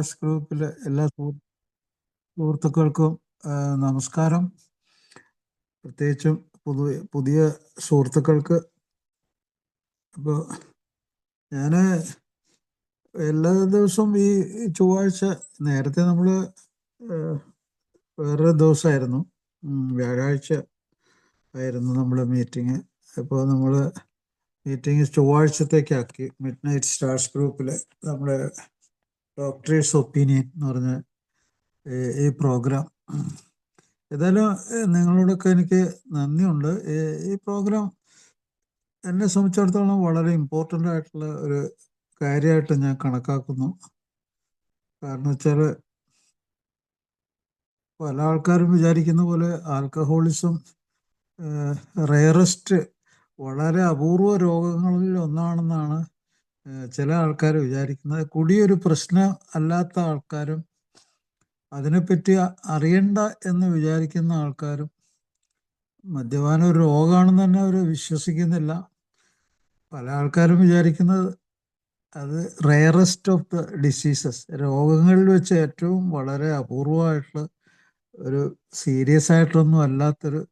S ഗ്രൂപ്പിലെ എല്ലാ സുഹൃത്തുക്കൾക്കും നമസ്കാരം. പ്രത്യേകിച്ചും പുതിയ സുഹൃത്തുക്കൾക്ക്. അപ്പോൾ ഞാൻ എല്ലാ ദിവസവും ഈ ചൊവ്വാഴ്ച, നേരത്തെ നമ്മൾ വേറൊരു ദിവസമായിരുന്നു, വ്യാഴാഴ്ച ആയിരുന്നു നമ്മുടെ മീറ്റിംഗ്. ഇപ്പോൾ നമ്മൾ മീറ്റിംഗ് ചൊവ്വാഴ്ചത്തേക്കാക്കി. മിഡ് നൈറ്റ് സ്റ്റാർസ് ഗ്രൂപ്പിൽ നമ്മുടെ ഡോക്ടേഴ്സ് ഒപ്പീനിയൻ എന്ന് പറഞ്ഞ ഈ പ്രോഗ്രാം. ഏതായാലും നിങ്ങളോടൊക്കെ എനിക്ക് നന്ദിയുണ്ട്. ഈ പ്രോഗ്രാം എന്നെ സംബന്ധിച്ചിടത്തോളം വളരെ ഇമ്പോർട്ടൻ്റ് ആയിട്ടുള്ള ഒരു കാര്യമായിട്ട് ഞാൻ കണക്കാക്കുന്നു. കാരണം വെച്ചാൽ പല ആൾക്കാരും വിചാരിക്കുന്ന പോലെ ആൽക്കഹോളിസം റയറസ്റ്റ്, വളരെ അപൂർവ രോഗങ്ങളിൽ ഒന്നാണെന്നാണ് ചില ആൾക്കാർ വിചാരിക്കുന്നത്. കുടിയൊരു പ്രശ്നം അല്ലാത്ത ആൾക്കാരും അതിനെപ്പറ്റി അറിയണ്ട എന്ന് വിചാരിക്കുന്ന ആൾക്കാരും മദ്യപാനം ഒരു രോഗമാണെന്ന് തന്നെ അവർ വിശ്വസിക്കുന്നില്ല. പല ആൾക്കാരും വിചാരിക്കുന്നത് അത് റയറസ്റ്റ് ഓഫ് ദ ഡിസീസസ്, രോഗങ്ങളിൽ വെച്ച് ഏറ്റവും വളരെ അപൂർവമായിട്ടുള്ള ഒരു സീരിയസ് ആയിട്ടൊന്നും അല്ലാത്തൊരു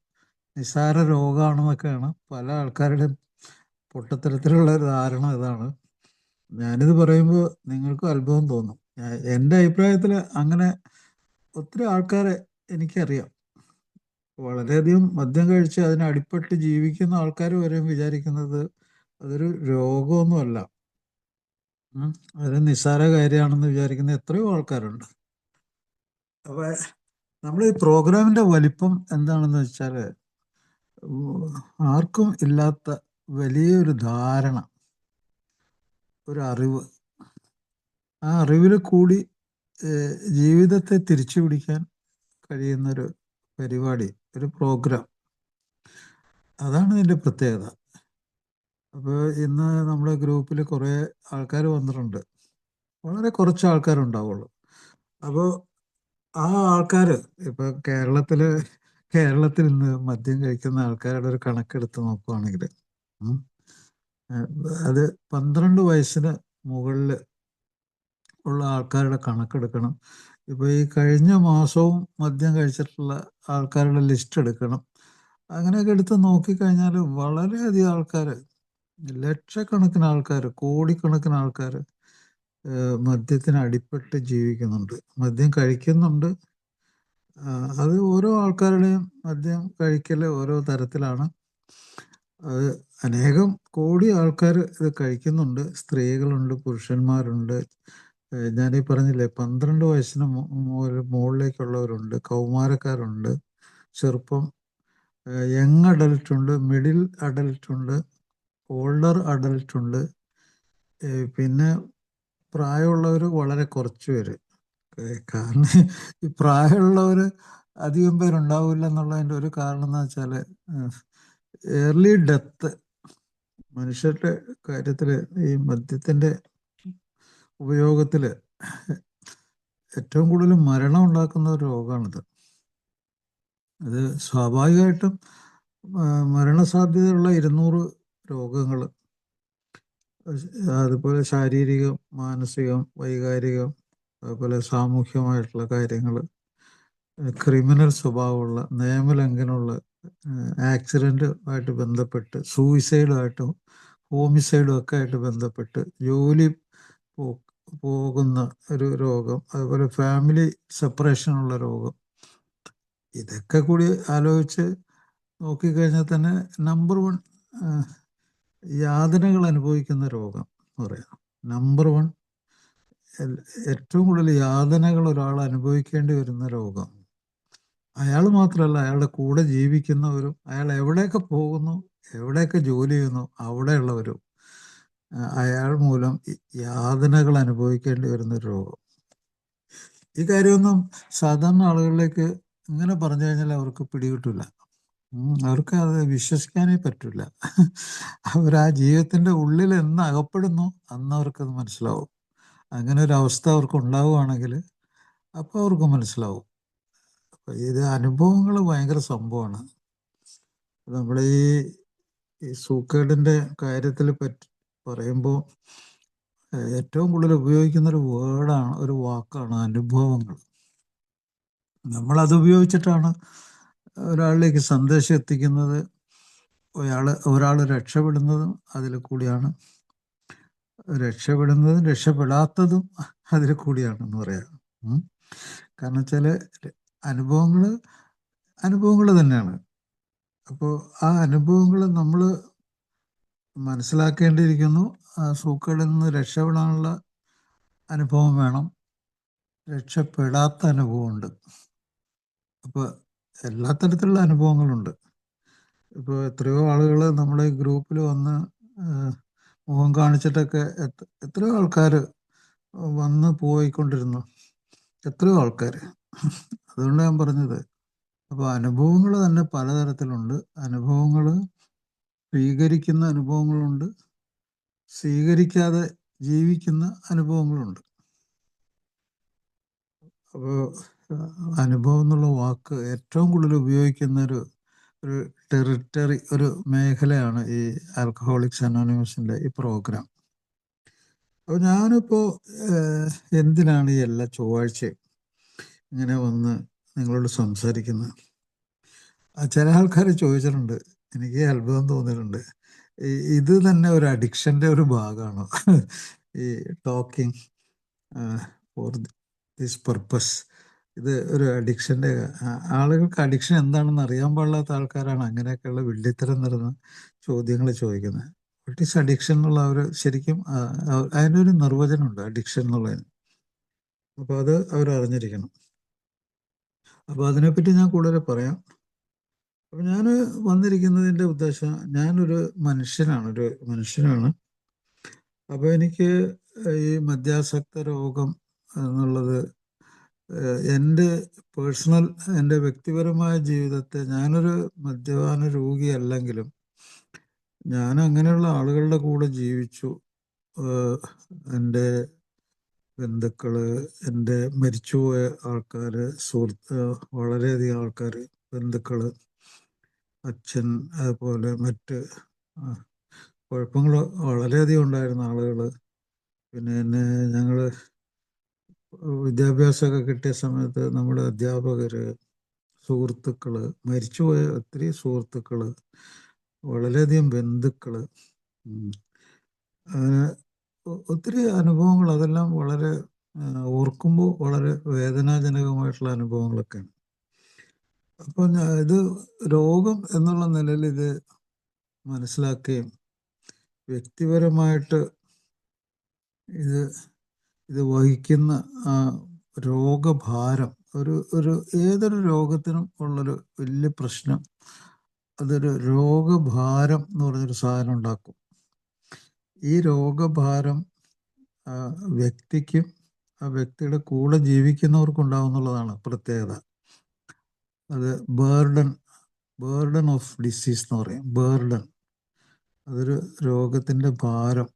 നിസ്സാര രോഗമാണെന്നൊക്കെയാണ് പല ആൾക്കാരുടെയും പൊട്ടത്തരത്തിലുള്ള ഒരു ധാരണ. ഇതാണ്. ഞാനിത് പറയുമ്പോൾ നിങ്ങൾക്കും അത്ഭുതം തോന്നും. എൻ്റെ അഭിപ്രായത്തിൽ അങ്ങനെ ഒത്തിരി ആൾക്കാരെ എനിക്കറിയാം. വളരെയധികം മദ്യം കഴിച്ച് അതിന് അടിപ്പെട്ട് ജീവിക്കുന്ന ആൾക്കാർ വരെയും വിചാരിക്കുന്നത് അതൊരു രോഗമൊന്നുമല്ല, അതൊരു നിസ്സാര കാര്യമാണെന്ന് വിചാരിക്കുന്ന എത്രയോ ആൾക്കാരുണ്ട്. അപ്പോൾ നമ്മൾ ഈ പ്രോഗ്രാമിൻ്റെ വലിപ്പം എന്താണെന്ന് വെച്ചാൽ, ആർക്കും ഇല്ലാത്ത വലിയൊരു ധാരണ, ഒരു അറിവ്, ആ അറിവിൽ കൂടി ജീവിതത്തെ തിരിച്ചു പിടിക്കാൻ കഴിയുന്നൊരു പരിപാടി, ഒരു പ്രോഗ്രാം. അതാണ് ഇതിൻ്റെ പ്രത്യേകത. അപ്പോൾ ഇന്ന് നമ്മുടെ ഗ്രൂപ്പിൽ കുറേ ആൾക്കാർ വന്നിട്ടുണ്ട്. വളരെ കുറച്ച് ആൾക്കാരുണ്ടാവുള്ളൂ. അപ്പോൾ ആ ആൾക്കാർ ഇപ്പോൾ കേരളത്തിൽ ഇന്ന് മദ്യം കഴിക്കുന്ന ആൾക്കാരുടെ ഒരു കണക്കെടുത്ത് നോക്കുകയാണെങ്കിൽ അത് 12 വയസ്സിന് മുകളിൽ ഉള്ള ആൾക്കാരുടെ കണക്കെടുക്കണം. ഇപ്പോൾ ഈ കഴിഞ്ഞ മാസവും മദ്യം കഴിച്ചിട്ടുള്ള ആൾക്കാരുടെ ലിസ്റ്റ് എടുക്കണം. അങ്ങനെയൊക്കെ എടുത്ത് നോക്കിക്കഴിഞ്ഞാൽ വളരെയധികം ആൾക്കാർ, ലക്ഷക്കണക്കിന് ആൾക്കാർ, കോടിക്കണക്കിന് ആൾക്കാർ മദ്യത്തിന് അടിപ്പെട്ട് ജീവിക്കുന്നുണ്ട്, മദ്യം കഴിക്കുന്നുണ്ട്. അത് ഓരോ ആൾക്കാരുടെയും മദ്യം കഴിക്കൽ ഓരോ തരത്തിലാണ്. അത് അനേകം കോടി ആൾക്കാർ ഇത് കഴിക്കുന്നുണ്ട്. സ്ത്രീകളുണ്ട്, പുരുഷന്മാരുണ്ട്. ഞാനീ പറഞ്ഞില്ലേ, 12 വയസ്സിന് മുകളിലേക്കുള്ളവരുണ്ട്, കൗമാരക്കാരുണ്ട്, ചെറുപ്പം, യങ് അഡൽട്ട് ഉണ്ട്, മിഡിൽ അഡൽട്ട് ഉണ്ട്, ഓൾഡർ അഡൽട്ട് ഉണ്ട്. പിന്നെ പ്രായമുള്ളവർ വളരെ കുറച്ച് പേര്. കാരണം ഈ പ്രായമുള്ളവർ അധികം പേരുണ്ടാവില്ല എന്നുള്ളതിൻ്റെ ഒരു കാരണം എന്ന് വെച്ചാൽ ഏർലി ഡെത്ത്, മനുഷ്യരുടെ കാര്യത്തിൽ ഈ മദ്യത്തിൻ്റെ ഉപയോഗത്തിൽ ഏറ്റവും കൂടുതൽ മരണം ഉണ്ടാക്കുന്ന ഒരു രോഗമാണിത്. അത് സ്വാഭാവികമായിട്ടും മരണസാധ്യതയുള്ള 200 രോഗങ്ങൾ, അതുപോലെ ശാരീരികം, മാനസികം, വൈകാരികം, അതുപോലെ സാമൂഹ്യമായിട്ടുള്ള കാര്യങ്ങൾ, ക്രിമിനൽ സ്വഭാവമുള്ള, നിയമലംഘനമുള്ള, ആക്സിഡൻ്റ് ആയിട്ട് ബന്ധപ്പെട്ട്, സൂയിസൈഡുമായിട്ടും ഹോമിസൈഡും ഒക്കെ ആയിട്ട് ബന്ധപ്പെട്ട് ജോലി പോകുന്ന ഒരു രോഗം, അതുപോലെ ഫാമിലി സെപ്പറേഷനുള്ള രോഗം. ഇതൊക്കെ കൂടി ആലോചിച്ച് നോക്കിക്കഴിഞ്ഞാൽ തന്നെ നമ്പർ 1 യാതനകൾ അനുഭവിക്കുന്ന രോഗം എന്ന് പറയാം. നമ്പർ 1 ഏറ്റവും കൂടുതൽ യാതനകൾ ഒരാൾ അനുഭവിക്കേണ്ടി വരുന്ന രോഗം. അയാൾ മാത്രമല്ല, അയാളുടെ കൂടെ ജീവിക്കുന്നവരും, അയാൾ എവിടെയൊക്കെ പോകുന്നു, എവിടെയൊക്കെ ജോലി ചെയ്യുന്നു, അവിടെയുള്ളവരും അയാൾ മൂലം യാതനകൾ അനുഭവിക്കേണ്ടി വരുന്നൊരു രോഗം. ഈ കാര്യമൊന്നും സാധാരണ ആളുകളിലേക്ക് ഇങ്ങനെ പറഞ്ഞു കഴിഞ്ഞാൽ അവർക്ക് പിടികിട്ടില്ല. അവർക്ക് അത് വിശ്വസിക്കാനേ പറ്റില്ല. അവർ ആ ജീവിതത്തിൻ്റെ ഉള്ളിൽ എന്ന് അകപ്പെടുന്നു അന്ന് അവർക്കത് മനസ്സിലാവും. അങ്ങനെ ഒരു അവസ്ഥ അവർക്ക് ഉണ്ടാവുകയാണെങ്കിൽ അപ്പോൾ അവർക്ക് മനസ്സിലാവും. അപ്പം ഇത് അനുഭവങ്ങൾ ഭയങ്കര സംഭവമാണ്. നമ്മുടെ ഈ സൂക്കേടിൻ്റെ കാര്യത്തിൽ പറയുമ്പോൾ ഏറ്റവും കൂടുതൽ ഉപയോഗിക്കുന്ന ഒരു വേർഡാണ്, ഒരു വാക്കാണ് അനുഭവങ്ങൾ. നമ്മളത് ഉപയോഗിച്ചിട്ടാണ് ഒരാളിലേക്ക് സന്ദേശം എത്തിക്കുന്നത്. ഒരാൾ രക്ഷപ്പെടുന്നതും അതിൽ കൂടിയാണ്, രക്ഷപ്പെടാത്തതും അതിൽ കൂടിയാണെന്ന് പറയാം. കാരണം വെച്ചാൽ അനുഭവങ്ങൾ അനുഭവങ്ങൾ തന്നെയാണ്. അപ്പോൾ ആ അനുഭവങ്ങൾ നമ്മൾ മനസ്സിലാക്കേണ്ടിയിരിക്കുന്നു. ആ സൂക്കേടിൽ നിന്ന് രക്ഷപ്പെടാനുള്ള അനുഭവം വേണം, രക്ഷപ്പെടാത്ത അനുഭവമുണ്ട്. അപ്പോൾ എല്ലാ തരത്തിലുള്ള അനുഭവങ്ങളുണ്ട്. ഇപ്പോൾ എത്രയോ ആളുകൾ നമ്മുടെ ഈ ഗ്രൂപ്പിൽ വന്ന് മുഖം കാണിച്ചിട്ടൊക്കെ എത്രയോ ആൾക്കാർ വന്ന് പോയിക്കൊണ്ടിരുന്നു, എത്രയോ ആൾക്കാർ. അതുകൊണ്ട് ഞാൻ പറഞ്ഞത്, അപ്പോൾ അനുഭവങ്ങൾ തന്നെ പലതരത്തിലുണ്ട്. അനുഭവങ്ങൾ സ്വീകരിക്കുന്ന അനുഭവങ്ങളുണ്ട്, സ്വീകരിക്കാതെ ജീവിക്കുന്ന അനുഭവങ്ങളുണ്ട്. അപ്പോൾ അനുഭവം എന്നുള്ള വാക്ക് ഏറ്റവും കൂടുതൽ ഉപയോഗിക്കുന്ന ഒരു ടെറിട്ടറി, ഒരു മേഖലയാണ് ഈ ആൽക്കഹോളിക്സ് അനോണിമസിൻ്റെ ഈ പ്രോഗ്രാം. അപ്പോൾ ഞാനിപ്പോൾ എന്തിനാണ് ഈ എല്ലാ ചൊവ്വാഴ്ചയും ഇങ്ങനെ വന്ന് നിങ്ങളോട് സംസാരിക്കുന്നത്? ചില ആൾക്കാർ ചോദിച്ചിട്ടുണ്ട്, എനിക്ക് അത്ഭുതം തോന്നിയിട്ടുണ്ട്, ഇത് തന്നെ ഒരു അഡിക്ഷൻ്റെ ഒരു ഭാഗമാണോ ഈ ടോക്കിംഗ് ഫോർ ദിസ് പർപ്പസ്? ഇത് ഒരു അഡിക്ഷൻ്റെ, ആളുകൾക്ക് അഡിക്ഷൻ എന്താണെന്ന് അറിയാൻ പാടില്ലാത്ത ആൾക്കാരാണ് അങ്ങനെയൊക്കെയുള്ള വിഡ്ഢിത്തരം നിറഞ്ഞ ചോദ്യങ്ങൾ ചോദിക്കുന്നത്. വാട്ട് ഈസ് അഡിക്ഷൻ എന്നുള്ള അവർ ശരിക്കും അതിനൊരു നിർവചനമുണ്ട് അഡിക്ഷൻ എന്നുള്ളതിന്. അപ്പോൾ അത് അവർ അറിഞ്ഞിരിക്കണം. അപ്പോൾ അതിനെപ്പറ്റി ഞാൻ കൂടുതൽ പറയാം. അപ്പോൾ ഞാൻ വന്നിരിക്കുന്നതിൻ്റെ ഉദ്ദേശം, ഞാനൊരു മനുഷ്യനാണ്. അപ്പോൾ എനിക്ക് ഈ മദ്യാസക്ത രോഗം എന്നുള്ളത് എൻ്റെ വ്യക്തിപരമായ ജീവിതത്തെ, ഞാനൊരു മദ്യപാന രോഗിയല്ലെങ്കിലും ഞാൻ അങ്ങനെയുള്ള ആളുകളുടെ കൂടെ ജീവിച്ചു. എൻ്റെ ബന്ധുക്കൾ, എൻ്റെ മരിച്ചുപോയ ആൾക്കാർ, വളരെയധികം ആൾക്കാർ, ബന്ധുക്കൾ, അച്ഛൻ, അതുപോലെ മറ്റ് കുഴപ്പങ്ങൾ വളരെയധികം ഉണ്ടായിരുന്ന ആളുകൾ, പിന്നെ എന്നെ ഞങ്ങൾ വിദ്യാഭ്യാസമൊക്കെ കിട്ടിയ സമയത്ത് നമ്മുടെ അധ്യാപകർ, സുഹൃത്തുക്കൾ, മരിച്ചുപോയ ഒത്തിരി സുഹൃത്തുക്കൾ, വളരെയധികം ബന്ധുക്കൾ, അങ്ങനെ ഒത്തിരി അനുഭവങ്ങൾ. അതെല്ലാം വളരെ ഓർക്കുമ്പോൾ വളരെ വേദനാജനകമായിട്ടുള്ള അനുഭവങ്ങളൊക്കെയാണ്. അപ്പോൾ ഇത് രോഗം എന്നുള്ള നിലയിൽ ഇത് മനസ്സിലാക്കുകയും വ്യക്തിപരമായിട്ട് ഇത് വഹിക്കുന്ന ആ രോഗഭാരം, ഏതൊരു രോഗത്തിനും ഉള്ളൊരു വലിയ പ്രശ്നം, അതൊരു രോഗഭാരം എന്ന് പറഞ്ഞൊരു സാധനം ഉണ്ടാക്കും. ഈ രോഗഭാരം വ്യക്തിക്കും ആ വ്യക്തിയുടെ കൂടെ ജീവിക്കുന്നവർക്കുണ്ടാവുന്നുള്ളതാണ് പ്രത്യേകത. അത് ബേർഡൻ ഓഫ് ഡിസീസ് എന്ന് പറയും. ബേർഡൻ, അതൊരു രോഗത്തിൻ്റെ ഭാരം.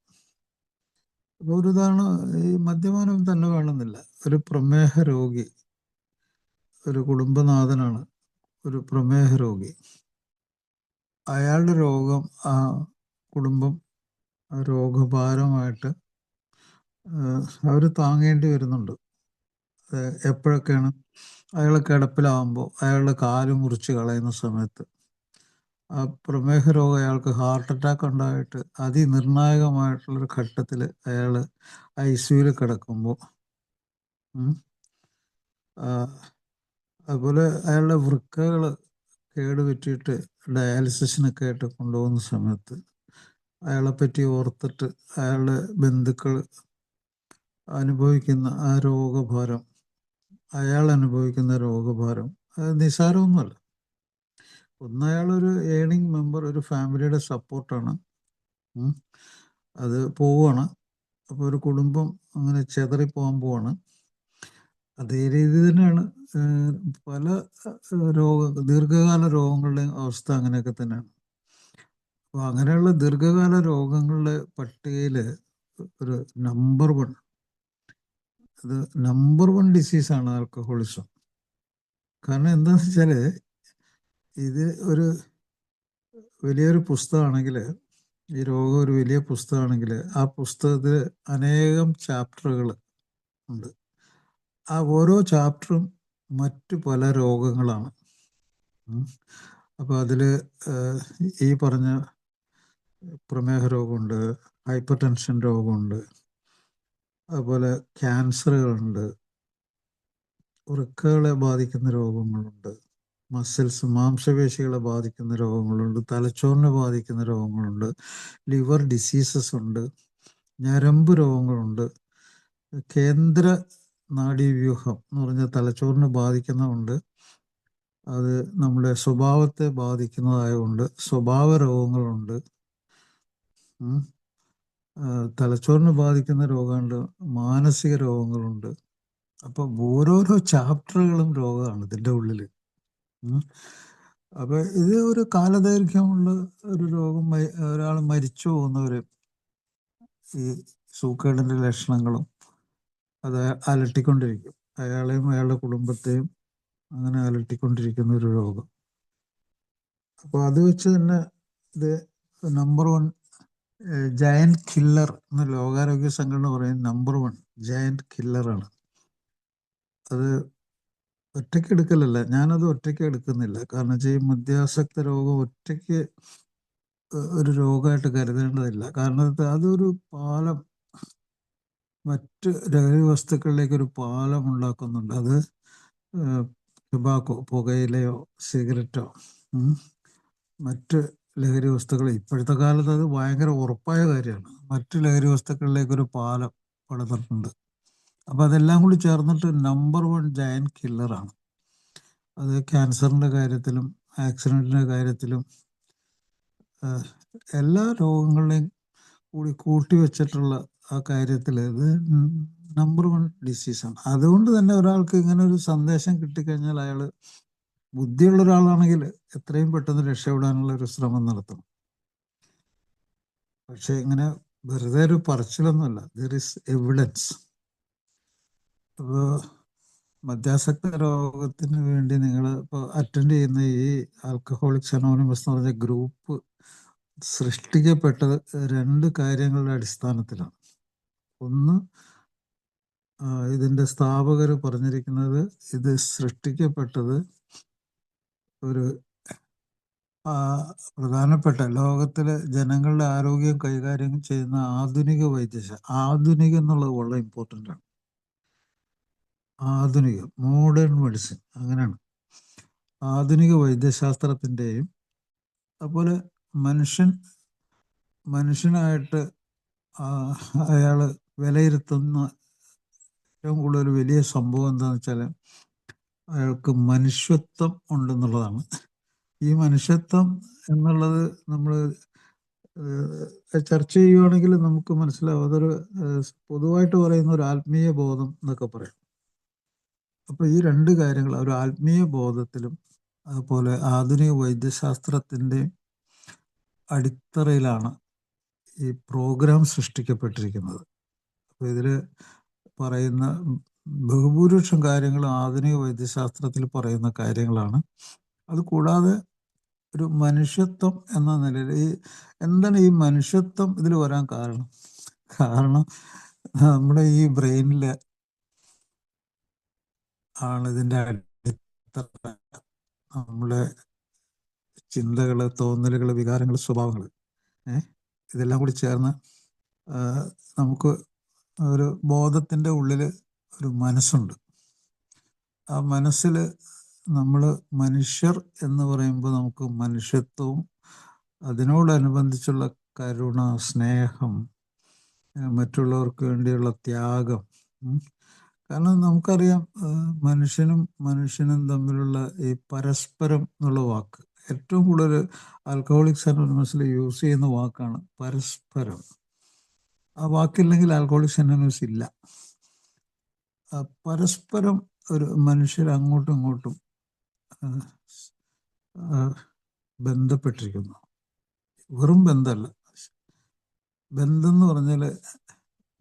അപ്പോൾ ഒരു ഉദാഹരണം, ഈ മദ്യപാനം തന്നെ വേണമെന്നില്ല. ഒരു പ്രമേഹ രോഗി, ഒരു കുടുംബനാഥനാണ് ഒരു പ്രമേഹ രോഗി. അയാളുടെ രോഗം ആ കുടുംബം രോഗഭാരമായിട്ട് അവർ താങ്ങേണ്ടി വരുന്നുണ്ട്. എപ്പോഴൊക്കെയാണ്? അയാൾ കിടപ്പിലാവുമ്പോൾ, അയാളുടെ കാല് മുറിച്ച് കളയുന്ന സമയത്ത്, ആ പ്രമേഹ രോഗം അയാൾക്ക് ഹാർട്ട് അറ്റാക്ക് ഉണ്ടായിട്ട് അതിനിർണായകമായിട്ടുള്ളൊരു ഘട്ടത്തിൽ അയാൾ ICUവിൽ കിടക്കുമ്പോൾ, അതുപോലെ അയാളുടെ വൃക്കകൾ കേടുപറ്റിയിട്ട് ഡയാലിസിസിനൊക്കെ ആയിട്ട് കൊണ്ടുപോകുന്ന സമയത്ത് അയാളെപ്പറ്റി ഓർത്തിട്ട് അയാളുടെ ബന്ധുക്കൾ അനുഭവിക്കുന്ന ആ രോഗഭാരം, അയാൾ അനുഭവിക്കുന്ന രോഗഭാരം അത് നിസ്സാരമൊന്നുമല്ല. അയാളൊരു ഏണിംഗ് മെമ്പർ, ഒരു ഫാമിലിയുടെ സപ്പോർട്ടാണ്. അത് പോവുകയാണ്. അപ്പോൾ ഒരു കുടുംബം അങ്ങനെ ചെതറിപ്പോകാൻ പോവാണ്. അതേ രീതി തന്നെയാണ് പല ദീർഘകാല രോഗങ്ങളുടെയും അവസ്ഥ അങ്ങനെയൊക്കെ തന്നെയാണ്. അപ്പോൾ അങ്ങനെയുള്ള ദീർഘകാല രോഗങ്ങളുടെ പട്ടികയിൽ ഒരു നമ്പർ വൺ ഡിസീസാണ് ആൽക്കഹോളിസം. കാരണം എന്താണെന്ന് വെച്ചാൽ, ഇത് ഒരു വലിയൊരു പുസ്തകമാണെങ്കിൽ ഈ രോഗം ഒരു വലിയ പുസ്തകമാണെങ്കിൽ ആ പുസ്തകത്തിൽ അനേകം ചാപ്റ്ററുകൾ ഉണ്ട്. ആ ഓരോ ചാപ്റ്ററും മറ്റു പല രോഗങ്ങളാണ്. അപ്പോൾ അതിൽ ഈ പറഞ്ഞ പ്രമേഹ രോഗമുണ്ട്, ഹൈപ്പർ ടെൻഷൻ രോഗമുണ്ട്, അതുപോലെ ക്യാൻസറുകളുണ്ട്, വൃക്കകളെ ബാധിക്കുന്ന രോഗങ്ങളുണ്ട്, മസിൽസ് മാംസപേശികളെ ബാധിക്കുന്ന രോഗങ്ങളുണ്ട്, തലച്ചോറിനെ ബാധിക്കുന്ന രോഗങ്ങളുണ്ട്, ലിവർ ഡിസീസസ് ഉണ്ട്, ഞരമ്പ് രോഗങ്ങളുണ്ട്, കേന്ദ്ര നാഡീവ്യൂഹം എന്ന് പറഞ്ഞ തലച്ചോറിനെ ബാധിക്കുന്നതുണ്ട്. അത് നമ്മുടെ സ്വഭാവത്തെ ബാധിക്കുന്നതായതുകൊണ്ട് സ്വഭാവ രോഗങ്ങളുണ്ട്. തലച്ചോറിനെ ബാധിക്കുന്ന രോഗമുണ്ട്, മാനസിക രോഗങ്ങളുണ്ട്. അപ്പം ഓരോരോ ചാപ്റ്ററുകളും രോഗമാണ് ഇതിൻ്റെ ഉള്ളിൽ. അപ്പം ഇത് ഒരു കാലദൈർഘ്യമുള്ള ഒരു രോഗം. ഒരാൾ മരിച്ചു പോകുന്നവർ ഈ സൂക്കേടിൻ്റെ ലക്ഷണങ്ങളും അത് അലട്ടിക്കൊണ്ടിരിക്കും. അയാളെയും അയാളുടെ കുടുംബത്തെയും അങ്ങനെ അലട്ടിക്കൊണ്ടിരിക്കുന്ന ഒരു രോഗം. അപ്പോൾ അത് വെച്ച് തന്നെ ഇത് നമ്പർ 1 ജയന്റ് കില്ലർ എന്ന് ലോകാരോഗ്യ സംഘടന പറയുന്നത് നമ്പർ 1 ജയന്റ് കില്ലറാണ്. അത് ഒറ്റയ്ക്ക് എടുക്കലല്ല, ഞാനത് ഒറ്റയ്ക്ക് എടുക്കുന്നില്ല. കാരണം വെച്ചാൽ ഈ മദ്യാസക്ത രോഗം ഒറ്റയ്ക്ക് ഒരു രോഗമായിട്ട് കരുതേണ്ടതില്ല. കാരണം അതൊരു പാലം, മറ്റ് ലഹരി വസ്തുക്കളിലേക്ക് ഒരു പാലം ഉണ്ടാക്കുന്നുണ്ട്. അത് ടുബാക്കോ, പുകയിലയോ സിഗരറ്റോ മറ്റ് ലഹരി വസ്തുക്കൾ. ഇപ്പോഴത്തെ കാലത്ത് അത് ഭയങ്കര ഉറപ്പായ കാര്യമാണ്. മറ്റ് ലഹരി വസ്തുക്കളിലേക്കൊരു പാലം പണിതിട്ടുണ്ട്. അപ്പം അതെല്ലാം കൂടി ചേർന്നിട്ട് നമ്പർ 1 ജയന്റ് കില്ലറാണ്. അത് ക്യാൻസറിൻ്റെ കാര്യത്തിലും ആക്സിഡൻറ്റിൻ്റെ കാര്യത്തിലും എല്ലാ രോഗങ്ങളെയും കൂടി കൂട്ടി വെച്ചിട്ടുള്ള ആ കാര്യത്തിൽ ഇത് നമ്പർ 1 ഡിസീസാണ്. അതുകൊണ്ട് തന്നെ ഒരാൾക്ക് ഇങ്ങനെ ഒരു സന്ദേശം കിട്ടിക്കഴിഞ്ഞാൽ അയാൾ ബുദ്ധിയുള്ള ഒരാളാണെങ്കിൽ എത്രയും പെട്ടെന്ന് രക്ഷപ്പെടാനുള്ള ഒരു ശ്രമം നടത്തണം. പക്ഷെ ഇങ്ങനെ വെറുതെ ഒരു പറച്ചിലൊന്നുമല്ല, ദർ ഇസ് എവിഡൻസ്. അപ്പോൾ മദ്യാസക്ത രോഗത്തിന് വേണ്ടി നിങ്ങൾ ഇപ്പോൾ അറ്റൻഡ് ചെയ്യുന്ന ഈ ആൽക്കഹോളിക്സ് അനോണിമസ് എന്ന് പറഞ്ഞ ഗ്രൂപ്പ് സൃഷ്ടിക്കപ്പെട്ടത് 2 കാര്യങ്ങളുടെ അടിസ്ഥാനത്തിലാണ്. ഒന്ന്, ഇതിൻ്റെ സ്ഥാപകർ പറഞ്ഞിരിക്കുന്നത് ഇത് സൃഷ്ടിക്കപ്പെട്ടത് ഒരു പ്രധാനപ്പെട്ട ലോകത്തിലെ ജനങ്ങളുടെ ആരോഗ്യം കൈകാര്യം ചെയ്യുന്ന ആധുനിക ആധുനികം എന്നുള്ളത് വളരെ ഇമ്പോർട്ടൻ്റ് ആണ്. ആധുനിക മോഡേൺ മെഡിസിൻ അങ്ങനെയാണ്. ആധുനിക വൈദ്യശാസ്ത്രത്തിൻ്റെയും അതുപോലെ മനുഷ്യനായിട്ട് അയാൾ വിലയിരുത്തുന്ന ഏറ്റവും കൂടുതൽ വലിയ സംഭവം എന്താണെന്ന് വെച്ചാൽ അയാൾക്ക് മനുഷ്യത്വം ഉണ്ടെന്നുള്ളതാണ്. ഈ മനുഷ്യത്വം എന്നുള്ളത് നമ്മൾ ചർച്ച ചെയ്യുകയാണെങ്കിൽ നമുക്ക് മനസ്സിലാവും. അതൊരു പൊതുവായിട്ട് പറയുന്ന ഒരു ആത്മീയ ബോധം എന്നൊക്കെ പറയും. അപ്പോൾ ഈ 2 കാര്യങ്ങൾ, ഒരു ആത്മീയ ബോധത്തിലും അതുപോലെ ആധുനിക വൈദ്യശാസ്ത്രത്തിൻ്റെ അടിത്തറയിലാണ് ഈ പ്രോഗ്രാം സൃഷ്ടിക്കപ്പെട്ടിരിക്കുന്നത്. അപ്പോൾ ഇതിൽ പറയുന്ന ബഹുഭൂരിപക്ഷം കാര്യങ്ങൾ ആധുനിക വൈദ്യശാസ്ത്രത്തിൽ പറയുന്ന കാര്യങ്ങളാണ്. അതുകൂടാതെ ഒരു മനുഷ്യത്വം എന്ന നിലയിൽ എന്താണ് ഈ മനുഷ്യത്വം ഇതിൽ വരാൻ കാരണം നമ്മുടെ ഈ ബ്രെയിനിൽ ആണ് ഇതിൻ്റെ അടിത്തറ. നമ്മുടെ ചിന്തകൾ, തോന്നലുകൾ, വികാരങ്ങൾ, സ്വഭാവങ്ങൾ ഇതെല്ലാം കൂടി ചേർന്ന് നമുക്ക് ഒരു ബോധത്തിൻ്റെ ഉള്ളിൽ ഒരു മനസ്സുണ്ട്. ആ മനസ്സിൽ നമ്മൾ മനുഷ്യർ എന്ന് പറയുമ്പോൾ നമുക്ക് മനുഷ്യത്വവും അതിനോടനുബന്ധിച്ചുള്ള കരുണ, സ്നേഹം, മറ്റുള്ളവർക്ക് വേണ്ടിയുള്ള ത്യാഗം. കാരണം നമുക്കറിയാം മനുഷ്യനും തമ്മിലുള്ള ഈ പരസ്പരം എന്നുള്ള വാക്ക് ഏറ്റവും കൂടുതൽ ആൽക്കഹോളിക്സ് അനോണിമസിൽ യൂസ് ചെയ്യുന്ന വാക്കാണ് പരസ്പരം. ആ വാക്കില്ലെങ്കിൽ ആൽക്കഹോളിക്സ് അനോണിമസ് ഇല്ല. പരസ്പരം ഒരു മനുഷ്യർ അങ്ങോട്ടും ഇങ്ങോട്ടും ബന്ധപ്പെട്ടിരിക്കുന്നു. വെറും ബന്ധമല്ല. ബന്ധം എന്ന് പറഞ്ഞാൽ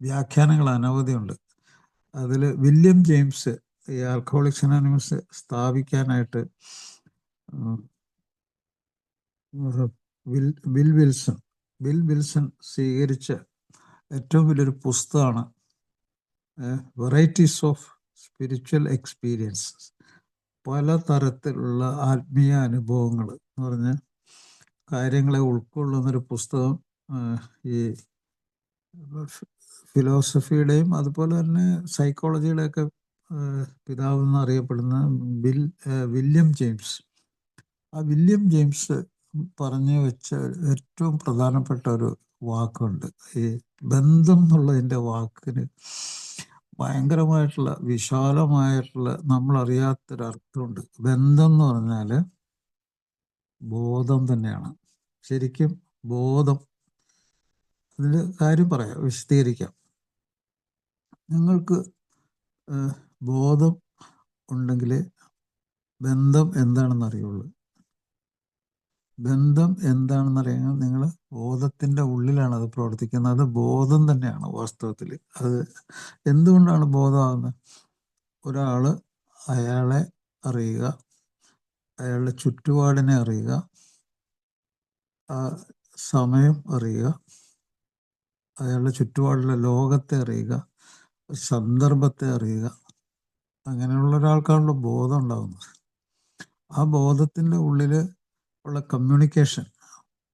വ്യാഖ്യാനങ്ങൾ അനവധിയുണ്ട്. അതിൽ വില്യം ജെയിംസ് ഈ ആൽക്കഹോളിക്സ് അനോണിമസ് സ്ഥാപിക്കാനായിട്ട് വിൽ വിൽസൺ ബിൽ വിൽസൺ സ്വീകരിച്ച ഏറ്റവും വലിയൊരു പുസ്തകമാണ് വെറൈറ്റീസ് ഓഫ് സ്പിരിച്വൽ എക്സ്പീരിയൻസസ്. പല തരത്തിലുള്ള ആത്മീയ അനുഭവങ്ങൾ എന്ന് പറഞ്ഞ കാര്യങ്ങളെ ഉൾക്കൊള്ളുന്നൊരു പുസ്തകം ഈ ഫിലോസഫിയുടെയും അതുപോലെ തന്നെ സൈക്കോളജിയുടെയൊക്കെ പിതാവ് എന്നറിയപ്പെടുന്ന വില്യം ജെയിംസ്. ആ വില്യം ജെയിംസ് പറഞ്ഞു വെച്ച ഏറ്റവും പ്രധാനപ്പെട്ട ഒരു വാക്കുണ്ട്. ഈ ബന്ധം എന്നുള്ളതിൻ്റെ വാക്കിന് ഭയങ്കരമായിട്ടുള്ള വിശാലമായിട്ടുള്ള നമ്മളറിയാത്തൊരർത്ഥമുണ്ട്. ബന്ധം എന്ന് പറഞ്ഞാൽ ബോധം തന്നെയാണ്. ശരിക്കും ബോധം. അതിൻ്റെ കാര്യം പറയാം, വിശദീകരിക്കാം. നിങ്ങൾക്ക് ബോധം ഉണ്ടെങ്കിൽ ബന്ധം എന്താണെന്ന് അറിയുള്ളൂ. ബന്ധം എന്താണെന്ന് അറിയാൻ നിങ്ങൾ ബോധത്തിൻ്റെ ഉള്ളിലാണ് അത് പ്രവർത്തിക്കുന്നത്. അത് ബോധം തന്നെയാണ് വാസ്തവത്തിൽ. അത് എന്തുകൊണ്ടാണ് ബോധമാകുന്നത്? ഒരാൾ അയാളെ അറിയുക, അയാളുടെ ചുറ്റുപാടിനെ അറിയുക, ആ സമയം അറിയുക, അയാളുടെ ചുറ്റുപാടുള്ള ലോകത്തെ അറിയുക, സന്ദർഭത്തെ അറിയുക. അങ്ങനെയുള്ള ഒരാൾക്കാണല്ലോ ബോധം ഉണ്ടാകുന്നത്. ആ ബോധത്തിൻ്റെ ഉള്ളിൽ ഉള്ള കമ്മ്യൂണിക്കേഷൻ,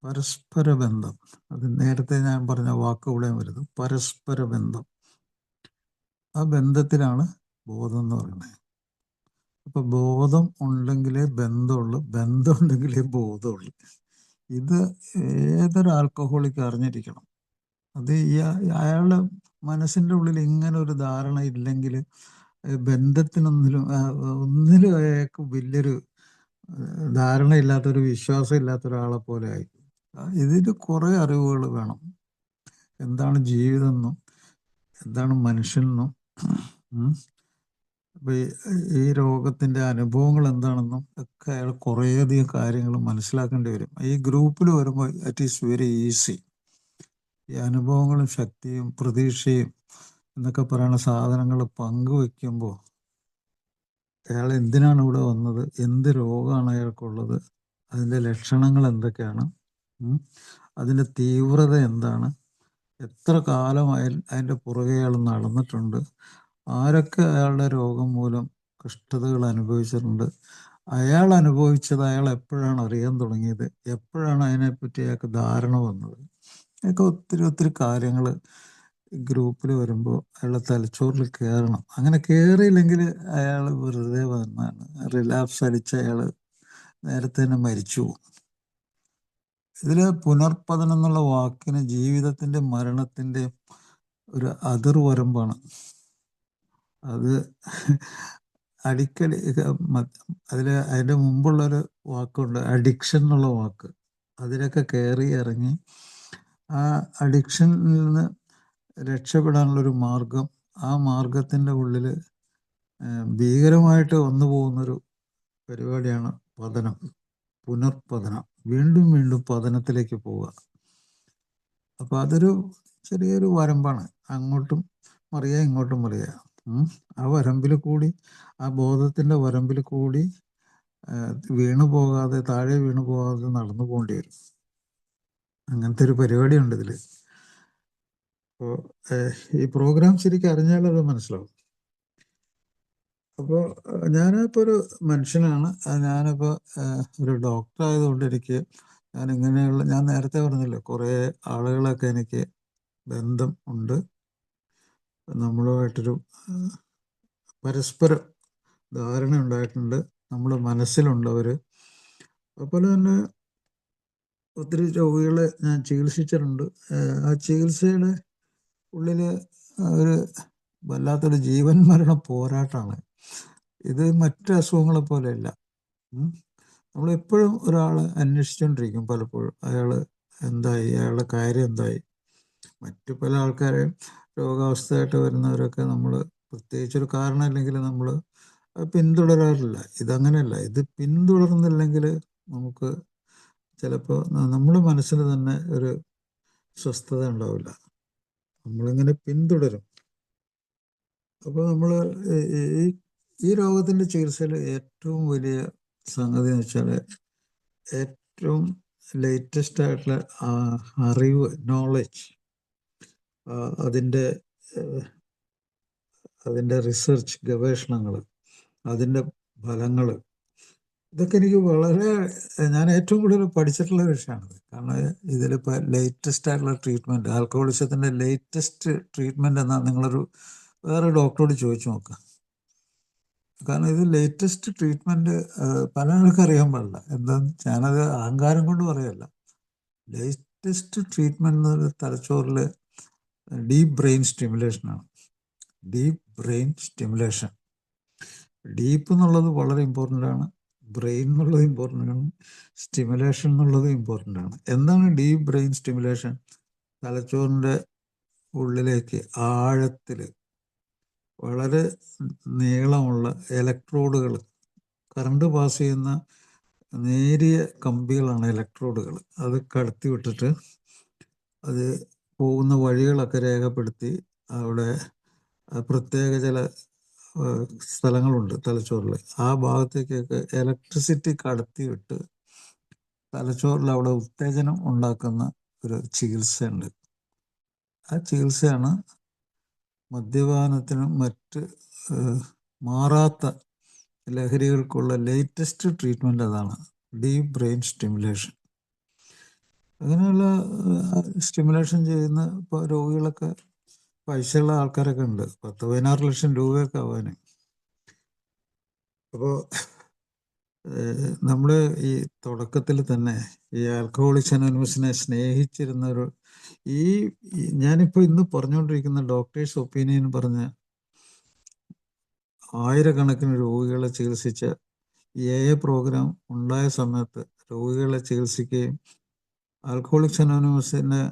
പരസ്പര ബന്ധം, അത് നേരത്തെ ഞാൻ പറഞ്ഞ വാക്കുകൂടെ വരുന്നു, പരസ്പര ബന്ധം. ആ ബന്ധത്തിലാണ് ബോധം എന്ന് പറയുന്നത്. അപ്പോൾ ബോധം ഉണ്ടെങ്കിലേ ബന്ധമുള്ളൂ, ബന്ധം ഉണ്ടെങ്കിലേ ബോധമുള്ളൂ. ഇത് ഏതൊരു ആൽക്കഹോളിക്ക് അറിഞ്ഞിരിക്കണം. അത് അയാളുടെ മനസ്സിൻ്റെ ഉള്ളിൽ ഇങ്ങനെ ഒരു ധാരണ ഇല്ലെങ്കിൽ ഒന്നിലും അയാൾക്ക് വലിയൊരു ധാരണയില്ലാത്തൊരു വിശ്വാസം ഇല്ലാത്ത ഒരാളെ പോലെ ആയി. ഇതിന് കുറേ അറിവുകൾ വേണം. എന്താണ് ജീവിതം എന്നും എന്താണ് മനുഷ്യനെന്നും ഈ രോഗത്തിൻ്റെ അനുഭവങ്ങൾ എന്താണെന്നും ഒക്കെ അയാൾ കുറേയധികം കാര്യങ്ങൾ മനസ്സിലാക്കേണ്ടി വരും. ഈ ഗ്രൂപ്പിൽ വരുമ്പോൾ ഇറ്റ് ഈസ് വെരി ഈസി. ഈ അനുഭവങ്ങളും ശക്തിയും പ്രതീക്ഷയും എന്നൊക്കെ പറയുന്ന സാധനങ്ങൾ പങ്കുവെക്കുമ്പോൾ അയാൾ എന്തിനാണ് ഇവിടെ വന്നത്, എന്ത് രോഗമാണ് അയാൾക്കുള്ളത്, അതിൻ്റെ ലക്ഷണങ്ങൾ എന്തൊക്കെയാണ്, അതിൻ്റെ തീവ്രത എന്താണ്, എത്ര കാലമായി അതിൻ്റെ പുറകെ അയാൾ നടന്നിട്ടുണ്ട്, ആരൊക്കെ അയാളുടെ രോഗം മൂലം കഷ്ടതകൾ അനുഭവിച്ചിട്ടുണ്ട്, അയാൾ അനുഭവിച്ചത് അയാൾ എപ്പോഴാണ് അറിയാൻ തുടങ്ങിയത്, എപ്പോഴാണ് അതിനെപ്പറ്റി അയാൾക്ക് ധാരണ വന്നത്, ഒക്കെ ഒത്തിരി ഒത്തിരി കാര്യങ്ങൾ ഗ്രൂപ്പിൽ വരുമ്പോൾ അയാളുടെ തലച്ചോറിൽ കയറണം. അങ്ങനെ കയറിയില്ലെങ്കിൽ അയാൾ വെറുതെ വന്നാണ് റിലാപ്സ് അടിച്ച് അയാൾ നേരത്തെ തന്നെ മരിച്ചു പോകും. ഇതിൽ പുനർപതനം എന്നുള്ള വാക്കിന് ജീവിതത്തിൻ്റെ മരണത്തിൻ്റെ ഒരു അതിർവരമ്പാണ്. അത് അടിക്കടി അതിൻ്റെ മുമ്പുള്ളൊരു വാക്കുണ്ട്, അഡിക്ഷൻ എന്നുള്ള വാക്ക്. അതിലൊക്കെ കയറി ഇറങ്ങി ആ അഡിക്ഷനിൽ നിന്ന് രക്ഷപ്പെടാനുള്ളൊരു മാർഗം, ആ മാർഗത്തിൻ്റെ ഉള്ളിൽ ഭീകരമായിട്ട് വന്നു പോകുന്നൊരു പരിപാടിയാണ് പതനം, പുനർപതനം. വീണ്ടും വീണ്ടും പതനത്തിലേക്ക് പോവുക. അപ്പോൾ അതൊരു ചെറിയൊരു വരമ്പാണ്. അങ്ങോട്ടും മറിയുക, ഇങ്ങോട്ടും മറിയുക. ആ വരമ്പിൽ കൂടി, ആ ബോധത്തിൻ്റെ വരമ്പിൽ കൂടി വീണു പോകാതെ, താഴെ വീണു പോകാതെ നടന്നു പോകേണ്ടി വരും. അങ്ങനത്തെ ഒരു പരിപാടിയുണ്ട് ഇതിൽ. അപ്പോൾ ഈ പ്രോഗ്രാം ശരിക്കും അറിഞ്ഞാലത് മനസ്സിലാവും. അപ്പോൾ ഞാനിപ്പോൾ ഒരു മനുഷ്യനാണ്. ഞാനിപ്പോൾ ഒരു ഡോക്ടർ ആയതുകൊണ്ട് ഞാൻ നേരത്തെ പറഞ്ഞില്ലേ, കുറേ ആളുകളൊക്കെ എനിക്ക് ബന്ധം ഉണ്ട്. നമ്മളുമായിട്ടൊരു പരസ്പരം ധാരണ ഉണ്ടായിട്ടുണ്ട്. നമ്മുടെ മനസ്സിലുണ്ടവർ. അതുപോലെ തന്നെ ഒത്തിരി രോഗികളെ ഞാൻ ചികിത്സിച്ചിട്ടുണ്ട്. ആ ചികിത്സയുടെ ഉള്ളിൽ ഒരു വല്ലാത്തൊരു ജീവൻ മരണ പോരാട്ടമാണ്. ഇത് മറ്റ് അസുഖങ്ങളെ പോലെയല്ല. നമ്മളെപ്പോഴും ഒരാളെ അന്വേഷിച്ചുകൊണ്ടിരിക്കും. പലപ്പോഴും അയാൾ എന്തായി, അയാളുടെ കാര്യം എന്തായി. മറ്റു പല ആൾക്കാരെയും രോഗാവസ്ഥയായിട്ട് വരുന്നവരൊക്കെ നമ്മൾ പ്രത്യേകിച്ചൊരു കാരണമില്ലെങ്കിൽ നമ്മൾ പിന്തുടരാറില്ല. ഇതങ്ങനെയല്ല. ഇത് പിന്തുടർന്നില്ലെങ്കിൽ നമുക്ക് ചിലപ്പോൾ നമ്മുടെ മനസ്സിന് തന്നെ ഒരു സ്വസ്ഥത ഉണ്ടാവില്ല. നമ്മളിങ്ങനെ പിന്തുടരും. അപ്പോൾ നമ്മൾ ഈ രോഗത്തിൻ്റെ ചികിത്സയിൽ ഏറ്റവും വലിയ സംഗതി എന്ന് വെച്ചാൽ ഏറ്റവും ലേറ്റസ്റ്റ് ആയിട്ടുള്ള അറിവ്, നോളജ്, അതിൻ്റെ അതിൻ്റെ റിസർച്ച്, ഗവേഷണങ്ങൾ, അതിൻ്റെ ഫലങ്ങൾ, ഇതൊക്കെ എനിക്ക് വളരെ, ഞാൻ ഏറ്റവും കൂടുതൽ പഠിച്ചിട്ടുള്ള വിഷയമാണിത്. കാരണം ഇതിലിപ്പോൾ ലേറ്റസ്റ്റ് ആയിട്ടുള്ള ട്രീറ്റ്മെൻറ്റ്, ആൽക്കഹോളിസത്തിൻ്റെ ലേറ്റസ്റ്റ് ട്രീറ്റ്മെൻറ്റ് എന്നാൽ നിങ്ങളൊരു വേറെ ഡോക്ടറോട് ചോദിച്ചു നോക്കുക. കാരണം ഇത് ലേറ്റസ്റ്റ് ട്രീറ്റ്മെൻറ്റ് പല ആൾക്കും അറിയാൻ പാടില്ല. എന്താന്ന് ഞാനത് അഹങ്കാരം കൊണ്ട് പറയല്ല. ലേറ്റസ്റ്റ് ട്രീറ്റ്മെൻറ്റ് എന്ന് പറയുന്നത് തലച്ചോറിൽ ഡീപ്പ് ബ്രെയിൻ സ്റ്റിമുലേഷനാണ്. Deep brain stimulation. ഡീപ്പ് എന്നുള്ളത് വളരെ ഇമ്പോർട്ടൻ്റ് ആണ്, ബ്രെയിൻ എന്നുള്ളത് ഇമ്പോർട്ടൻ്റ് ആണ്, സ്റ്റിമുലേഷൻ എന്നുള്ളത് ഇമ്പോർട്ടൻ്റ് ആണ്. എന്താണ് ഡീപ്പ് ബ്രെയിൻ സ്റ്റിമുലേഷൻ? തലച്ചോറിൻ്റെ ഉള്ളിലേക്ക് ആഴത്തിൽ വളരെ നീളമുള്ള ഇലക്ട്രോഡുകൾ, കറണ്ട് പാസ് ചെയ്യുന്ന നേരിയ കമ്പികളാണ് ഇലക്ട്രോഡുകൾ. അത് കടത്തി വിട്ടിട്ട് അത് പോകുന്ന വഴികളൊക്കെ രേഖപ്പെടുത്തി അവിടെ പ്രത്യേക ചില സ്ഥലങ്ങളുണ്ട് തലച്ചോറിൽ. ആ ഭാഗത്തേക്കൊക്കെ ഇലക്ട്രിസിറ്റി കടത്തി വിട്ട് തലച്ചോറിൽ അവിടെ ഉത്തേജനം ഉണ്ടാക്കുന്ന ഒരു ചികിത്സയുണ്ട്. ആ ചികിത്സയാണ് മദ്യപാനത്തിനും മറ്റ് മാറാത്ത ലഹരികൾക്കുള്ള ലേറ്റസ്റ്റ് ട്രീറ്റ്മെൻറ്റ്. അതാണ് ഡീപ്പ് ബ്രെയിൻ സ്റ്റിമുലേഷൻ. അങ്ങനെയുള്ള സ്റ്റിമുലേഷൻ ചെയ്യുന്ന ഇപ്പോൾ രോഗികളൊക്കെ പൈസയുള്ള ആൾക്കാരൊക്കെ ഉണ്ട്. 10-16 ലക്ഷം രൂപയൊക്കെ ആവാൻ. അപ്പോൾ നമ്മൾ ഈ തുടക്കത്തിൽ തന്നെ ഈ ആൽക്കഹോളിക്സ് അനോണിമസിനെ സ്നേഹിച്ചിരുന്നൊരു ഈ ഞാനിപ്പോൾ ഇന്ന് പറഞ്ഞുകൊണ്ടിരിക്കുന്ന ഡോക്ടേഴ്സ് ഒപ്പീനിയൻ പറഞ്ഞ ആയിരക്കണക്കിന് രോഗികളെ ചികിത്സിച്ച AA പ്രോഗ്രാം ഉണ്ടായ സമയത്ത് രോഗികളെ ചികിത്സിക്കുകയും ആൽക്കഹോളിക്സ് അനോണിമസിനെ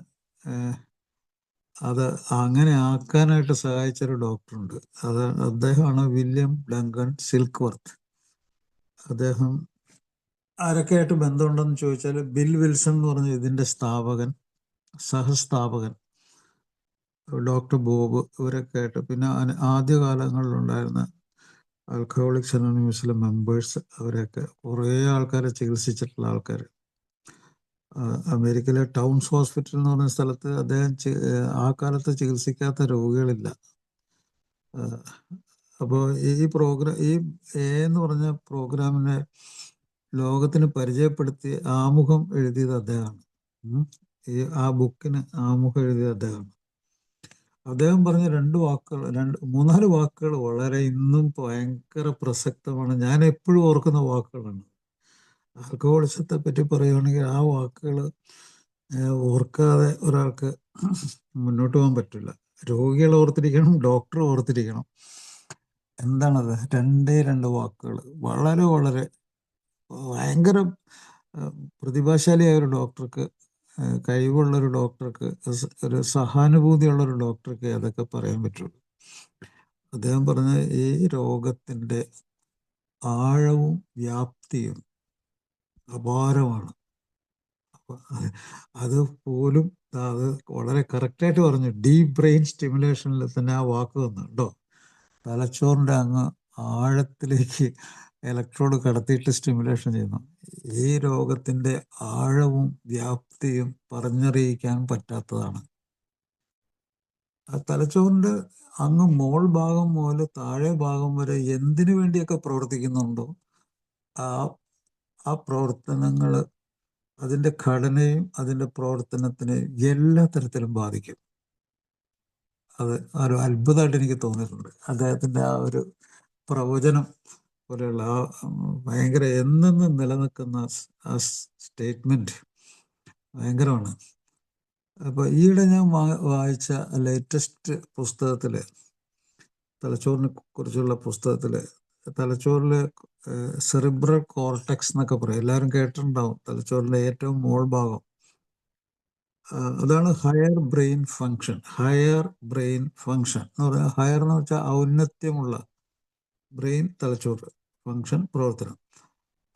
അത് അങ്ങനെ ആക്കാനായിട്ട് സഹായിച്ചൊരു ഡോക്ടറുണ്ട്. അദ്ദേഹമാണ് വില്യം ഡങ്കൻ സിൽക്ക്വർത്ത്. അദ്ദേഹം ആരൊക്കെയായിട്ട് ബന്ധമുണ്ടെന്ന് ചോദിച്ചാൽ ബിൽ വിൽസൺ എന്ന് പറഞ്ഞ ഇതിൻ്റെ സ്ഥാപകൻ, സഹസ്ഥാപകൻ ഡോക്ടർ ബോബ്, ഇവരൊക്കെ ആയിട്ട്, പിന്നെ ആദ്യകാലങ്ങളിലുണ്ടായിരുന്ന ആൽക്കഹോളിക്സ് അനോണിമസിലെ മെമ്പേഴ്സ്, അവരൊക്കെ കുറേ ആൾക്കാരെ ചികിത്സിച്ചിട്ടുള്ള ആൾക്കാർ. അമേരിക്കയിലെ ടൗൺസ് ഹോസ്പിറ്റൽ എന്ന് പറഞ്ഞ സ്ഥലത്ത് അദ്ദേഹം ആ കാലത്ത് ചികിത്സിക്കാത്ത രോഗികളില്ല. അപ്പോൾ ഈ പ്രോഗ്രാം, ഈ എന്ന് പറഞ്ഞ പ്രോഗ്രാമിനെ ലോകത്തിന് പരിചയപ്പെടുത്തി ആമുഖം എഴുതിയത് അദ്ദേഹമാണ്. ആ ബുക്കിന് ആമുഖം എഴുതിയത് അദ്ദേഹമാണ്. അദ്ദേഹം പറഞ്ഞ 2 വാക്കുകൾ, 3-4 വാക്കുകൾ വളരെ ഇന്നും ഭയങ്കര പ്രസക്തമാണ്. ഞാൻ എപ്പോഴും ഓർക്കുന്ന വാക്കുകളാണ്. ആൽക്കഹോളിസത്തെ പറ്റി പറയുകയാണെങ്കിൽ ആ വാക്കുകൾ ഓർക്കാതെ ഒരാൾക്ക് മുന്നോട്ട് പോകാൻ പറ്റില്ല. രോഗികൾ ഓർത്തിരിക്കണം, ഡോക്ടർ ഓർത്തിരിക്കണം. എന്താണത്? 2 വാക്കുകൾ, വളരെ വളരെ ഭയങ്കര പ്രതിഭാശാലിയായ ഒരു ഡോക്ടർക്ക്, കഴിവുള്ളൊരു ഡോക്ടർക്ക്, ഒരു സഹാനുഭൂതിയുള്ളൊരു ഡോക്ടർക്ക് അതൊക്കെ പറയാൻ പറ്റുള്ളൂ. അദ്ദേഹം പറഞ്ഞ ഈ രോഗത്തിൻ്റെ ആഴവും വ്യാപ്തിയും അപാരമാണ്. അപ്പം അത് പോലും അത് വളരെ കറക്റ്റായിട്ട് പറഞ്ഞു. ഡീപ്പ് ബ്രെയിൻ സ്റ്റിമുലേഷനിൽ തന്നെ ആ വാക്ക് വന്നുണ്ടോ, തലച്ചോറിൻ്റെ അങ്ങ് ആഴത്തിലേക്ക് ഇലക്ട്രോഡ് കടത്തിയിട്ട് സ്റ്റിമുലേഷൻ ചെയ്യുന്നു. ഈ രോഗത്തിൻ്റെ ആഴവും വ്യാപ്തിയും പറഞ്ഞറിയിക്കാൻ പറ്റാത്തതാണ്. ആ തലച്ചോറിൻ്റെ അങ്ങ് മോൾ ഭാഗം മുതൽ താഴെ ഭാഗം വരെ എന്തിനു വേണ്ടിയൊക്കെ പ്രവർത്തിക്കുന്നുണ്ടോ ആ ആ പ്രവർത്തനങ്ങൾ, അതിൻ്റെ ഘടനയും അതിൻ്റെ പ്രവർത്തനത്തിനെയും എല്ലാ തരത്തിലും ബാധിക്കും. അത് ഒരു അത്ഭുതമായിട്ട് എനിക്ക് തോന്നിയിട്ടുണ്ട്. അദ്ദേഹത്തിൻ്റെ ആ ഒരു പ്രവചനം പോലെയുള്ള ആ ഭയങ്കര എന്നെന്നും നിലനിൽക്കുന്ന ആ സ്റ്റേറ്റ്മെൻറ്റ് ഭയങ്കരമാണ്. അപ്പോൾ ഈയിടെ ഞാൻ വായിച്ച ലേറ്റസ്റ്റ് പുസ്തകത്തിൽ, തലച്ചോറിനെ കുറിച്ചുള്ള പുസ്തകത്തിൽ, തലച്ചോറിൽ സെറിബ്രൽ കോർട്ടെക്സ് എന്നൊക്കെ പറയും, എല്ലാവരും കേട്ടിട്ടുണ്ടാവും. തലച്ചോറിൻ്റെ ഏറ്റവും മോൾ ഭാഗം, അതാണ് higher brain function. Higher brain function എന്ന് പറഞ്ഞാൽ, ഹയർ എന്ന് വെച്ചാൽ ഔന്നത്യമുള്ള, ബ്രെയിൻ തലച്ചോറ്, ഫങ്ഷൻ പ്രവർത്തനം.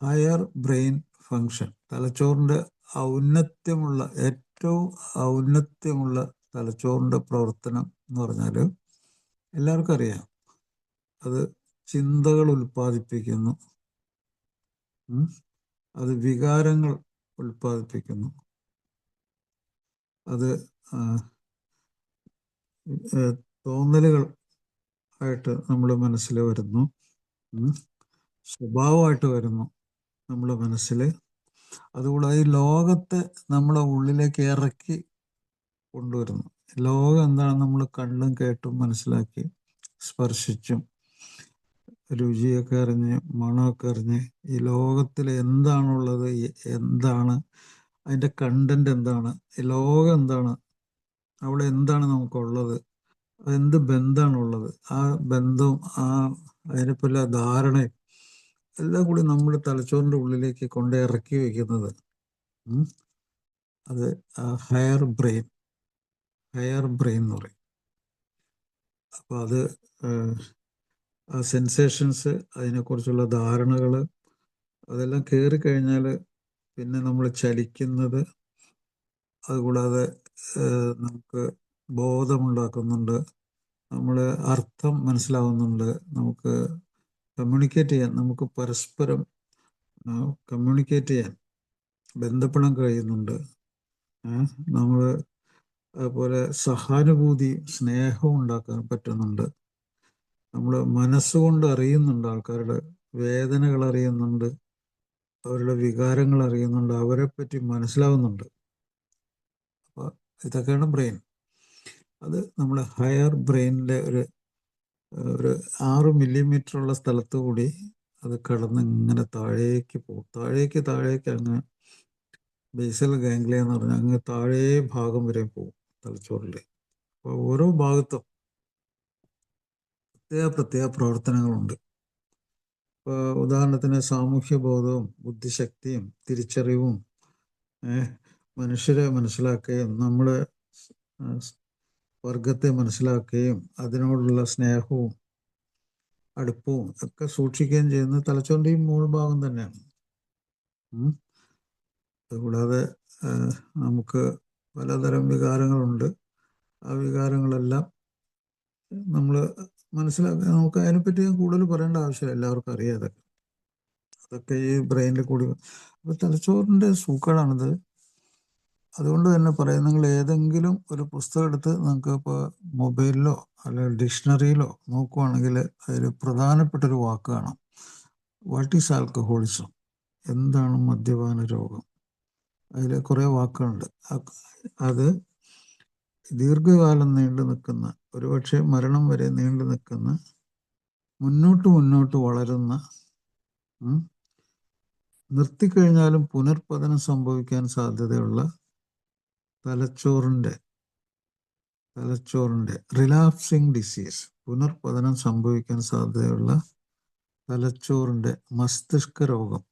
ഹയർ ബ്രെയിൻ ഫങ്ഷൻ, തലച്ചോറിൻ്റെ ഔന്നത്യമുള്ള, ഏറ്റവും ഔന്നത്യമുള്ള തലച്ചോറിൻ്റെ പ്രവർത്തനം എന്ന് പറഞ്ഞാൽ എല്ലാവർക്കും അറിയാം. അത് ചിന്തകൾ ഉൽപ്പാദിപ്പിക്കുന്നു, അത് വികാരങ്ങൾ ഉൽപ്പാദിപ്പിക്കുന്നു. അത് തോന്നലുകൾ ആയിട്ട് നമ്മുടെ മനസ്സിൽ വരുന്നു, സ്വഭാവമായിട്ട് വരുന്നു നമ്മുടെ മനസ്സിൽ. അതുകൂടാതെ ഈ ലോകത്തെ നമ്മളെ ഉള്ളിലേക്ക് ഇറക്കി കൊണ്ടുവരുന്നു. ലോകം എന്താണെന്ന് നമ്മൾ കണ്ടും കേട്ടും മനസ്സിലാക്കി, സ്പർശിച്ചും രുചിയൊക്കെ അറിഞ്ഞ് മണമൊക്കെ അറിഞ്ഞ് ഈ ലോകത്തിൽ എന്താണുള്ളത്, എന്താണ് അതിൻ്റെ കണ്ടന്റ്, എന്താണ് ഈ ലോകം, എന്താണ് അവിടെ, എന്താണ് നമുക്കുള്ളത്, എന്ത് ബന്ധമാണുള്ളത്, ആ ബന്ധവും അതിനെപ്പറ്റി ധാരണയും എല്ലാം കൂടി നമ്മുടെ തലച്ചോറിൻ്റെ ഉള്ളിലേക്ക് കൊണ്ട് ഇറക്കി വയ്ക്കുന്നത് അത് ഹയർ ബ്രെയിൻ എന്ന് പറയും. അപ്പോൾ അത് ആ സെൻസേഷൻസ്, അതിനെക്കുറിച്ചുള്ള ധാരണകൾ അതെല്ലാം കയറിക്കഴിഞ്ഞാൽ പിന്നെ നമ്മൾ ചലിക്കുന്നത്, അതുകൂടാതെ നമുക്ക് ബോധമുണ്ടാക്കുന്നുണ്ട്, നമ്മൾ അർത്ഥം മനസ്സിലാവുന്നുണ്ട്, നമുക്ക് കമ്മ്യൂണിക്കേറ്റ് ചെയ്യാൻ, നമുക്ക് പരസ്പരം കമ്മ്യൂണിക്കേറ്റ് ചെയ്യാൻ, ബന്ധപ്പെടാൻ കഴിയുന്നുണ്ട്. നമ്മൾ അതുപോലെ സഹാനുഭൂതി, സ്നേഹം ഉണ്ടാക്കാൻ പറ്റുന്നുണ്ട്. നമ്മൾ മനസ്സുകൊണ്ട് അറിയുന്നുണ്ട്, ആൾക്കാരുടെ വേദനകൾ അറിയുന്നുണ്ട്, അവരുടെ വികാരങ്ങൾ അറിയുന്നുണ്ട്, അവരെ പറ്റി മനസ്സിലാവുന്നുണ്ട്. അപ്പോൾ ഇതൊക്കെയാണ് ബ്രെയിൻ. അത് നമ്മുടെ ഹയർ ബ്രെയിനിൻ്റെ ഒരു 6 മില്ലിമീറ്ററുള്ള സ്ഥലത്ത് കൂടി അത് കടന്ന് ഇങ്ങനെ താഴേക്ക് പോകും. താഴേക്ക് അങ്ങ് ബേസൽ ഗാംഗ്ലിയ എന്ന് പറഞ്ഞാൽ അങ്ങ് താഴേ ഭാഗം വരെ പോകും തലച്ചോറിൽ. അപ്പോൾ ഓരോ ഭാഗത്തും പ്രത്യേക പ്രവർത്തനങ്ങളുണ്ട്. ഇപ്പോൾ ഉദാഹരണത്തിന് സാമൂഹ്യ ബോധവും ബുദ്ധിശക്തിയും തിരിച്ചറിവും, മനുഷ്യരെ മനസ്സിലാക്കുകയും നമ്മുടെ വർഗത്തെ മനസ്സിലാക്കുകയും അതിനോടുള്ള സ്നേഹവും അടുപ്പവും ഒക്കെ സൂക്ഷിക്കുകയും ചെയ്യുന്നത് തലച്ചോറിൻ്റെ ഈ ഭാഗം തന്നെയാണ്. അതുകൂടാതെ നമുക്ക് പലതരം വികാരങ്ങളുണ്ട്. ആ വികാരങ്ങളെല്ലാം നമ്മൾ മനസ്സിലാക്കുക. നമുക്ക് അതിനെപ്പറ്റി കൂടുതൽ പറയേണ്ട ആവശ്യമില്ല, എല്ലാവർക്കും അറിയാം അതൊക്കെ ഈ ബ്രെയിനിൽ കൂടി. അപ്പോൾ തലച്ചോറിൻ്റെ സൂക്കേടാണിത്. അതുകൊണ്ട് തന്നെ പറയാം, നിങ്ങൾ ഏതെങ്കിലും ഒരു പുസ്തകം എടുത്ത് നിങ്ങൾക്ക് ഇപ്പോൾ മൊബൈലിലോ അല്ലെങ്കിൽ ഡിക്ഷണറിയിലോ നോക്കുവാണെങ്കിൽ അതിൽ പ്രധാനപ്പെട്ടൊരു വാക്ക് കാണാം. What is alcoholism? എന്താണ് മദ്യപാന രോഗം? അതിൽ കുറേ വാക്കുകളുണ്ട്. അത് ദീർഘകാലം നീണ്ടു നിൽക്കുന്ന, ഒരുപക്ഷെ മരണം വരെ നീണ്ടു നിൽക്കുന്ന, മുന്നോട്ട് വളരുന്ന, നിർത്തിക്കഴിഞ്ഞാലും പുനർപതനം സംഭവിക്കാൻ സാധ്യതയുള്ള തലച്ചോറിൻ്റെ റിലാപ്സിങ് ഡിസീസ്, പുനർപതനം സംഭവിക്കാൻ സാധ്യതയുള്ള തലച്ചോറിൻ്റെ മസ്തിഷ്ക രോഗം,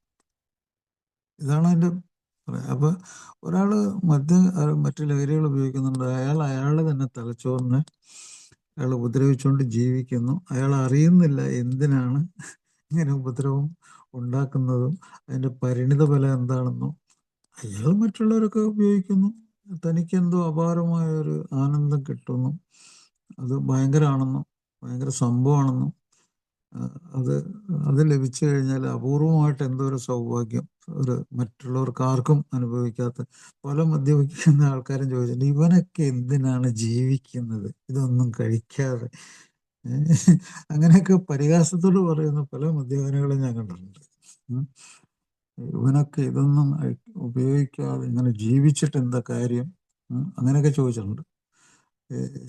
ഇതാണ് അതിൻ്റെ. അപ്പോൾ ഒരാൾ മറ്റു ലഹരികൾ ഉപയോഗിക്കുന്നുണ്ട്, അയാൾ തന്നെ തലച്ചോറിനെ അയാൾ ഉപദ്രവിച്ചുകൊണ്ട് ജീവിക്കുന്നു. അയാൾ അറിയുന്നില്ല എന്തിനാണ് ഇങ്ങനെ ഉപദ്രവം ഉണ്ടാക്കുന്നതും അതിൻ്റെ പരിണിത ഫലം എന്താണെന്നും. അയാൾ മറ്റുള്ളവരൊക്കെ ഉപയോഗിക്കുന്നു, തനിക്കെന്തോ അപാരമായ ഒരു ആനന്ദം കിട്ടുന്നു, അത് ഭയങ്കരമാണെന്നും ഭയങ്കര സംഭവമാണെന്നും, അത് ലഭിച്ചു കഴിഞ്ഞാൽ അപൂർവമായിട്ട് എന്തോ ഒരു സൗഭാഗ്യം, ഒരു മറ്റുള്ളവർക്ക് ആർക്കും അനുഭവിക്കാത്ത. പല മദ്യപിക്കുന്ന ആൾക്കാരും ചോദിച്ചിട്ടുണ്ട്, ഇവനൊക്കെ എന്തിനാണ് ജീവിക്കുന്നത് ഇതൊന്നും കഴിക്കാതെ? അങ്ങനെയൊക്കെ പരിഹാസത്തോട് പറയുന്ന പല മദ്യപാനികളും ഞാൻ കണ്ടിട്ടുണ്ട്. ഇവനൊക്കെ ഇതൊന്നും ഉപയോഗിക്കാതെ ഇങ്ങനെ ജീവിച്ചിട്ട് എന്താ കാര്യം? അങ്ങനെയൊക്കെ ചോദിച്ചിട്ടുണ്ട്.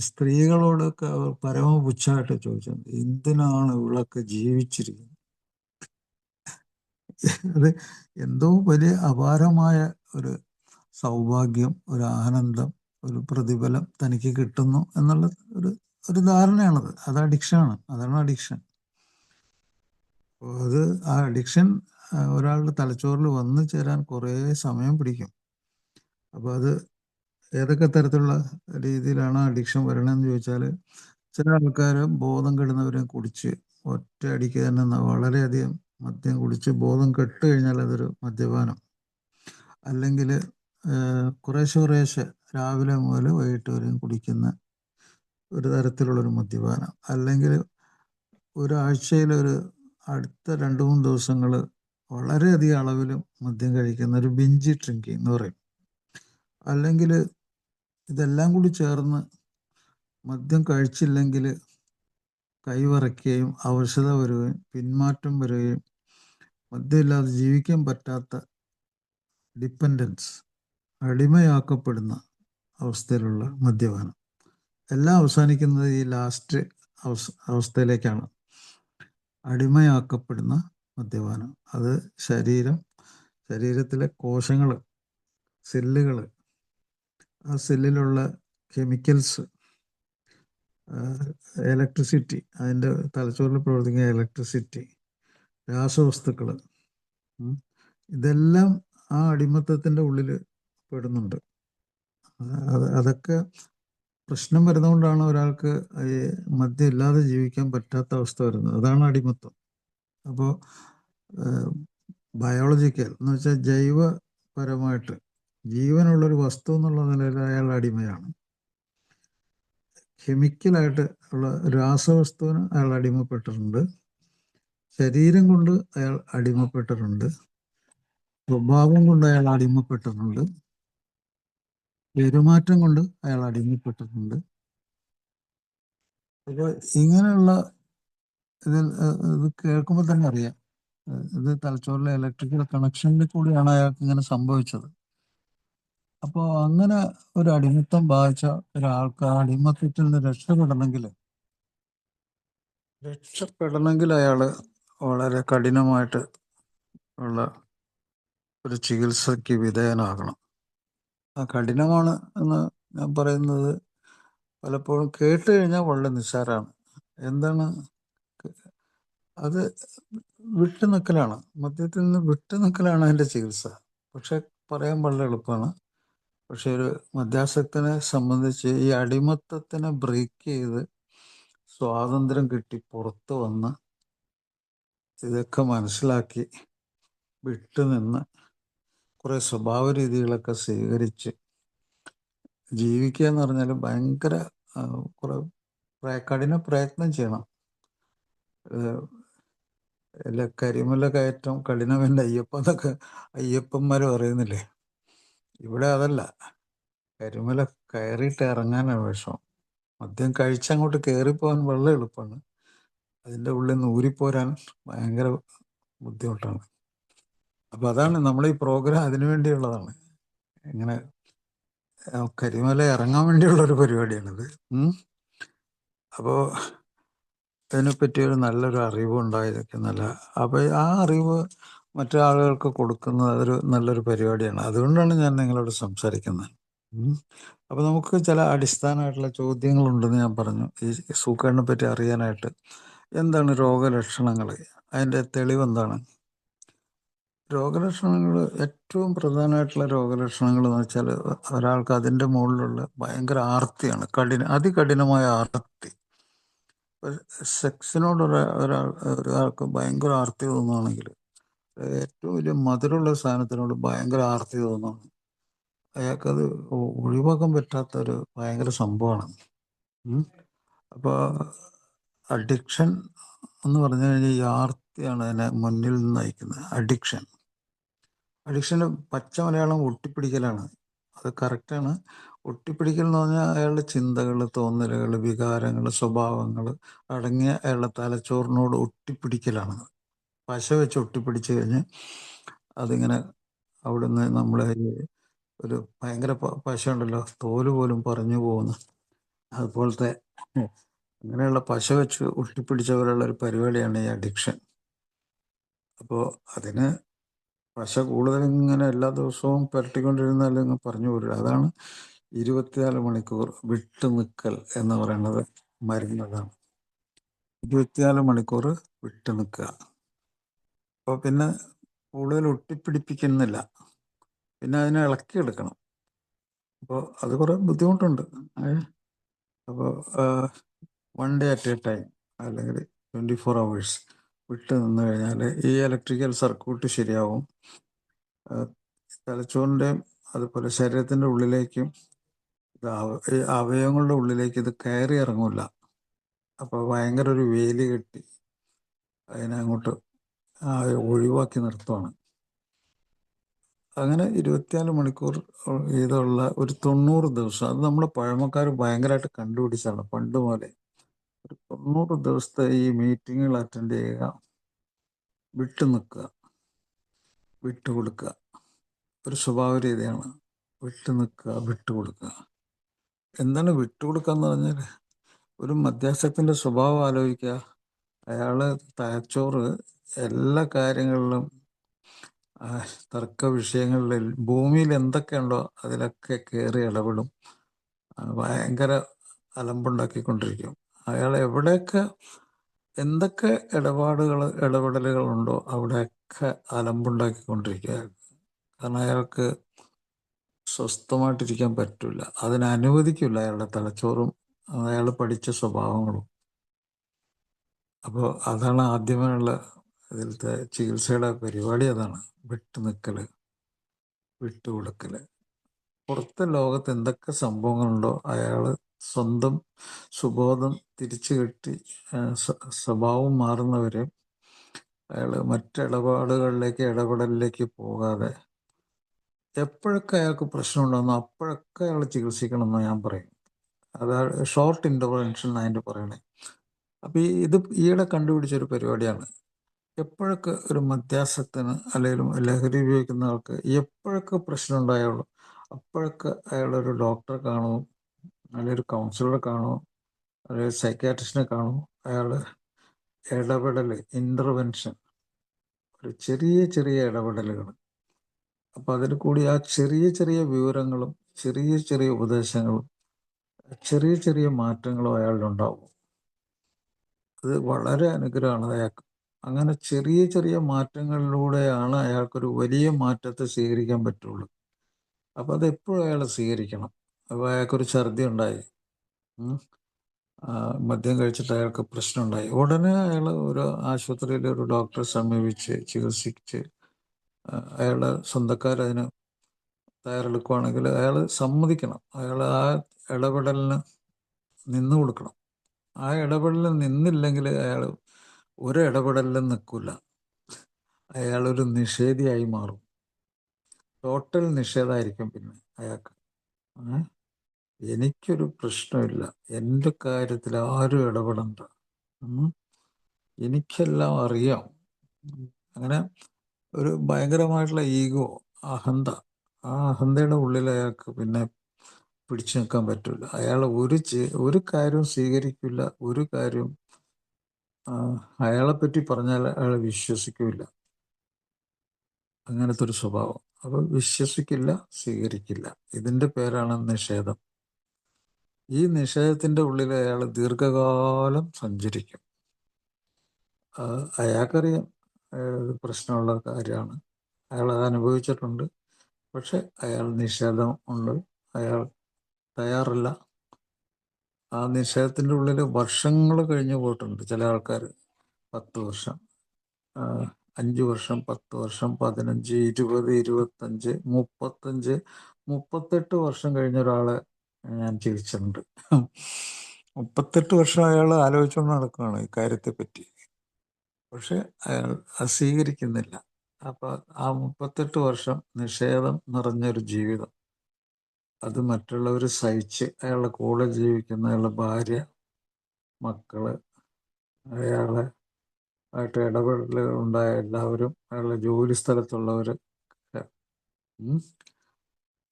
സ്ത്രീകളോടൊക്കെ അവർ പരമപുച്ഛമായിട്ട് ചോദിച്ചിട്ടുണ്ട്, എന്തിനാണ് ഇവളൊക്കെ ജീവിച്ചിരിക്കുന്നത്? അത് എന്തോ വലിയ അപാരമായ ഒരു സൗഭാഗ്യം, ഒരു ആനന്ദം, ഒരു പ്രതിഫലം തനിക്ക് കിട്ടുന്നു എന്നുള്ള ഒരു ധാരണയാണത്. അത് അഡിക്ഷനാണ്. അതാണ് അഡിക്ഷൻ. അത് ആ അഡിക്ഷൻ ഒരാളുടെ തലച്ചോറിൽ വന്നു ചേരാൻ കുറേ സമയം പിടിക്കും. അപ്പോൾ അത് ഏതൊക്കെ തരത്തിലുള്ള രീതിയിലാണ് അഡിക്ഷൻ വരണമെന്ന് ചോദിച്ചാൽ, ചില ആൾക്കാർ ബോധം കെടുന്നവരെ കുടിച്ച് ഒറ്റ അടിക്ക് തന്നെ വളരെയധികം മദ്യം കുടിച്ച് ബോധം കെട്ട് കഴിഞ്ഞാൽ അതൊരു മദ്യപാനം. അല്ലെങ്കിൽ കുറേശ്ശെ രാവിലെ മുതൽ വൈകിട്ട് വരെയും കുടിക്കുന്ന ഒരു തരത്തിലുള്ളൊരു മദ്യപാനം. അല്ലെങ്കിൽ ഒരാഴ്ചയിലൊരു അടുത്ത 2-3 ദിവസങ്ങൾ വളരെയധികം അളവിൽ മദ്യം കഴിക്കുന്ന ഒരു ബിഞ്ചി ഡ്രിങ്കിങ് എന്ന് പറയും. അല്ലെങ്കിൽ ഇതെല്ലാം കൂടി ചേർന്ന് മദ്യം കഴിച്ചില്ലെങ്കിൽ കൈവിറയ്ക്കുകയും അവശത വരികയും പിന്മാറ്റം വരികയും മദ്യമില്ലാതെ ജീവിക്കാൻ പറ്റാത്ത ഡിപ്പെൻഡൻസ്, അടിമയാക്കപ്പെടുന്ന അവസ്ഥയിലുള്ള മദ്യപാനം എല്ലാം അവസാനിക്കുന്നത് ഈ ലാസ്റ്റ് അവസ്ഥയിലേക്കാണ്. അടിമയാക്കപ്പെടുന്ന മദ്യപാനം. അത് ശരീരത്തിലെ കോശങ്ങൾ, സെല്ലുകൾ, ആ സെല്ലിലുള്ള കെമിക്കൽസ്, ഇലക്ട്രിസിറ്റി, അതിൻ്റെ തലച്ചോറിൽ പ്രവർത്തിക്കുന്ന ഇലക്ട്രിസിറ്റി, രാസവസ്തുക്കൾ, ഇതെല്ലാം ആ അടിമത്തത്തിൻ്റെ ഉള്ളിൽ പെടുന്നുണ്ട്. അതൊക്കെ പ്രശ്നം വരുന്നതുകൊണ്ടാണ് ഒരാൾക്ക് ഈ മദ്യം ഇല്ലാതെ ജീവിക്കാൻ പറ്റാത്ത അവസ്ഥ വരുന്നത്. അതാണ് അടിമത്തം. അപ്പോൾ ബയോളജിക്കൽ എന്ന് വെച്ചാൽ ജൈവപരമായിട്ട് ജീവനുള്ളൊരു വസ്തു എന്നുള്ള നിലയിൽ അയാൾ അടിമയാണ്. കെമിക്കലായിട്ട് ഉള്ള രാസവസ്തുവിന് അയാൾ അടിമപ്പെട്ടിട്ടുണ്ട്. ശരീരം കൊണ്ട് അയാൾ അടിമപ്പെട്ടിട്ടുണ്ട്. സ്വഭാവം കൊണ്ട് അയാൾ അടിമപ്പെട്ടിട്ടുണ്ട്. പെരുമാറ്റം കൊണ്ട് അയാൾ അടിമപ്പെട്ടിട്ടുണ്ട്. അപ്പോൾ ഇങ്ങനെയുള്ള ഇത് കേൾക്കുമ്പോൾ തന്നെ അറിയാം, ഇത് തലച്ചോറിലെ ഇലക്ട്രിക്കൽ കണക്ഷനിൽ കൂടിയാണ് അയാൾക്ക് ഇങ്ങനെ സംഭവിച്ചത്. അപ്പോൾ അങ്ങനെ ഒരു അടിമത്തം ബാധിച്ച ഒരാൾക്ക് ആ അടിമത്തത്തിൽ നിന്ന് രക്ഷപ്പെടണമെങ്കിൽ അയാൾ വളരെ കഠിനമായിട്ട് ഉള്ള ഒരു ചികിത്സയ്ക്ക് വിധേയനാകണം. ആ കഠിനമാണ് എന്ന് ഞാൻ പറയുന്നത് പലപ്പോഴും കേട്ട് കഴിഞ്ഞാൽ വളരെ നിസ്സാരമാണ്. എന്താണ് അത്? വിട്ടുനിൽക്കലാണ്. മദ്യത്തിൽ നിന്ന് വിട്ടുനിൽക്കലാണ് അതിൻ്റെ ചികിത്സ. പക്ഷെ പറയാൻ വളരെ എളുപ്പമാണ്. പക്ഷെ ഒരു മദ്യാസക്തനെ സംബന്ധിച്ച് ഈ അടിമത്തത്തിനെ ബ്രേക്ക് ചെയ്ത് സ്വാതന്ത്ര്യം കിട്ടി പുറത്തു വന്ന് ഇതൊക്കെ മനസ്സിലാക്കി വിട്ടുനിന്ന് കുറേ സ്വഭാവ രീതികളൊക്കെ സ്വീകരിച്ച് ജീവിക്കുക എന്ന് പറഞ്ഞാൽ ഭയങ്കര കുറെ കഠിന പ്രയത്നം ചെയ്യണം. കരിമല കയറ്റം കഠിനമെൻ്റെ അയ്യപ്പ എന്നൊക്കെ അയ്യപ്പന്മാർ പറയുന്നില്ലേ? ഇവിടെ അതല്ല. കരിമല കയറിയിട്ട് ഇറങ്ങാനാണ് വിഷമം. മദ്യം കഴിച്ചങ്ങോട്ട് കയറിപ്പോകാൻ വളരെ എളുപ്പമാണ്. അതിൻ്റെ ഉള്ളിൽ നിന്ന് ഊരിപ്പോരാൻ ഭയങ്കര ബുദ്ധിമുട്ടാണ്. അപ്പം അതാണ് നമ്മൾ ഈ പ്രോഗ്രാം അതിനു വേണ്ടിയുള്ളതാണ്. ഇങ്ങനെ കരിമല ഇറങ്ങാൻ വേണ്ടിയുള്ളൊരു പരിപാടിയാണിത്. അപ്പോൾ അതിനെപ്പറ്റി ഒരു നല്ലൊരു അറിവ് ഉണ്ടായിരിക്കുന്നില്ല. അപ്പോൾ ആ അറിവ് മറ്റാളുകൾക്ക് കൊടുക്കുന്നത് അതൊരു നല്ലൊരു പരിപാടിയാണ്. അതുകൊണ്ടാണ് ഞാൻ നിങ്ങളോട് സംസാരിക്കുന്നത്. അപ്പോൾ നമുക്ക് ചില അടിസ്ഥാനമായിട്ടുള്ള ചോദ്യങ്ങളുണ്ടെന്ന് ഞാൻ പറഞ്ഞു. ഈ സൂക്കേടിനെ പറ്റി അറിയാനായിട്ട് എന്താണ് രോഗലക്ഷണങ്ങൾ, അതിൻ്റെ തെളിവെന്താണ്? രോഗലക്ഷണങ്ങൾ, ഏറ്റവും പ്രധാനമായിട്ടുള്ള രോഗലക്ഷണങ്ങൾ എന്ന് വെച്ചാൽ ഒരാൾക്ക് അതിൻ്റെ മുകളിലുള്ള ഭയങ്കര ആർത്തിയാണ്, അതികഠിനമായ ആർത്തി. സെക്സിനോട് ഒരാൾക്ക് ഭയങ്കര ആർത്തി തോന്നുകയാണെങ്കിൽ, ഏറ്റവും വലിയ മധുരമുള്ള സാധനത്തിനോട് ഭയങ്കര ആർത്തി തോന്നുകയാണ്, അയാൾക്കത് ഒഴിവാക്കാൻ പറ്റാത്തൊരു ഭയങ്കര സംഭവമാണ്. അപ്പോൾ അഡിക്ഷൻ എന്ന് പറഞ്ഞു കഴിഞ്ഞാൽ ഈ ആർത്തിയാണ് അതിനെ മുന്നിൽ നിന്ന് നയിക്കുന്നത്. അഡിക്ഷന് പച്ച മലയാളം ഒട്ടിപ്പിടിക്കലാണ്. അത് കറക്റ്റാണ്. ഒട്ടിപ്പിടിക്കൽ എന്ന് പറഞ്ഞാൽ അയാളുടെ ചിന്തകൾ, തോന്നലുകൾ, വികാരങ്ങൾ, സ്വഭാവങ്ങൾ അടങ്ങിയ അയാളുടെ തലച്ചോറിനോട് ഒട്ടിപ്പിടിക്കലാണ്. പശ വെച്ച് ഒട്ടിപ്പിടിച്ച് കഴിഞ്ഞ് അതിങ്ങനെ അവിടുന്ന് നമ്മളെ ഒരു ഭയങ്കര പശ ഉണ്ടല്ലോ, തോല് പോലും പറഞ്ഞു പോകുന്നു, അതുപോലത്തെ അങ്ങനെയുള്ള പശ വെച്ച് ഒട്ടിപ്പിടിച്ചവരുള്ള ഒരു പരിപാടിയാണ് ഈ അഡിക്ഷൻ. അപ്പോൾ അതിന് പശ കൂടുതൽ ഇങ്ങനെ എല്ലാ ദിവസവും പുരട്ടിക്കൊണ്ടിരുന്നാലും പറഞ്ഞു പോരും. അതാണ് 24 മണിക്കൂർ വിട്ടുനിൽക്കൽ എന്ന് പറയുന്നത്. മരുന്നതാണ് 24 മണിക്കൂർ വിട്ടു നിൽക്കുക. അപ്പോൾ പിന്നെ കൂടുതൽ ഒട്ടിപ്പിടിപ്പിക്കുന്നില്ല, പിന്നെ അതിനെ ഇളക്കിയെടുക്കണം. അപ്പോൾ അത് കുറേ ബുദ്ധിമുട്ടുണ്ട്. അപ്പോൾ 1 day at a time അല്ലെങ്കിൽ 24 hours വിട്ട് നിന്ന് കഴിഞ്ഞാൽ ഈ ഇലക്ട്രിക്കൽ സർക്യൂട്ട് ശരിയാവും. തലച്ചോറിൻ്റെയും അതുപോലെ ശരീരത്തിൻ്റെ ഉള്ളിലേക്കും ഈ അവയവങ്ങളുടെ ഉള്ളിലേക്ക് ഇത് കയറി ഇറങ്ങില്ല. അപ്പോൾ ഭയങ്കര ഒരു വേലി കെട്ടി അതിനെ അങ്ങോട്ട് ഒഴിവാക്കി നിർത്തുവാണ്. അങ്ങനെ 24 മണിക്കൂർ വീതമുള്ള ഒരു 90 ദിവസം, അത് നമ്മുടെ പഴമക്കാർ ഭയങ്കരമായിട്ട് കണ്ടുപിടിച്ചാണ് പണ്ട് മുതലേ. ഒരു 90 ദിവസത്തെ ഈ മീറ്റിങ്ങുകൾ അറ്റൻഡ് ചെയ്യുക, വിട്ടു നിൽക്കുക, വിട്ടുകൊടുക്കുക. ഒരു സ്വഭാവ രീതിയാണ് വിട്ടു നിൽക്കുക, വിട്ടുകൊടുക്കുക. എന്താണ് വിട്ടുകൊടുക്കുക എന്ന് പറഞ്ഞാൽ, ഒരു മധ്യാസക്തൻ്റെ സ്വഭാവം ആലോചിക്കുക. അയാൾ തലച്ചോറ് എല്ലാ കാര്യങ്ങളിലും, തർക്ക വിഷയങ്ങളിൽ ഭൂമിയിൽ എന്തൊക്കെയുണ്ടോ അതിലൊക്കെ കയറി ഇടപെടും. ഭയങ്കര അലമ്പുണ്ടാക്കിക്കൊണ്ടിരിക്കും. അയാൾ എവിടെയൊക്കെ എന്തൊക്കെ ഇടപെടലുകളുണ്ടോ അവിടെയൊക്കെ അലമ്പുണ്ടാക്കിക്കൊണ്ടിരിക്കുക. കാരണം അയാൾക്ക് സ്വസ്ഥമായിട്ടിരിക്കാൻ പറ്റില്ല, അതിനനുവദിക്കില്ല അയാളുടെ തലച്ചോറും അയാൾ പഠിച്ച സ്വഭാവങ്ങളും. അപ്പോൾ അതാണ് ആദ്യമായുള്ള ഇതിലത്തെ ചികിത്സയുടെ പരിപാടി. അതാണ് വിട്ടു നിൽക്കൽ, വിട്ടുകൊടുക്കൽ. പുറത്തെ ലോകത്ത് എന്തൊക്കെ സംഭവങ്ങളുണ്ടോ അയാൾ സ്വന്തം സുബോധം തിരിച്ചു കെട്ടി സ്വഭാവം മാറുന്നവരെ അയാൾ ഇടപെടലിലേക്ക് പോകാതെ എപ്പോഴൊക്കെ അയാൾക്ക് പ്രശ്നം ഉണ്ടാകുന്നു അപ്പോഴൊക്കെ അയാൾ ചികിത്സിക്കണമെന്ന് ഞാൻ പറയും. അതായത് ഷോർട്ട് ഇൻ്റർവെൻഷൻ അതിൻ്റെ പറയണേ. അപ്പോൾ ഇത് ഈയിടെ കണ്ടുപിടിച്ചൊരു പരിപാടിയാണ്. എപ്പോഴൊക്കെ ഒരു മദ്യാസക്തന് അല്ലെങ്കിൽ ലഹരി ഉപയോഗിക്കുന്ന ആൾക്ക് എപ്പോഴൊക്കെ പ്രശ്നം ഉണ്ടായുള്ളൂ അപ്പോഴൊക്കെ അയാളൊരു ഡോക്ടറെ കാണും, അല്ലെങ്കിൽ ഒരു കൗൺസിലറെ കാണും, അല്ലെങ്കിൽ സൈക്കാട്രിസ്റ്റിനെ കാണും. അയാൾ ഇടപെടൽ, ഇൻ്റർവെൻഷൻ, ഒരു ചെറിയ ചെറിയ ഇടപെടലുകൾ. അപ്പം അതിൽ കൂടി ആ ചെറിയ ചെറിയ വിവരങ്ങളും ചെറിയ ചെറിയ ഉപദേശങ്ങളും ചെറിയ ചെറിയ മാറ്റങ്ങളും അയാളിലുണ്ടാവും. അത് വളരെ അനുഗ്രഹമാണ് അയാൾക്ക്. അങ്ങനെ ചെറിയ ചെറിയ മാറ്റങ്ങളിലൂടെയാണ് അയാൾക്കൊരു വലിയ മാറ്റത്തെ സ്വീകരിക്കാൻ പറ്റുള്ളൂ. അപ്പം അതെപ്പോഴും അയാൾ സ്വീകരിക്കണം. അപ്പോൾ അയാൾക്കൊരു ഛർദി ഉണ്ടായി, മദ്യം കഴിച്ചിട്ട് അയാൾക്ക് പ്രശ്നമുണ്ടായി, ഉടനെ അയാൾ ഒരു ആശുപത്രിയിൽ ഒരു ഡോക്ടറെ സമീപിച്ച് ചികിത്സിച്ച് അയാളുടെ സ്വന്തക്കാരതിന് തയ്യാറെടുക്കുകയാണെങ്കിൽ അയാൾ സമ്മതിക്കണം. അയാൾ ആ ഇടപെടലിന് നിന്നു കൊടുക്കണം. ആ ഇടപെടലിൽ നിന്നില്ലെങ്കിൽ അയാൾ ഒരു ഇടപെടലിലും നിൽക്കില്ല. അയാളൊരു നിഷേധിയായി മാറും. ടോട്ടൽ നിഷേധമായിരിക്കും പിന്നെ അയാൾക്ക്. എനിക്കൊരു പ്രശ്നമില്ല, എൻ്റെ കാര്യത്തിൽ ആരും ഇടപെടണ്ട, എനിക്കെല്ലാം അറിയാം. അങ്ങനെ ഒരു ഭയങ്കരമായിട്ടുള്ള ഈഗോ, അഹന്ത. ആ അഹന്തയുടെ ഉള്ളിൽ അയാൾക്ക് പിന്നെ പിടിച്ചു നിൽക്കാൻ പറ്റില്ല. അയാൾ ഒരു കാര്യവും സ്വീകരിക്കില്ല, ഒരു കാര്യവും അയാളെപ്പറ്റി പറഞ്ഞാൽ അയാൾ വിശ്വസിക്കില്ല. അങ്ങനത്തെ ഒരു സ്വഭാവം. അപ്പോൾ വിശ്വസിക്കില്ല, സ്വീകരിക്കില്ല. ഇതിൻ്റെ പേരാണ് നിഷേധം. ഈ നിഷേധത്തിൻ്റെ ഉള്ളിൽ അയാൾ ദീർഘകാലം സഞ്ചരിക്കും. അയാൾക്കറിയാം പ്രശ്നമുള്ള കാര്യമാണ്, അയാൾ അത് അനുഭവിച്ചിട്ടുണ്ട്. പക്ഷെ അയാൾ നിഷേധം ഉണ്ട്, അയാൾ തയ്യാറില്ല. ആ നിഷേധത്തിൻ്റെ ഉള്ളിൽ വർഷങ്ങൾ കഴിഞ്ഞു പോയിട്ടുണ്ട്. ചില ആൾക്കാർ 10 വർഷം, 5 വർഷം, 10 വർഷം, 15, 20, 25, 35, 38 വർഷം കഴിഞ്ഞ ഒരാളെ ഞാൻ ചികിത്സിച്ചിട്ടുണ്ട്. 38 വർഷം അയാൾ ആലോചിച്ചുകൊണ്ട് നടക്കുകയാണ് ഈ കാര്യത്തെപ്പറ്റി. പക്ഷെ അയാൾ അത് സ്വീകരിക്കുന്നില്ല. അപ്പം ആ 38 വർഷം നിഷേധം നിറഞ്ഞൊരു ജീവിതം, അത് മറ്റുള്ളവർ സഹിച്ച്, അയാളുടെ കൂടെ ജീവിക്കുന്ന അയാളുടെ ഭാര്യ, മക്കള്, അയാളെ ആയിട്ട് ഇടപെടലുകൾ ഉണ്ടായ എല്ലാവരും, അയാളുടെ ജോലി സ്ഥലത്തുള്ളവർ,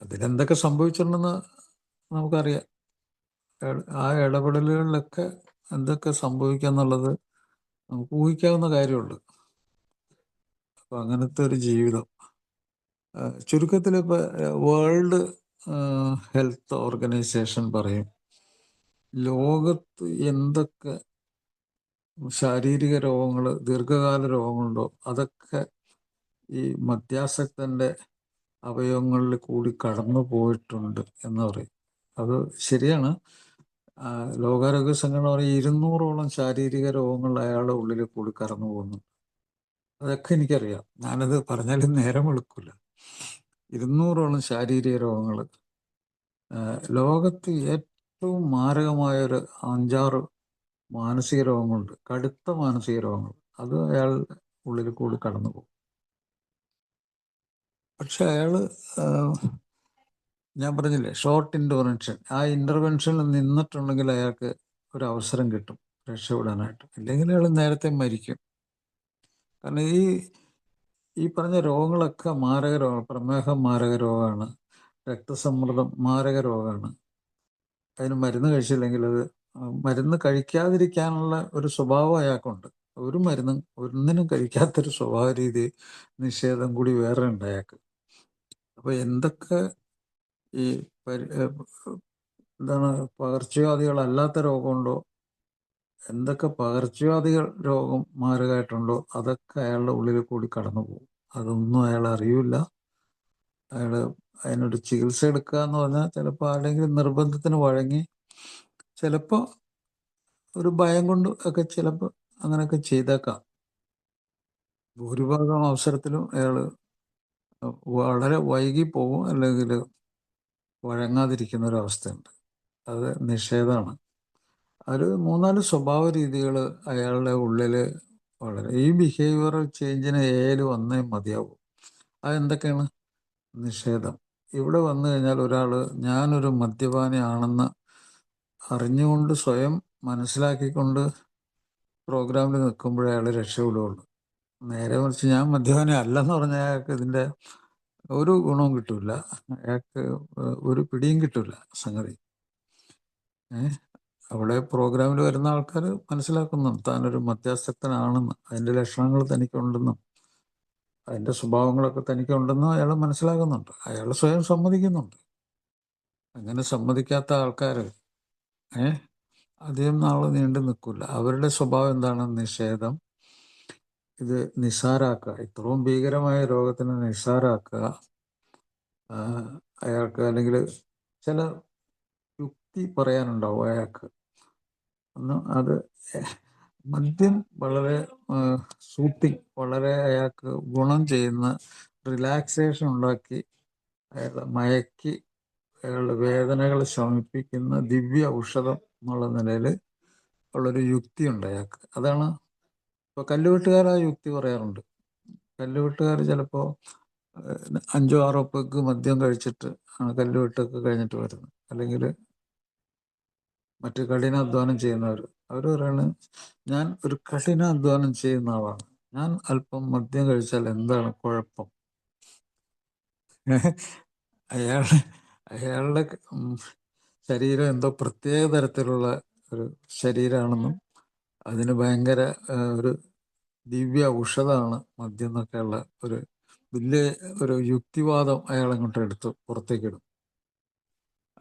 അതിലെന്തൊക്കെ സംഭവിച്ചിട്ടുണ്ടെന്ന് നമുക്കറിയാം. ആ ഇടപെടലുകളിലൊക്കെ എന്തൊക്കെ സംഭവിക്കുക എന്നുള്ളത് നമുക്ക് ഊഹിക്കാവുന്ന കാര്യമുള്ളൂ. അപ്പം അങ്ങനത്തെ ഒരു ജീവിതം. ചുരുക്കത്തിൽ ഇപ്പോൾ വേൾഡ് ഹെൽത്ത് ഓർഗനൈസേഷൻ പറയും, ലോകത്ത് എന്തൊക്കെ ശാരീരിക രോഗങ്ങൾ, ദീർഘകാല രോഗങ്ങളുണ്ടോ അതൊക്കെ ഈ മദ്യാസക്തൻ്റെ അവയവങ്ങളിൽ കൂടി കടന്നു പോയിട്ടുണ്ട് എന്ന് പറയും. അത് ശരിയാണ്. ലോകാരോഗ്യ സംഘടന പറയും 200ഓളം ശാരീരിക രോഗങ്ങൾ അയാളുടെ ഉള്ളിൽ കൂടി കടന്നു പോകുന്നു. അതൊക്കെ എനിക്കറിയാം, ഞാനത് പറഞ്ഞാലും നേരം വെളുക്കില്ല. 200ഓളം ശാരീരിക രോഗങ്ങൾ. ലോകത്ത് ഏറ്റവും മാരകമായൊരു 5-6 മാനസിക രോഗങ്ങളുണ്ട്, കടുത്ത മാനസിക രോഗങ്ങൾ. അത് അയാൾ ഉള്ളിൽ കൂടി കടന്നു പോകും. പക്ഷെ അയാള് ഞാൻ പറഞ്ഞില്ലേ, ഷോർട്ട് ഇന്റർവെൻഷൻ, ആ ഇന്റർവെൻഷനിൽ നിന്നിട്ടുണ്ടെങ്കിൽ അയാൾക്ക് ഒരു അവസരം കിട്ടും രക്ഷപ്പെടാനായിട്ട്. ഇല്ലെങ്കിൽ അയാൾ നേരത്തെ മരിക്കും. കാരണം ഈ പറഞ്ഞ രോഗങ്ങളൊക്കെ മാരക രോഗം. പ്രമേഹം മാരക രോഗമാണ്, രക്തസമ്മർദ്ദം മാരക രോഗമാണ്. അതിന് മരുന്ന് കഴിച്ചില്ലെങ്കിൽ അത് മരുന്ന് കഴിക്കാതിരിക്കാനുള്ള ഒരു സ്വഭാവം അയാൾക്കുണ്ട്. ഒരു മരുന്നും ഒന്നിനും കഴിക്കാത്തൊരു സ്വഭാവ രീതി, നിഷേധം കൂടി വേറെ ഉണ്ട് അയാൾക്ക്. അപ്പൊ എന്തൊക്കെ ഈ എന്താണ് പകർച്ചവ്യാധികളല്ലാത്ത രോഗമുണ്ടോ, എന്തൊക്കെ പകർച്ചവ്യാധികൾ രോഗം മാരകമായിട്ടുണ്ടോ, അതൊക്കെ അയാളുടെ ഉള്ളിൽ കൂടി കടന്നു പോകും. അതൊന്നും അയാൾ അറിയില്ല. അയാൾ അതിനൊരു ചികിത്സ എടുക്കുക എന്ന് പറഞ്ഞാൽ ചിലപ്പോൾ ആരുടെങ്കിലും നിർബന്ധത്തിന് വഴങ്ങി, ചിലപ്പോൾ ഒരു ഭയം കൊണ്ട് ഒക്കെ ചിലപ്പോൾ അങ്ങനെയൊക്കെ ചെയ്തേക്കാം. ഭൂരിഭാഗം അവസരത്തിലും അയാൾ വളരെ വൈകി പോകും, അല്ലെങ്കിൽ വഴങ്ങാതിരിക്കുന്ന ഒരവസ്ഥയുണ്ട്. അത് നിഷേധമാണ്. ഒരു 3-4 സ്വഭാവ രീതികൾ അയാളുടെ ഉള്ളിൽ വളരെ, ഈ ബിഹേവിയറൽ ചേഞ്ചിന് ഏല് വന്നേ മതിയാവും. അതെന്തൊക്കെയാണ്? നിഷേധം. ഇവിടെ വന്നു കഴിഞ്ഞാൽ ഒരാൾ ഞാനൊരു മദ്യപാനിയാണെന്ന് അറിഞ്ഞുകൊണ്ട് സ്വയം മനസ്സിലാക്കിക്കൊണ്ട് പ്രോഗ്രാമിൽ നിൽക്കുമ്പോഴേ അയാൾ രക്ഷപ്പെടുകയുള്ളൂ. നേരെ മറിച്ച് ഞാൻ മദ്യപാനി അല്ലെന്ന് പറഞ്ഞാൽ അയാൾക്ക് ഇതിൻ്റെ ഒരു ഗുണവും കിട്ടൂല, അയാൾക്ക് ഒരു പിടിയും കിട്ടൂല സംഗതി. അവിടെ പ്രോഗ്രാമിൽ വരുന്ന ആൾക്കാർ മനസ്സിലാക്കുന്നുണ്ട് താനൊരു മദ്യാസക്തനാണെന്ന്, അതിൻ്റെ ലക്ഷണങ്ങൾ തനിക്കുണ്ടെന്നും അതിൻ്റെ സ്വഭാവങ്ങളൊക്കെ തനിക്കുണ്ടെന്നും അയാൾ മനസ്സിലാക്കുന്നുണ്ട്. അയാൾ സ്വയം സമ്മതിക്കുന്നുണ്ട്. അങ്ങനെ സമ്മതിക്കാത്ത ആൾക്കാർ അധികം നാൾ നീണ്ടു നിൽക്കില്ല. അവരുടെ സ്വഭാവം എന്താണ്? നിഷേധം. ഇത് നിസ്സാരാക്കുക, ഇത്രയും ഭീകരമായ രോഗത്തിനെ നിസ്സാരാക്കുക. അയാൾക്ക് അല്ലെങ്കിൽ ചില യുക്തി പറയാനുണ്ടാവും അയാൾക്ക്. അത് മദ്യം വളരെ സൂത്തിങ്, വളരെ അയാൾക്ക് ഗുണം ചെയ്യുന്ന, റിലാക്സേഷൻ ഉണ്ടാക്കി അയാളെ മയക്കി അയാളുടെ വേദനകൾ ശമിപ്പിക്കുന്ന ദിവ്യ ഔഷധം എന്നുള്ള നിലയിൽ ഉള്ളൊരു യുക്തിയുണ്ട് അയാൾക്ക്. അതാണ് ഇപ്പോൾ കല്ലുവെട്ടുകാർ ആ യുക്തി പറയാറുണ്ട്. കല്ലുവെട്ടുകാർ ചിലപ്പോൾ 5-6 പെഗ് മദ്യം കഴിച്ചിട്ട് കല്ലുവെട്ടൊക്കെ കഴിഞ്ഞിട്ട് വരുന്നത്. അല്ലെങ്കിൽ മറ്റ് കഠിനാധ്വാനം ചെയ്യുന്നവർ, അവർ പറയാണ്, ഞാൻ ഒരു കഠിനാധ്വാനം ചെയ്യുന്ന ആളാണ്, ഞാൻ അല്പം മദ്യം കഴിച്ചാൽ എന്താണ് കുഴപ്പം? അയാൾ അയാളുടെ ശരീരം എന്തോ പ്രത്യേക തരത്തിലുള്ള ഒരു ശരീരമാണെന്നും അതിന് ഭയങ്കര ഒരു ദിവ്യ ഔഷധമാണ് മദ്യം എന്നൊക്കെയുള്ള ഒരു വലിയ ഒരു യുക്തിവാദം അയാൾ അങ്ങോട്ട് എടുത്ത് പുറത്തേക്കിടും.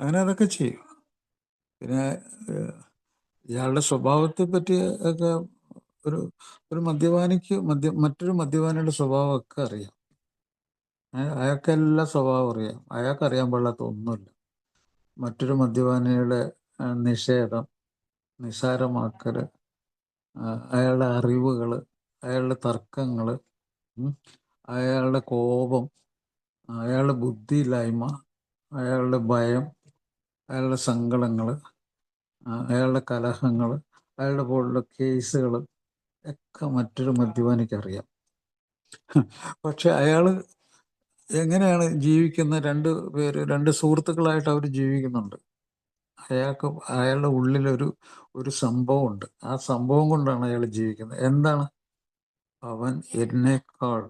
അങ്ങനെ അതൊക്കെ ചെയ്യും. പിന്നെ ഇയാളുടെ സ്വഭാവത്തെ പറ്റി ഒക്കെ ഒരു മദ്യപാനിക്ക് മറ്റൊരു മദ്യപാനിയുടെ സ്വഭാവമൊക്കെ അറിയാം. അയാൾക്ക് എല്ലാ സ്വഭാവം അറിയാം. അയാൾക്കറിയാൻ പാടില്ലാത്ത ഒന്നുമില്ല. മറ്റൊരു മദ്യപാനിയുടെ നിഷേധം, നിസ്സാരമാക്കൽ, അയാളുടെ അറിവുകൾ, അയാളുടെ തർക്കങ്ങൾ, അയാളുടെ കോപം, അയാളുടെ ബുദ്ധിയില്ലായ്മ, അയാളുടെ ഭയം, അയാളുടെ സങ്കടങ്ങൾ, അയാളുടെ കലഹങ്ങൾ, അയാളുടെ പോലുള്ള കേസുകൾ ഒക്കെ മറ്റൊരു മദ്യപാനിക്ക് അറിയാം. പക്ഷെ അയാൾ എങ്ങനെയാണ് ജീവിക്കുന്ന? രണ്ട് സുഹൃത്തുക്കളായിട്ട് അവർ ജീവിക്കുന്നുണ്ട്. അയാളുടെ ഉള്ളിലൊരു സംഭവമുണ്ട്. ആ സംഭവം കൊണ്ടാണ് അയാൾ ജീവിക്കുന്നത്. എന്താണ്? അവൻ എന്നേക്കാൾ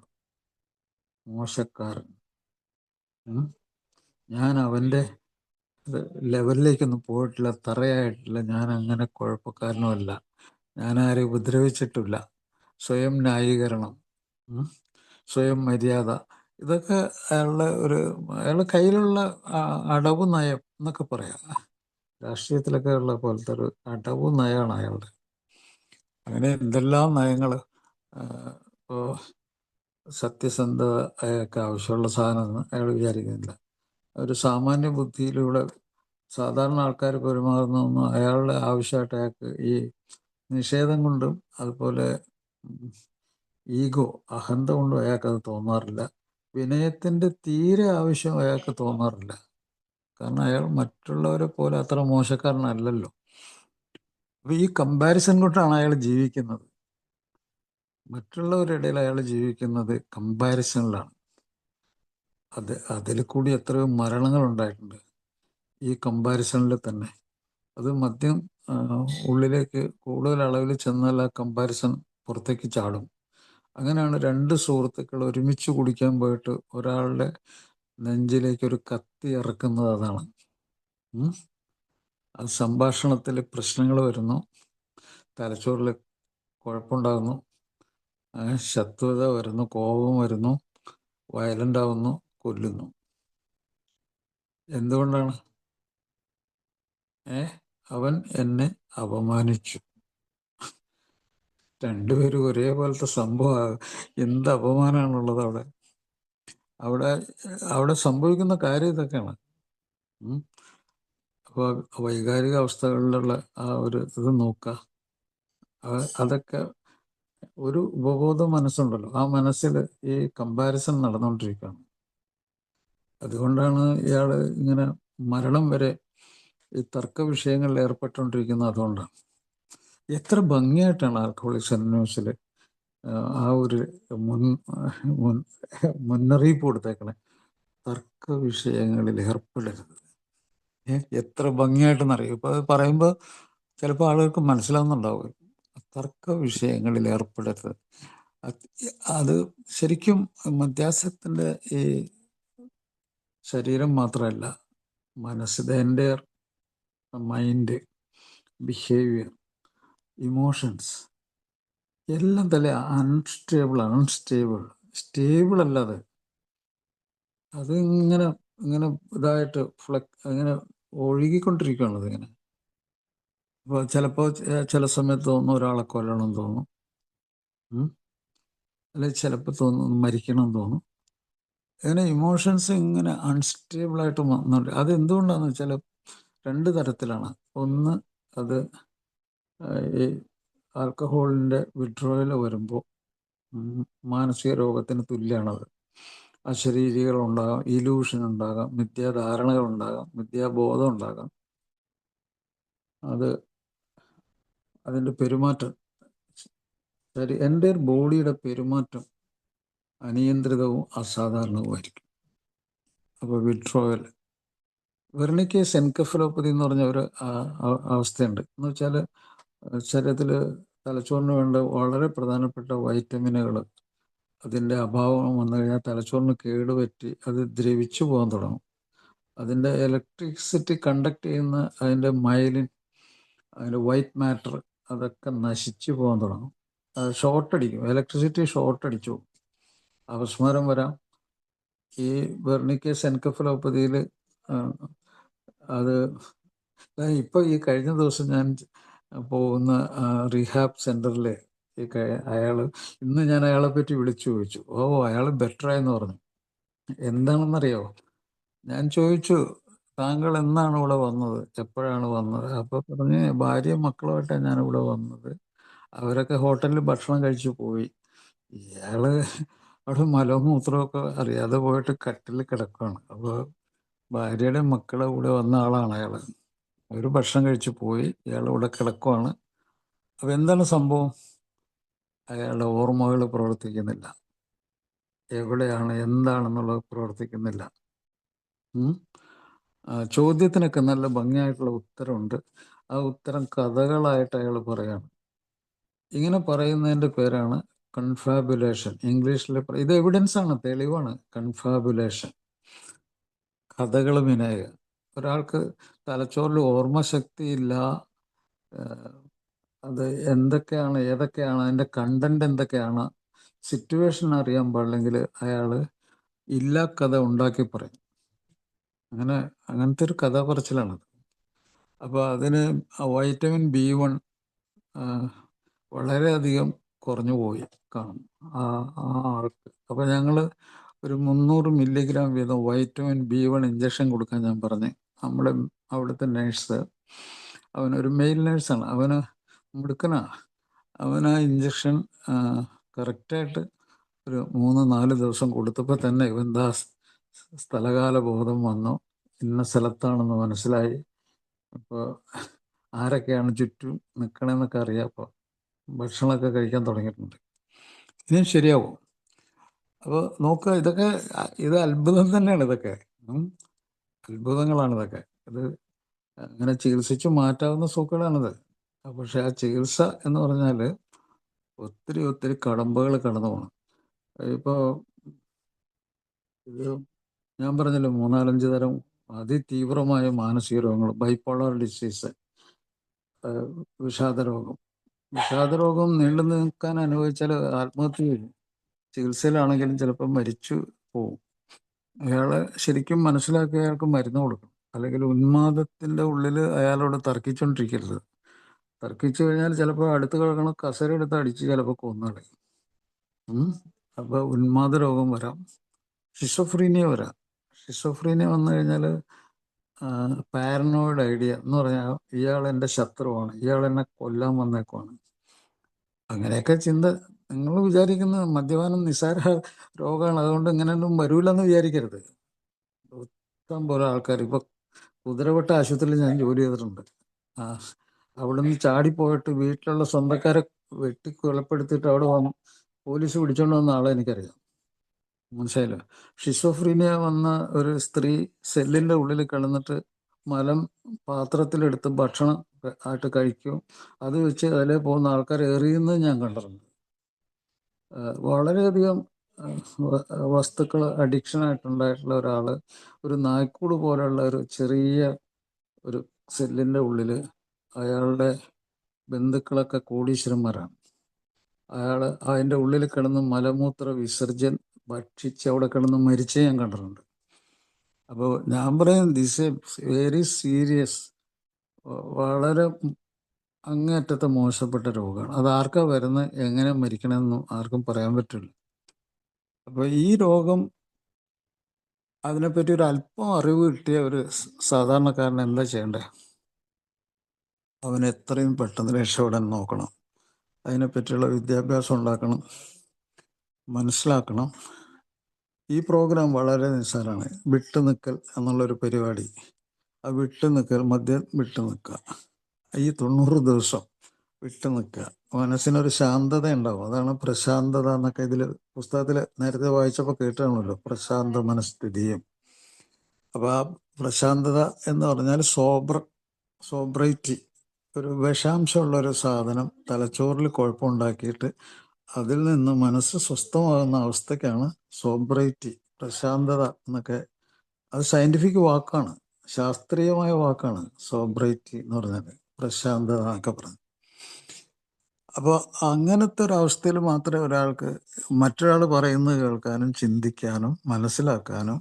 മോശക്കാരൻ, ഞാൻ അവൻ്റെ ലെവലിലേക്കൊന്നും പോയിട്ടില്ല, തറയായിട്ടില്ല, ഞാൻ അങ്ങനെ കുഴപ്പക്കാരനുമല്ല, ഞാൻ ആരെയും ഉപദ്രവിച്ചിട്ടില്ല. സ്വയം ന്യായീകരണം, സ്വയം മര്യാദ, ഇതൊക്കെ അയാളുടെ കയ്യിലുള്ള അടവ് നയം എന്നൊക്കെ പറയാം. രാഷ്ട്രീയത്തിലൊക്കെ ഉള്ള പോലത്തെ ഒരു അടവ് നയമാണ് അയാളുടെ. അങ്ങനെ എന്തെല്ലാം നയങ്ങൾ. ഇപ്പോൾ സത്യസന്ധത അയാൾക്ക് ആവശ്യമുള്ള സാധനമെന്ന് അയാൾ വിചാരിക്കുന്നില്ല. ഒരു സാമാന്യ ബുദ്ധിയിലൂടെ സാധാരണ ആൾക്കാർ പെരുമാറുന്നതൊന്നും അയാളുടെ ആവശ്യമായിട്ട് അയാൾക്ക് ഈ നിഷേധം കൊണ്ടും അതുപോലെ ഈഗോ, അഹന്ത കൊണ്ടും അയാൾക്കത് തോന്നാറില്ല. വിനയത്തിൻ്റെ തീരെ ആവശ്യം അയാൾക്ക് തോന്നാറില്ല. കാരണം അയാൾ മറ്റുള്ളവരെ പോലെ അത്ര മോശക്കാരനല്ലല്ലോ. അപ്പോൾ ഈ കമ്പാരിസൺ കൊണ്ടാണ് അയാൾ ജീവിക്കുന്നത്. മറ്റുള്ളവരുടെ ഇടയിൽ അയാൾ ജീവിക്കുന്നത് കമ്പാരിസണിലാണ്. അതിൽ കൂടി എത്രയോ മരണങ്ങൾ ഉണ്ടായിട്ടുണ്ട് ഈ കമ്പാരിസണിൽ തന്നെ. അത് മദ്യം ഉള്ളിലേക്ക് കൂടുതൽ അളവിൽ ചെന്നാൽ ആ കമ്പാരിസൺ പുറത്തേക്ക് ചാടും. അങ്ങനെയാണ് രണ്ട് സുഹൃത്തുക്കൾ ഒരുമിച്ച് കുടിക്കാൻ പോയിട്ട് ഒരാളുടെ നെഞ്ചിലേക്ക് ഒരു കത്തി ഇറക്കുന്നത്. അതാണ്. അത് സംഭാഷണത്തിൽ പ്രശ്നങ്ങൾ വരുന്നു, തലച്ചോറിൽ കുഴപ്പമുണ്ടാകുന്നു, ശത്രുത വരുന്നു, കോപം വരുന്നു, വയലൻ്റ് ആവുന്നു, കൊല്ലുന്നു. എന്തുകൊണ്ടാണ്? അവൻ എന്നെ അപമാനിച്ചു. രണ്ടുപേരും ഒരേപോലത്തെ സംഭവം. എന്ത് അപമാനമാണുള്ളത് അവിടെ? അവിടെ അവിടെ സംഭവിക്കുന്ന കാര്യം ഇതൊക്കെയാണ്. അപ്പോൾ വൈകാരിക അവസ്ഥകളിലുള്ള ആ ഒരു ഇത് നോക്കുക. അതൊക്കെ ഒരു ഉപബോധ മനസ്സുണ്ടല്ലോ, ആ മനസ്സിൽ ഈ കമ്പാരിസൺ നടന്നുകൊണ്ടിരിക്കുകയാണ്. അതുകൊണ്ടാണ് ഇയാൾ ഇങ്ങനെ മരണം വരെ ഈ തർക്ക വിഷയങ്ങളിൽ ഏർപ്പെട്ടുകൊണ്ടിരിക്കുന്നത്. അതുകൊണ്ടാണ്. എത്ര ഭംഗിയായിട്ടാണ് ആൽക്കഹോളിക്സ് അനോണിമസിൽ ആ ഒരു മുന്നറിയിപ്പ് കൊടുത്തേക്കണേ. തർക്ക വിഷയങ്ങളിൽ ഏർപ്പെടരുത്. എത്ര ഭംഗിയായിട്ടെന്നറിയും. ഇപ്പോൾ അത് പറയുമ്പോൾ ചിലപ്പോൾ ആളുകൾക്ക് മനസ്സിലാവുന്നുണ്ടാവും. തർക്ക വിഷയങ്ങളിൽ ഏർപ്പെടരുത്. അത് ശരിക്കും മധ്യാസത്തിൻ്റെ ഈ ശരീരം മാത്രമല്ല, മനസ്സ്, the entire mind, behaviour, emotions എല്ലാം തന്നെ സ്റ്റേബിൾ അല്ലാതെ അത് ഇങ്ങനെ ഇതായിട്ട് ഇങ്ങനെ ഒഴുകിക്കൊണ്ടിരിക്കുകയാണ്. അതിങ്ങനെ ഇപ്പോൾ ചിലപ്പോൾ ചില സമയത്ത് തോന്നുന്നു ഒരാളെ കൊല്ലണം തോന്നും, അല്ലെങ്കിൽ ചിലപ്പോൾ തോന്നുന്നു മരിക്കണം തോന്നും. അങ്ങനെ ഇമോഷൻസ് ഇങ്ങനെ അൺസ്റ്റേബിളായിട്ട് വന്നുകൊണ്ട്, അത് എന്തുകൊണ്ടാണെന്ന് വെച്ചാൽ രണ്ട് തരത്തിലാണ്. ഒന്ന്, അത് ഈ ആൽക്കഹോളിൻ്റെ വിഡ്രോയൽ വരുമ്പോൾ മാനസിക രോഗത്തിന് തുല്യമാണത്. അശരീരികൾ ഉണ്ടാകാം, ഇലൂഷൻ ഉണ്ടാകാം, മിഥ്യാധാരണകൾ ഉണ്ടാകാം, മിഥ്യാബോധം ഉണ്ടാകാം. അതിൻ്റെ പെരുമാറ്റം, എൻ്റെ ബോഡിയുടെ പെരുമാറ്റം അനിയന്ത്രിതവും അസാധാരണവുമായിരിക്കും. അപ്പോൾ വിഡ്രോയൽ, വെർണിക്കേസ് എൻകെഫലോപ്പതി എന്ന് പറഞ്ഞ ഒരു അവസ്ഥയുണ്ട്. എന്ന് വെച്ചാൽ ശരീരത്തിൽ തലച്ചോറിന് വേണ്ട വളരെ പ്രധാനപ്പെട്ട വൈറ്റമിനുകൾ അതിൻ്റെ അഭാവം വന്നു കഴിഞ്ഞാൽ തലച്ചോറിന് കേടുപറ്റി അത് ദ്രവിച്ചു പോകാൻ തുടങ്ങും. അതിൻ്റെ ഇലക്ട്രിസിറ്റി കണ്ടക്ട് ചെയ്യുന്ന അതിൻ്റെ മൈലിൻ, അതിൻ്റെ വൈറ്റ് മാറ്റർ, അതൊക്കെ നശിച്ചു പോകാൻ തുടങ്ങും. ഷോർട്ടടിക്കും, ഇലക്ട്രിസിറ്റി ഷോർട്ടടിച്ചു പോകും. അപസ്മാരം വരാം. ഈ വെർണിക്കേസ് എൻകെഫലോപ്പതിയിൽ അത് ഇപ്പോൾ ഈ കഴിഞ്ഞ ദിവസം ഞാൻ പോകുന്ന റീഹാബ് സെൻറ്ററിൽ ഇന്ന് ഞാൻ അയാളെ പറ്റി വിളിച്ചു ചോദിച്ചു. അയാൾ ബെറ്ററായെന്ന് പറഞ്ഞു. എന്താണെന്നറിയോ? ഞാൻ ചോദിച്ചു, താങ്കൾ എന്നാണ് ഇവിടെ വന്നത്, എപ്പോഴാണ് വന്നത്? അപ്പോൾ പറഞ്ഞ്, ഭാര്യയും മക്കളുമായിട്ടാണ് ഞാനിവിടെ വന്നത്, അവരൊക്കെ ഹോട്ടലിൽ ഭക്ഷണം കഴിച്ചു പോയി. ഇയാള് അവിടെ മലമൂത്രമൊക്കെ അറിയാതെ പോയിട്ട് കട്ടിൽ കിടക്കുകയാണ്. അപ്പോൾ ഭാര്യയുടെ മക്കളെ കൂടെ വന്ന ആളാണ് അയാൾ. അവർ ഭക്ഷണം കഴിച്ചു പോയി, ഇയാൾ ഇവിടെ കിടക്കുകയാണ്. അപ്പോൾ എന്താണ് സംഭവം? അയാളുടെ ഓർമ്മകൾ പ്രവർത്തിക്കുന്നില്ല. എവിടെയാണ്, എന്താണെന്നുള്ളത് പ്രവർത്തിക്കുന്നില്ല. ചോദ്യത്തിനൊക്കെ നല്ല ഭംഗിയായിട്ടുള്ള ഉത്തരമുണ്ട്. ആ ഉത്തരം കഥകളായിട്ട് അയാൾ പറയാണ്. ഇങ്ങനെ പറയുന്നതിൻ്റെ പേരാണ് കൺഫാബുലേഷൻ. ഇംഗ്ലീഷിൽ ഇത് എവിഡൻസ് ആണ്, തെളിവാണ്. കൺഫാബുലേഷൻ, കഥകൾ വിനയുക. ഒരാൾക്ക് തലച്ചോറിൽ ഓർമ്മശക്തി ഇല്ല, അത് എന്തൊക്കെയാണ്, ഏതൊക്കെയാണ്, അതിൻ്റെ കണ്ടന്റ് എന്തൊക്കെയാണ്, സിറ്റുവേഷൻ അറിയാൻ പാടില്ലെങ്കിൽ അയാൾ ഇല്ലാ കഥ ഉണ്ടാക്കി പറയും. അങ്ങനത്തെ ഒരു കഥ പറച്ചിലാണത്. അപ്പോൾ അതിന് വൈറ്റമിൻ B1 വളരെയധികം കുറഞ്ഞു പോയി കാണും ആ ആൾക്ക്. അപ്പോൾ ഞങ്ങൾ ഒരു 300 മില്ലിഗ്രാം വീതം വൈറ്റമിൻ B1 ഇഞ്ചക്ഷൻ കൊടുക്കാൻ ഞാൻ പറഞ്ഞു. നമ്മുടെ അവിടുത്തെ നേഴ്സ്, അവനൊരു മെയിൽ നേഴ്സാണ്, അവന് മിടുക്കനാ. അവന് ആ ഇഞ്ചക്ഷൻ കറക്റ്റായിട്ട് ഒരു 3-4 ദിവസം കൊടുത്തപ്പോൾ തന്നെ ഇവന്താ സ്ഥലകാല ബോധം വന്നു, ഇന്ന സ്ഥലത്താണെന്ന് മനസ്സിലായി. അപ്പോൾ ആരൊക്കെയാണ് ചുറ്റും നിൽക്കണമെന്നൊക്കെ അറിയാം. അപ്പോൾ ഭക്ഷണമൊക്കെ കഴിക്കാൻ തുടങ്ങിയിട്ടുണ്ട്. ഇനിയും ശരിയാവും. അപ്പോൾ നോക്കുക, ഇതൊക്കെ ഇത് അത്ഭുതം തന്നെയാണ് ഇതൊക്കെ. അത്ഭുതങ്ങളാണ് ഇതൊക്കെ. ഇത് അങ്ങനെ ചികിത്സിച്ച് മാറ്റാവുന്ന സൂക്കേടാണിത്. പക്ഷെ ആ ചികിത്സ എന്ന് പറഞ്ഞാൽ ഒത്തിരി ഒത്തിരി കടമ്പകൾ കടന്നു പോകണം. ഇപ്പോൾ ഇത് ഞാൻ പറഞ്ഞല്ലോ, 3-4 തരം അതിതീവ്രമായ മാനസിക രോഗങ്ങൾ, ബൈപ്പോളർ ഡിസീസ്, വിഷാദരോഗം. വിഷാദരോഗം നീണ്ടു നിൽക്കാൻ അനുഭവിച്ചാൽ ആത്മഹത്യ ചെയ്യും. ചികിത്സയിലാണെങ്കിലും ചിലപ്പോൾ മരിച്ചു പോവും. അയാളെ ശരിക്കും മനസ്സിലാക്കി അയാൾക്ക് മരുന്ന് കൊടുക്കണം. അല്ലെങ്കിൽ ഉന്മാദത്തിൻ്റെ ഉള്ളിൽ അയാളോട് തർക്കിച്ചുകൊണ്ടിരിക്കരുത്. തർക്കിച്ചു കഴിഞ്ഞാൽ ചിലപ്പോൾ അടുത്ത് കിടക്കണ കസര എടുത്ത് അടിച്ച് ചിലപ്പോൾ കൊന്നുകളയും. അപ്പോൾ ഉന്മാദ രോഗം വരാം, ഷിസോഫ്രീനിയ വരാം. ഷിസോഫ്രീനിയ വന്നു കഴിഞ്ഞാൽ പാരനോയിഡ് ഐഡിയ എന്ന് പറഞ്ഞാൽ ഇയാൾ എൻ്റെ ശത്രുവാണ്, ഇയാൾ എന്നെ കൊല്ലാൻ വന്നേക്കുവാണ്, അങ്ങനെയൊക്കെ ചിന്ത. നിങ്ങൾ വിചാരിക്കുന്ന മദ്യപാനം നിസ്സാര രോഗമാണ്, അതുകൊണ്ട് ഇങ്ങനെയൊന്നും വരൂലെന്ന് വിചാരിക്കരുത്. ഇഷ്ടം പോലെ ആൾക്കാർ ഇപ്പോൾ കുതിരവട്ട ആശുപത്രിയിൽ ഞാൻ ജോലി ചെയ്തിട്ടുണ്ട്. അവിടെ നിന്ന് ചാടിപ്പോയിട്ട് വീട്ടിലുള്ള സ്വന്തക്കാരെ വെട്ടി കൊലപ്പെടുത്തിയിട്ട് അവിടെ വന്ന് പോലീസ് പിടിച്ചോണ്ട് വന്ന ആളെ എനിക്കറിയാം. മനസ്സിലായില്ല. ഷിസോഫ്രീനിയ വന്ന ഒരു സ്ത്രീ സെല്ലിൻ്റെ ഉള്ളിൽ കിടന്നിട്ട് മലം പാത്രത്തിലെടുത്ത് ഭക്ഷണം ആയിട്ട് കഴിക്കും. അത് വെച്ച് അതിലെ പോകുന്ന ആൾക്കാർ എറിയുന്നത് ഞാൻ കണ്ടിട്ടുണ്ട്. വളരെയധികം വസ്തുക്കൾ അഡിക്ഷനായിട്ടുണ്ടായിട്ടുള്ള ഒരാൾ ഒരു നായ്ക്കൂട് പോലെയുള്ള ഒരു ചെറിയ ഒരു സെല്ലിൻ്റെ ഉള്ളിൽ അയാളുടെ ബന്ധുക്കളൊക്കെ കോടീശ്വരന്മാരാണ്. അയാൾ അതിൻ്റെ ഉള്ളിൽ കിടന്ന് മലമൂത്ര വിസർജൻ ഭക്ഷിച്ച് അവിടെ കിടന്ന് മരിച്ചേ ഞാൻ കണ്ടിട്ടുണ്ട്. അപ്പോൾ ഞാൻ പറയും, ദിസ് എ വെരി സീരിയസ്, വളരെ അങ്ങേയറ്റത്തെ മോശപ്പെട്ട രോഗമാണ്. അത് ആർക്കാ വരുന്നത്, എങ്ങനെ മരിക്കണമെന്നും ആർക്കും പറയാൻ പറ്റില്ല. അപ്പോൾ ഈ രോഗം, അതിനെപ്പറ്റി ഒരു അല്പം അറിവ് കിട്ടിയ ഒരു സാധാരണക്കാരൻ എന്താ ചെയ്യേണ്ടത്? അവൻ എത്രയും പെട്ടെന്ന് രക്ഷപ്പെടാൻ നോക്കണം. അതിനെപ്പറ്റിയുള്ള വിദ്യാഭ്യാസം ഉണ്ടാക്കണം, മനസ്സിലാക്കണം. ഈ പ്രോഗ്രാം വളരെ നിസ്സാരമാണ്. വിട്ടുനിൽക്കൽ എന്നുള്ളൊരു പരിപാടി. ആ വിട്ടുനിൽക്കൽ, മദ്യം വിട്ടു നിൽക്കുക, ഈ 90 ദിവസം വിട്ടു നിൽക്കുക. മനസ്സിനൊരു ശാന്തത ഉണ്ടാവും. അതാണ് പ്രശാന്തത എന്നൊക്കെ ഇതിൽ പുസ്തകത്തിൽ നേരത്തെ വായിച്ചപ്പോൾ കേട്ടാണല്ലോ, പ്രശാന്ത മനസ്ഥിതിയും. അപ്പോൾ ആ പ്രശാന്തത എന്ന് പറഞ്ഞാൽ സോബ്രൈറ്റി. ഒരു വിഷാംശമുള്ളൊരു സാധനം തലച്ചോറിൽ കുഴപ്പമുണ്ടാക്കിയിട്ട് അതിൽ നിന്ന് മനസ്സ് സ്വസ്ഥമാകുന്ന അവസ്ഥയ്ക്കാണ് സോബ്രൈറ്റി, പ്രശാന്തത എന്നൊക്കെ. അത് സയൻറ്റിഫിക് വാക്കാണ്, ശാസ്ത്രീയമായ വാക്കാണ് സോബ്രൈറ്റി എന്ന് പറഞ്ഞാൽ, പ്രശാന്തത എന്നൊക്കെ പറഞ്ഞു. അപ്പോൾ അങ്ങനത്തെ ഒരു അവസ്ഥയിൽ മാത്രമേ ഒരാൾക്ക് മറ്റൊരാൾ പറയുന്നത് കേൾക്കാനും ചിന്തിക്കാനും മനസ്സിലാക്കാനും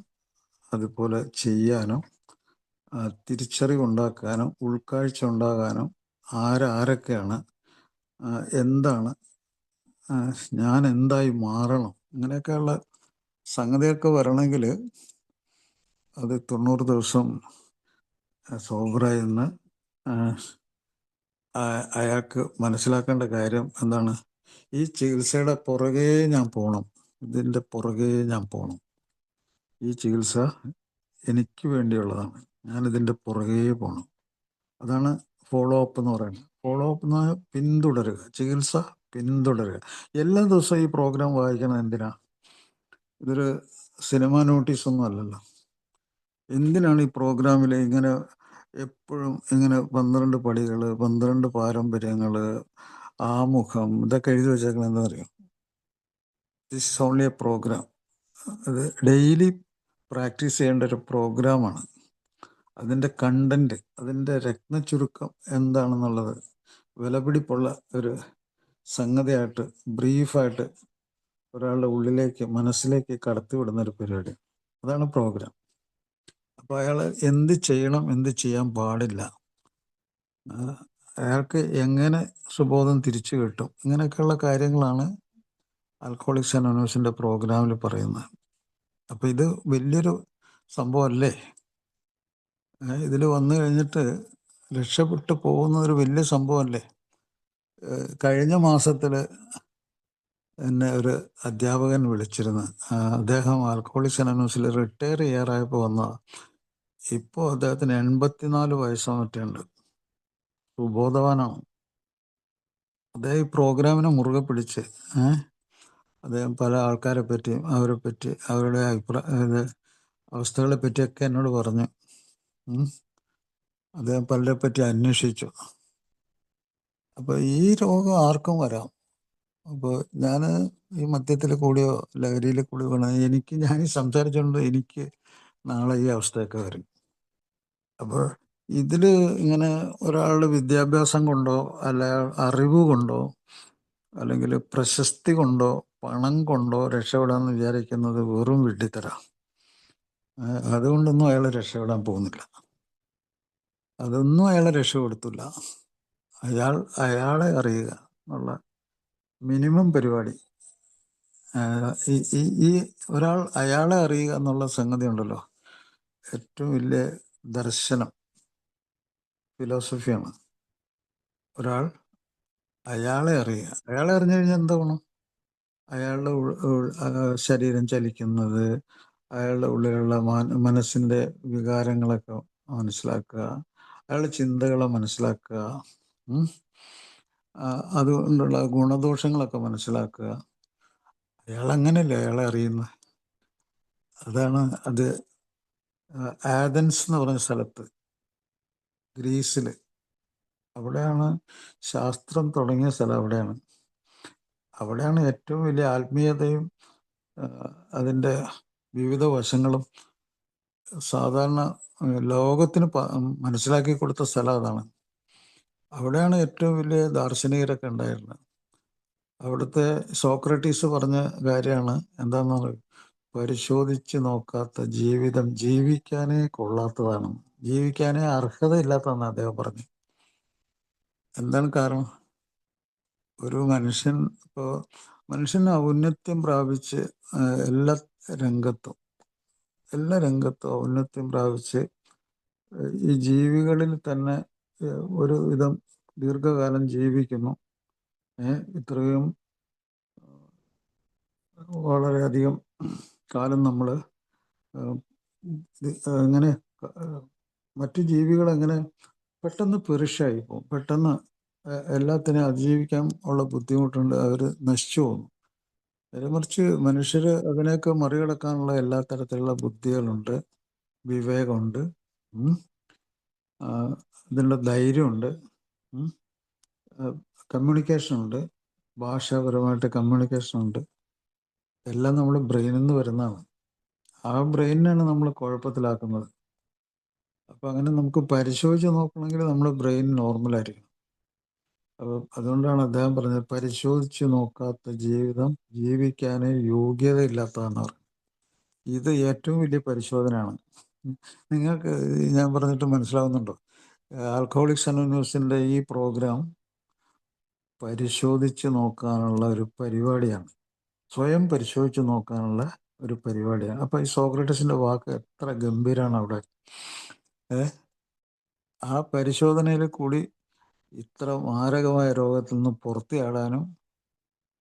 അതുപോലെ ചെയ്യാനും തിരിച്ചറിവുണ്ടാക്കാനും ഉൾക്കാഴ്ച ഉണ്ടാകാനും ആരൊക്കെയാണ്, എന്താണ്, ഞാൻ എന്തായി മാറണം, ഇങ്ങനെയൊക്കെയുള്ള സംഗതിയൊക്കെ വരണമെങ്കിൽ അത് 90 ദിവസം സോബറായി നിന്ന് അയാൾക്ക് മനസ്സിലാക്കേണ്ട കാര്യം എന്താണ്? ഈ ചികിത്സയുടെ പുറകെ ഞാൻ പോകണം, ഇതിൻ്റെ പുറകെ ഞാൻ പോകണം. ഈ ചികിത്സ എനിക്ക് വേണ്ടിയുള്ളതാണ്, ഞാനിതിൻ്റെ പുറകെ പോകണം. അതാണ് ഫോളോ അപ്പ് എന്ന് പറയുന്നത്. ഫോളോ അപ്പ് എന്ന് പറഞ്ഞാൽ പിന്തുടരുക, ചികിത്സ പിന്തുടരുക. എല്ലാ ദിവസവും ഈ പ്രോഗ്രാം വായിക്കണം. എന്തിനാ? ഇതൊരു സിനിമ നോട്ടീസൊന്നും അല്ലല്ലോ. എന്തിനാണ് ഈ പ്രോഗ്രാമിൽ ഇങ്ങനെ എപ്പോഴും ഇങ്ങനെ 12 പടികൾ, 12 പാരമ്പര്യങ്ങൾ, ആമുഖം, ഇതൊക്കെ എഴുതി വെച്ചേക്കണം? എന്താ അറിയാം? This is only a program. അത് ഡെയിലി പ്രാക്ടീസ് ചെയ്യേണ്ട ഒരു പ്രോഗ്രാമാണ്. അതിൻ്റെ കണ്ടന്റ്, അതിൻ്റെ രത്നച്ചുരുക്കം എന്താണെന്നുള്ളത് വിലപിടിപ്പുള്ള ഒരു സംഗതിയായിട്ട് ബ്രീഫായിട്ട് ഒരാളുടെ ഉള്ളിലേക്ക്, മനസ്സിലേക്ക് കടത്തിവിടുന്ന ഒരു പരിപാടി. അതാണ് പ്രോഗ്രാം. അപ്പോൾ അയാൾ എന്ത് ചെയ്യണം, എന്ത് ചെയ്യാൻ പാടില്ല, അയാൾക്ക് എങ്ങനെ സുബോധം തിരിച്ചു കിട്ടും, ഇങ്ങനെയൊക്കെയുള്ള കാര്യങ്ങളാണ് ആൽക്കഹോളിക്സ് അനോണിമസിൻ്റെ പ്രോഗ്രാമിൽ പറയുന്നത്. അപ്പോൾ ഇത് വലിയൊരു സംഭവമല്ലേ? ഇതിൽ വന്നു കഴിഞ്ഞിട്ട് രക്ഷപ്പെട്ടു പോകുന്നതൊരു വലിയ സംഭവമല്ലേ? കഴിഞ്ഞ മാസത്തിൽ എന്നെ ഒരു അധ്യാപകൻ വിളിച്ചിരുന്നു. അദ്ദേഹം ആൽക്കഹോളിക്സ് അനോണിമസിൽ റിട്ടയർ ചെയ്യാറായപ്പോൾ വന്ന. ഇപ്പോൾ അദ്ദേഹത്തിന് 84 വയസ്സോ മറ്റുണ്ട്. സുബോധവാനാണ്. അദ്ദേഹം ഈ പ്രോഗ്രാമിനെ മുറുകെ പിടിച്ച് അദ്ദേഹം പല ആൾക്കാരെ പറ്റിയും അവരെ പറ്റി അവരുടെ അവസ്ഥകളെ പറ്റിയൊക്കെ എന്നോട് പറഞ്ഞു. അദ്ദേഹം പലരെ പറ്റി അന്വേഷിച്ചു. അപ്പോൾ ഈ രോഗം ആർക്കും വരാം. അപ്പോൾ ഞാൻ ഈ മദ്യത്തിൽ കൂടിയോ ലഹരിയിൽ കൂടിയോ ഞാൻ ഈ സംസാരിച്ചുകൊണ്ട് എനിക്ക് നാളെ ഈ അവസ്ഥയൊക്കെ വരും. അപ്പോൾ ഇതിൽ ഇങ്ങനെ ഒരാളുടെ വിദ്യാഭ്യാസം കൊണ്ടോ അല്ല അറിവ് കൊണ്ടോ അല്ലെങ്കിൽ പ്രശസ്തി കൊണ്ടോ പണം കൊണ്ടോ രക്ഷപ്പെടാമെന്ന് വിചാരിക്കുന്നത് വെറും വിഡ്ഢിത്തരം. അതുകൊണ്ടൊന്നും അയാൾ രക്ഷപ്പെടാൻ പോകുന്നില്ല. അതൊന്നും അയാളെ രക്ഷപ്പെടുത്തില്ല. അയാളെ അറിയുക എന്നുള്ള മിനിമം പരിപാടി. ഈ ഒരാൾ അയാളെ അറിയുക എന്നുള്ള സംഗതി ഉണ്ടല്ലോ, ഏറ്റവും വലിയ ദർശനം, ഫിലോസഫിയാണ്. ഒരാൾ അയാളെ അറിയുക. അയാളെ അറിഞ്ഞു കഴിഞ്ഞാൽ എന്താ ഗുണം? അയാളുടെ ശരീരം ചലിക്കുന്നത്, അയാളുടെ ഉള്ളിലുള്ള മനസ്സിൻ്റെ വികാരങ്ങളൊക്കെ മനസ്സിലാക്കുക, അയാളുടെ ചിന്തകളെ മനസ്സിലാക്കുക, അതുകൊണ്ടുള്ള ഗുണദോഷങ്ങളൊക്കെ മനസ്സിലാക്കുക. അയാൾ അങ്ങനെയല്ലേ അയാളെ അറിയുന്നത്. അതാണ് അത്. ആഥൻസ് എന്ന് പറഞ്ഞ സ്ഥലത്ത്, ഗ്രീസിൽ, അവിടെയാണ് ശാസ്ത്രം തുടങ്ങിയ സ്ഥലം. അവിടെയാണ് ഏറ്റവും വലിയ ആത്മീയതയും അതിൻ്റെ വിവിധ വശങ്ങളും സാധാരണ ലോകത്തിന് മനസ്സിലാക്കി കൊടുത്ത സ്ഥലം അതാണ്. അവിടെയാണ് ഏറ്റവും വലിയ ദാർശനികരൊക്കെ ഉണ്ടായിരുന്നത്. അവിടുത്തെ സോക്രട്ടീസ് പറഞ്ഞ കാര്യമാണ് എന്താണെന്ന് പറയും, പരിശോധിച്ച് നോക്കാത്ത ജീവിതം ജീവിക്കാനേ കൊള്ളാത്തതാണ്, ജീവിക്കാനേ അർഹതയില്ലാത്തതെന്ന് അദ്ദേഹം പറഞ്ഞു. എന്താണ് കാരണം? ഒരു മനുഷ്യൻ ഔന്നത്യം പ്രാപിച്ച് എല്ലാ രംഗത്തും ഔന്നത്യം പ്രാപിച്ച് ഈ ജീവികളിൽ തന്നെ ഒരു വിധം ദീർഘകാലം ജീവിക്കുന്നു. ഇത്രയും വളരെയധികം കാലം നമ്മൾ എങ്ങനെ മറ്റു ജീവികൾ എങ്ങനെ പെട്ടെന്ന് പെരിഷായി പോകും, പെട്ടെന്ന് എല്ലാത്തിനെയും അതിജീവിക്കാൻ ഉള്ള ബുദ്ധിമുട്ടുണ്ട്, അവർ നശിച്ചു പോകുന്നു. മറിച്ച് മനുഷ്യർ അതിനെയൊക്കെ മറികടക്കാനുള്ള എല്ലാ തരത്തിലുള്ള ബുദ്ധികളുണ്ട്, വിവേകമുണ്ട്, ഇതിനുള്ള ധൈര്യമുണ്ട്, കമ്മ്യൂണിക്കേഷനുണ്ട്, ഭാഷാപരമായിട്ട് കമ്മ്യൂണിക്കേഷനുണ്ട്. എല്ലാം നമ്മൾ ബ്രെയിനിൽ നിന്ന് വരുന്നതാണ്. ആ ബ്രെയിനിനാണ് നമ്മൾ കുഴപ്പത്തിലാക്കുന്നത്. അപ്പം അങ്ങനെ നമുക്ക് പരിശോധിച്ച് നോക്കണമെങ്കിൽ നമ്മുടെ ബ്രെയിൻ നോർമലായിരിക്കും. അപ്പോൾ അതുകൊണ്ടാണ് അദ്ദേഹം പറഞ്ഞത്, പരിശോധിച്ച് നോക്കാത്ത ജീവിതം ജീവിക്കാനേ യോഗ്യതയില്ലാത്തതെന്ന് പറഞ്ഞു. ഇത് ഏറ്റവും വലിയ പരിശോധനയാണ്. നിങ്ങൾക്ക് ഞാൻ പറഞ്ഞിട്ട് മനസ്സിലാവുന്നുണ്ടോ? ആൽക്കഹോളിക്സ് അനോണിമസിൻ്റെ ഈ പ്രോഗ്രാം പരിശോധിച്ച് നോക്കാനുള്ള ഒരു പരിപാടിയാണ്, സ്വയം പരിശോധിച്ച് നോക്കാനുള്ള ഒരു പരിപാടിയാണ്. അപ്പം ഈ സോക്രട്ടീസിൻ്റെ വാക്ക് എത്ര ഗംഭീരമാണ് അവിടെ. ആ പരിശോധനയിൽ കൂടി ഇത്ര മാരകമായ രോഗത്തിൽ നിന്ന് പുറത്തിയാടാനും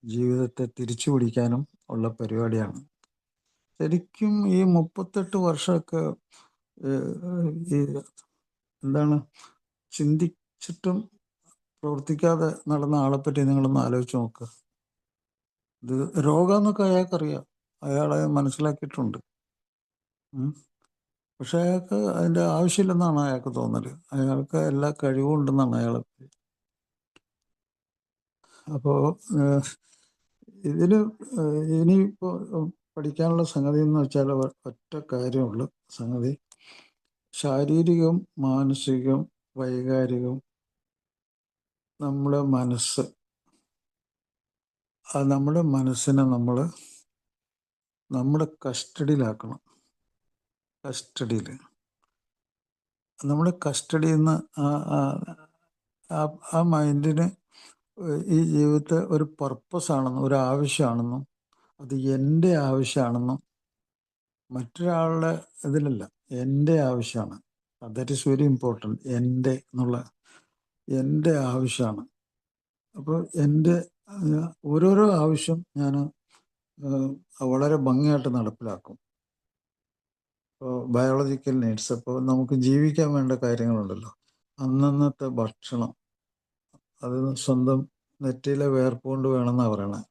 ജീവിതത്തെ തിരിച്ചു പിടിക്കാനും ഉള്ള പരിപാടിയാണ്. ശരിക്കും ഈ 38 വർഷമൊക്കെ ഈ എന്താണ് ചിന്തിച്ചിട്ടും പ്രവർത്തിക്കാതെ നടന്ന ആളെപ്പറ്റി നിങ്ങളൊന്ന് ആലോചിച്ച് നോക്കുക. ഇത് രോഗമെന്നൊക്കെ അയാൾക്കറിയാം, അയാളെ മനസ്സിലാക്കിയിട്ടുണ്ട്. പക്ഷെ അയാൾക്ക് അതിൻ്റെ ആവശ്യമില്ലെന്നാണ് അയാൾക്ക് തോന്നൽ. അയാൾക്ക് എല്ലാ കഴിവും ഉണ്ടെന്നാണ് അയാൾ. അപ്പോൾ ഇതിൽ ഇനിയിപ്പോൾ പഠിക്കാനുള്ള സംഗതി എന്ന് വെച്ചാൽ ഒറ്റ കാര്യമുള്ള സംഗതി, ശാരീരികം, മാനസികം, വൈകാരികം, നമ്മുടെ മനസ്സിനെ നമ്മൾ നമ്മുടെ കസ്റ്റഡിയിലാക്കണം. നമ്മുടെ കസ്റ്റഡിയിൽ നിന്ന് ആ മൈൻഡിന് ഈ ജീവിതത്തെ ഒരു പർപ്പസ് ആണെന്നും ഒരു ആവശ്യമാണെന്നും അത് എൻ്റെ ആവശ്യമാണെന്നും മറ്റൊരാളുടെ ഇതിലല്ല, എൻ്റെ ആവശ്യമാണ്. That is very important. എൻ്റെ ആവശ്യമാണ്. അപ്പോൾ എൻ്റെ ഓരോരോ ആവശ്യം ഞാൻ വളരെ ഭംഗിയായിട്ട് നടപ്പിലാക്കും. ഇപ്പോൾ ബയോളജിക്കൽ നീഡ്സ്, അപ്പോൾ നമുക്ക് ജീവിക്കാൻ വേണ്ട കാര്യങ്ങളുണ്ടല്ലോ, അന്നന്നത്തെ ഭക്ഷണം, അത് സ്വന്തം നെറ്റിയിലെ വേർപ്പുകൊണ്ട് വേണമെന്നാണ് പറയണത്.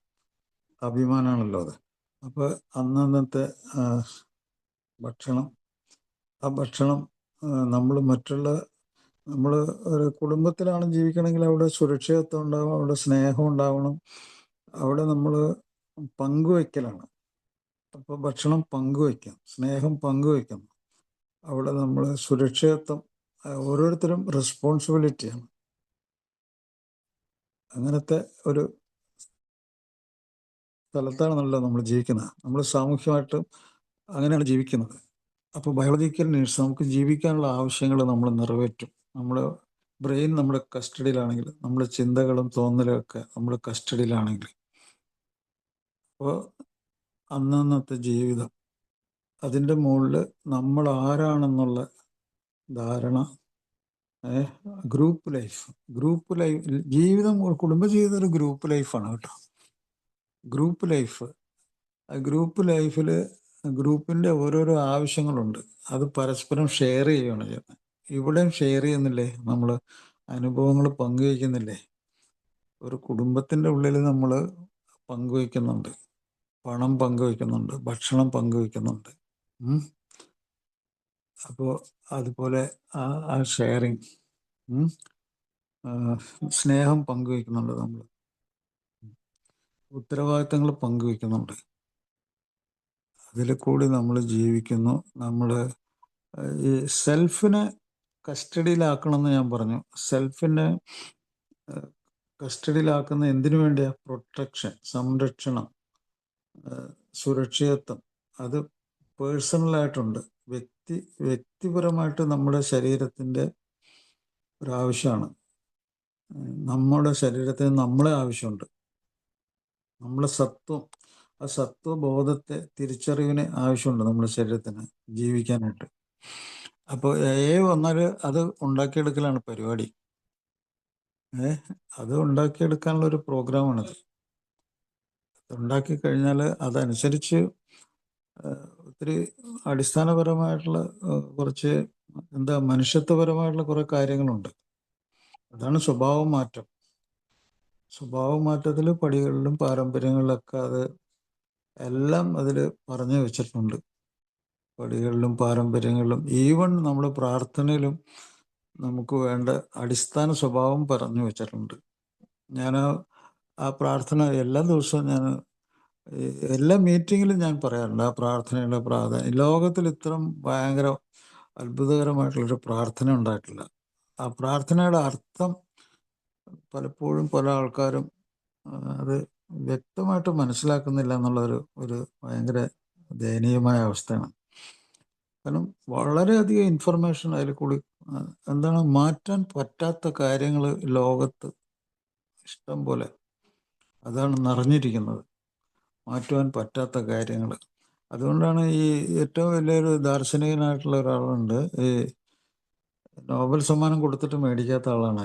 അഭിമാനമാണല്ലോ അത്. അപ്പോൾ അന്നന്നത്തെ ഭക്ഷണം, ആ ഭക്ഷണം നമ്മൾ നമ്മൾ ഒരു കുടുംബത്തിലാണ് ജീവിക്കണമെങ്കിൽ അവിടെ സുരക്ഷിതത്വം ഉണ്ടാവണം, അവിടെ സ്നേഹം ഉണ്ടാവണം, അവിടെ നമ്മൾ പങ്കുവയ്ക്കലാണ്. അപ്പോൾ ഭക്ഷണം പങ്കുവയ്ക്കാം, സ്നേഹം പങ്കുവയ്ക്കാം, അവിടെ നമ്മൾ സുരക്ഷിതത്വം, ഓരോരുത്തരും റെസ്പോൺസിബിലിറ്റിയാണ്. അങ്ങനത്തെ ഒരു സ്ഥലത്താണല്ലോ നമ്മൾ ജീവിക്കുന്നത്. നമ്മൾ സാമൂഹ്യമായിട്ട് അങ്ങനെയാണ് ജീവിക്കുന്നത്. അപ്പോൾ ബയോളജിക്കൽ നീഡ്സ്, നമുക്ക് ജീവിക്കാനുള്ള ആവശ്യങ്ങൾ നമ്മൾ നിറവേറ്റും. നമ്മൾ ബ്രെയിൻ നമ്മുടെ കസ്റ്റഡിയിലാണെങ്കിൽ, നമ്മുടെ ചിന്തകളും തോന്നലും ഒക്കെ നമ്മുടെ കസ്റ്റഡിയിലാണെങ്കിൽ, അപ്പോൾ അന്നന്നത്തെ ജീവിതം, അതിൻ്റെ മുകളിൽ നമ്മൾ ആരാണെന്നുള്ള ധാരണ, ഗ്രൂപ്പ് ലൈഫ് ജീവിതം, കുടുംബജീവിതം ഒരു ഗ്രൂപ്പ് ലൈഫാണ് കേട്ടോ. ഗ്രൂപ്പ് ലൈഫിൽ ഗ്രൂപ്പിൻ്റെ ഓരോരോ ആവശ്യങ്ങളുണ്ട്, അത് പരസ്പരം ഷെയർ ചെയ്യുകയാണ് ചെയ്യുന്നത്. ഇവിടെയും ഷെയർ ചെയ്യുന്നില്ലേ, നമ്മൾ അനുഭവങ്ങൾ പങ്കുവയ്ക്കുന്നില്ലേ? ഒരു കുടുംബത്തിൻ്റെ ഉള്ളിൽ നമ്മൾ പങ്കുവയ്ക്കുന്നുണ്ട്, പണം പങ്കുവയ്ക്കുന്നുണ്ട്, ഭക്ഷണം പങ്കുവയ്ക്കുന്നുണ്ട്. അപ്പോൾ അതുപോലെ ആ ഷെയറിങ്, സ്നേഹം പങ്കുവയ്ക്കുന്നുണ്ട്, നമ്മൾ ഉത്തരവാദിത്തങ്ങൾ പങ്കുവയ്ക്കുന്നുണ്ട്. അതിൽ കൂടി നമ്മൾ ജീവിക്കുന്നു. നമ്മൾ ഈ സെൽഫിനെ കസ്റ്റഡിയിലാക്കണമെന്ന് ഞാൻ പറഞ്ഞു. സെൽഫിനെ കസ്റ്റഡിയിലാക്കുന്ന എന്തിനു വേണ്ടിയാ? പ്രൊട്ടക്ഷൻ, സംരക്ഷണം, സുരക്ഷിതത്വം. അത് പേഴ്സണലായിട്ടുണ്ട്, വ്യക്തിപരമായിട്ട് നമ്മുടെ ശരീരത്തിൻ്റെ ഒരാവശ്യമാണ്. നമ്മുടെ ശരീരത്തിന് നമ്മളെ ആവശ്യമുണ്ട്, നമ്മളെ സത്വം, ആ സത്വബോധത്തെ, തിരിച്ചറിവിന് ആവശ്യമുണ്ട് നമ്മുടെ ശരീരത്തിന് ജീവിക്കാനായിട്ട്. അപ്പോൾ വന്നാൽ അത് ഉണ്ടാക്കിയെടുക്കലാണ് പരിപാടി. അത് ഉണ്ടാക്കിയെടുക്കാനുള്ള ഒരു പ്രോഗ്രാമാണത്. ഉണ്ടാക്കി കഴിഞ്ഞാൽ അതനുസരിച്ച് ഒത്തിരി അടിസ്ഥാനപരമായിട്ടുള്ള കുറച്ച് മനുഷ്യത്വപരമായിട്ടുള്ള കുറേ കാര്യങ്ങളുണ്ട്. അതാണ് സ്വഭാവമാറ്റം. സ്വഭാവമാറ്റത്തിൽ പടികളിലും പാരമ്പര്യങ്ങളിലൊക്കെ അത് എല്ലാം അതിൽ പറഞ്ഞു വെച്ചിട്ടുണ്ട്. പടികളിലും പാരമ്പര്യങ്ങളിലും ഈവൻ നമ്മൾ പ്രാർത്ഥനയിലും നമുക്ക് വേണ്ട അടിസ്ഥാന സ്വഭാവം പറഞ്ഞു വെച്ചിട്ടുണ്ട്. ഞാൻ ആ പ്രാർത്ഥന എല്ലാ ദിവസവും, ഞാൻ എല്ലാ മീറ്റിങ്ങിലും ഞാൻ പറയാറുണ്ട് ആ പ്രാർത്ഥനയുടെ പ്രാധാന്യം. ലോകത്തിൽ ഇത്രയും ഭയങ്കര അത്ഭുതകരമായിട്ടുള്ളൊരു പ്രാർത്ഥന ഉണ്ടായിട്ടില്ല. ആ പ്രാർത്ഥനയുടെ അർത്ഥം പലപ്പോഴും പല ആൾക്കാരും അത് വ്യക്തമായിട്ട് മനസ്സിലാക്കുന്നില്ല എന്നുള്ളൊരു ഭയങ്കര ദയനീയമായ അവസ്ഥയാണ്. കാരണം വളരെയധികം ഇൻഫർമേഷൻ അതിൽ കൂടി, മാറ്റാൻ പറ്റാത്ത കാര്യങ്ങൾ ലോകത്ത് ഇഷ്ടം പോലെ അതാണ് നിറഞ്ഞിരിക്കുന്നത്, മാറ്റുവാൻ പറ്റാത്ത കാര്യങ്ങൾ. അതുകൊണ്ടാണ് ഈ ഏറ്റവും വലിയൊരു ദാർശനികനായിട്ടുള്ള ഒരാളുണ്ട്, ഈ നോബൽ സമ്മാനം കൊടുത്തിട്ട് മേടിക്കാത്ത ആളാണ്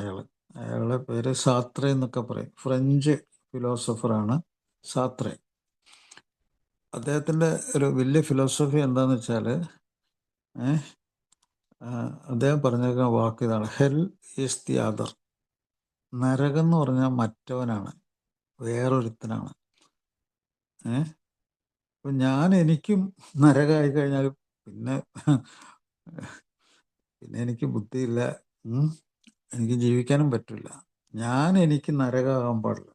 അയാളുടെ പേര് സാത്രെ എന്നൊക്കെ പറയും. ഫ്രഞ്ച് ഫിലോസഫറാണ് സാത്രെ. അദ്ദേഹത്തിൻ്റെ ഒരു വലിയ ഫിലോസഫി എന്താണെന്ന് വെച്ചാൽ, അദ്ദേഹം പറഞ്ഞേക്കുന്ന വാക്ക് ഇതാണ്: ഹെൽ ഈസ് ദി അതർ. നരകം എന്ന് പറഞ്ഞാൽ മറ്റവനാണ്, വേറൊരുത്തനാണ്. അപ്പം എനിക്കും നരകമായി കഴിഞ്ഞാൽ പിന്നെ എനിക്ക് ബുദ്ധിയില്ല, എനിക്ക് ജീവിക്കാനും പറ്റില്ല. എനിക്ക് നരകമാകാൻ പാടില്ല.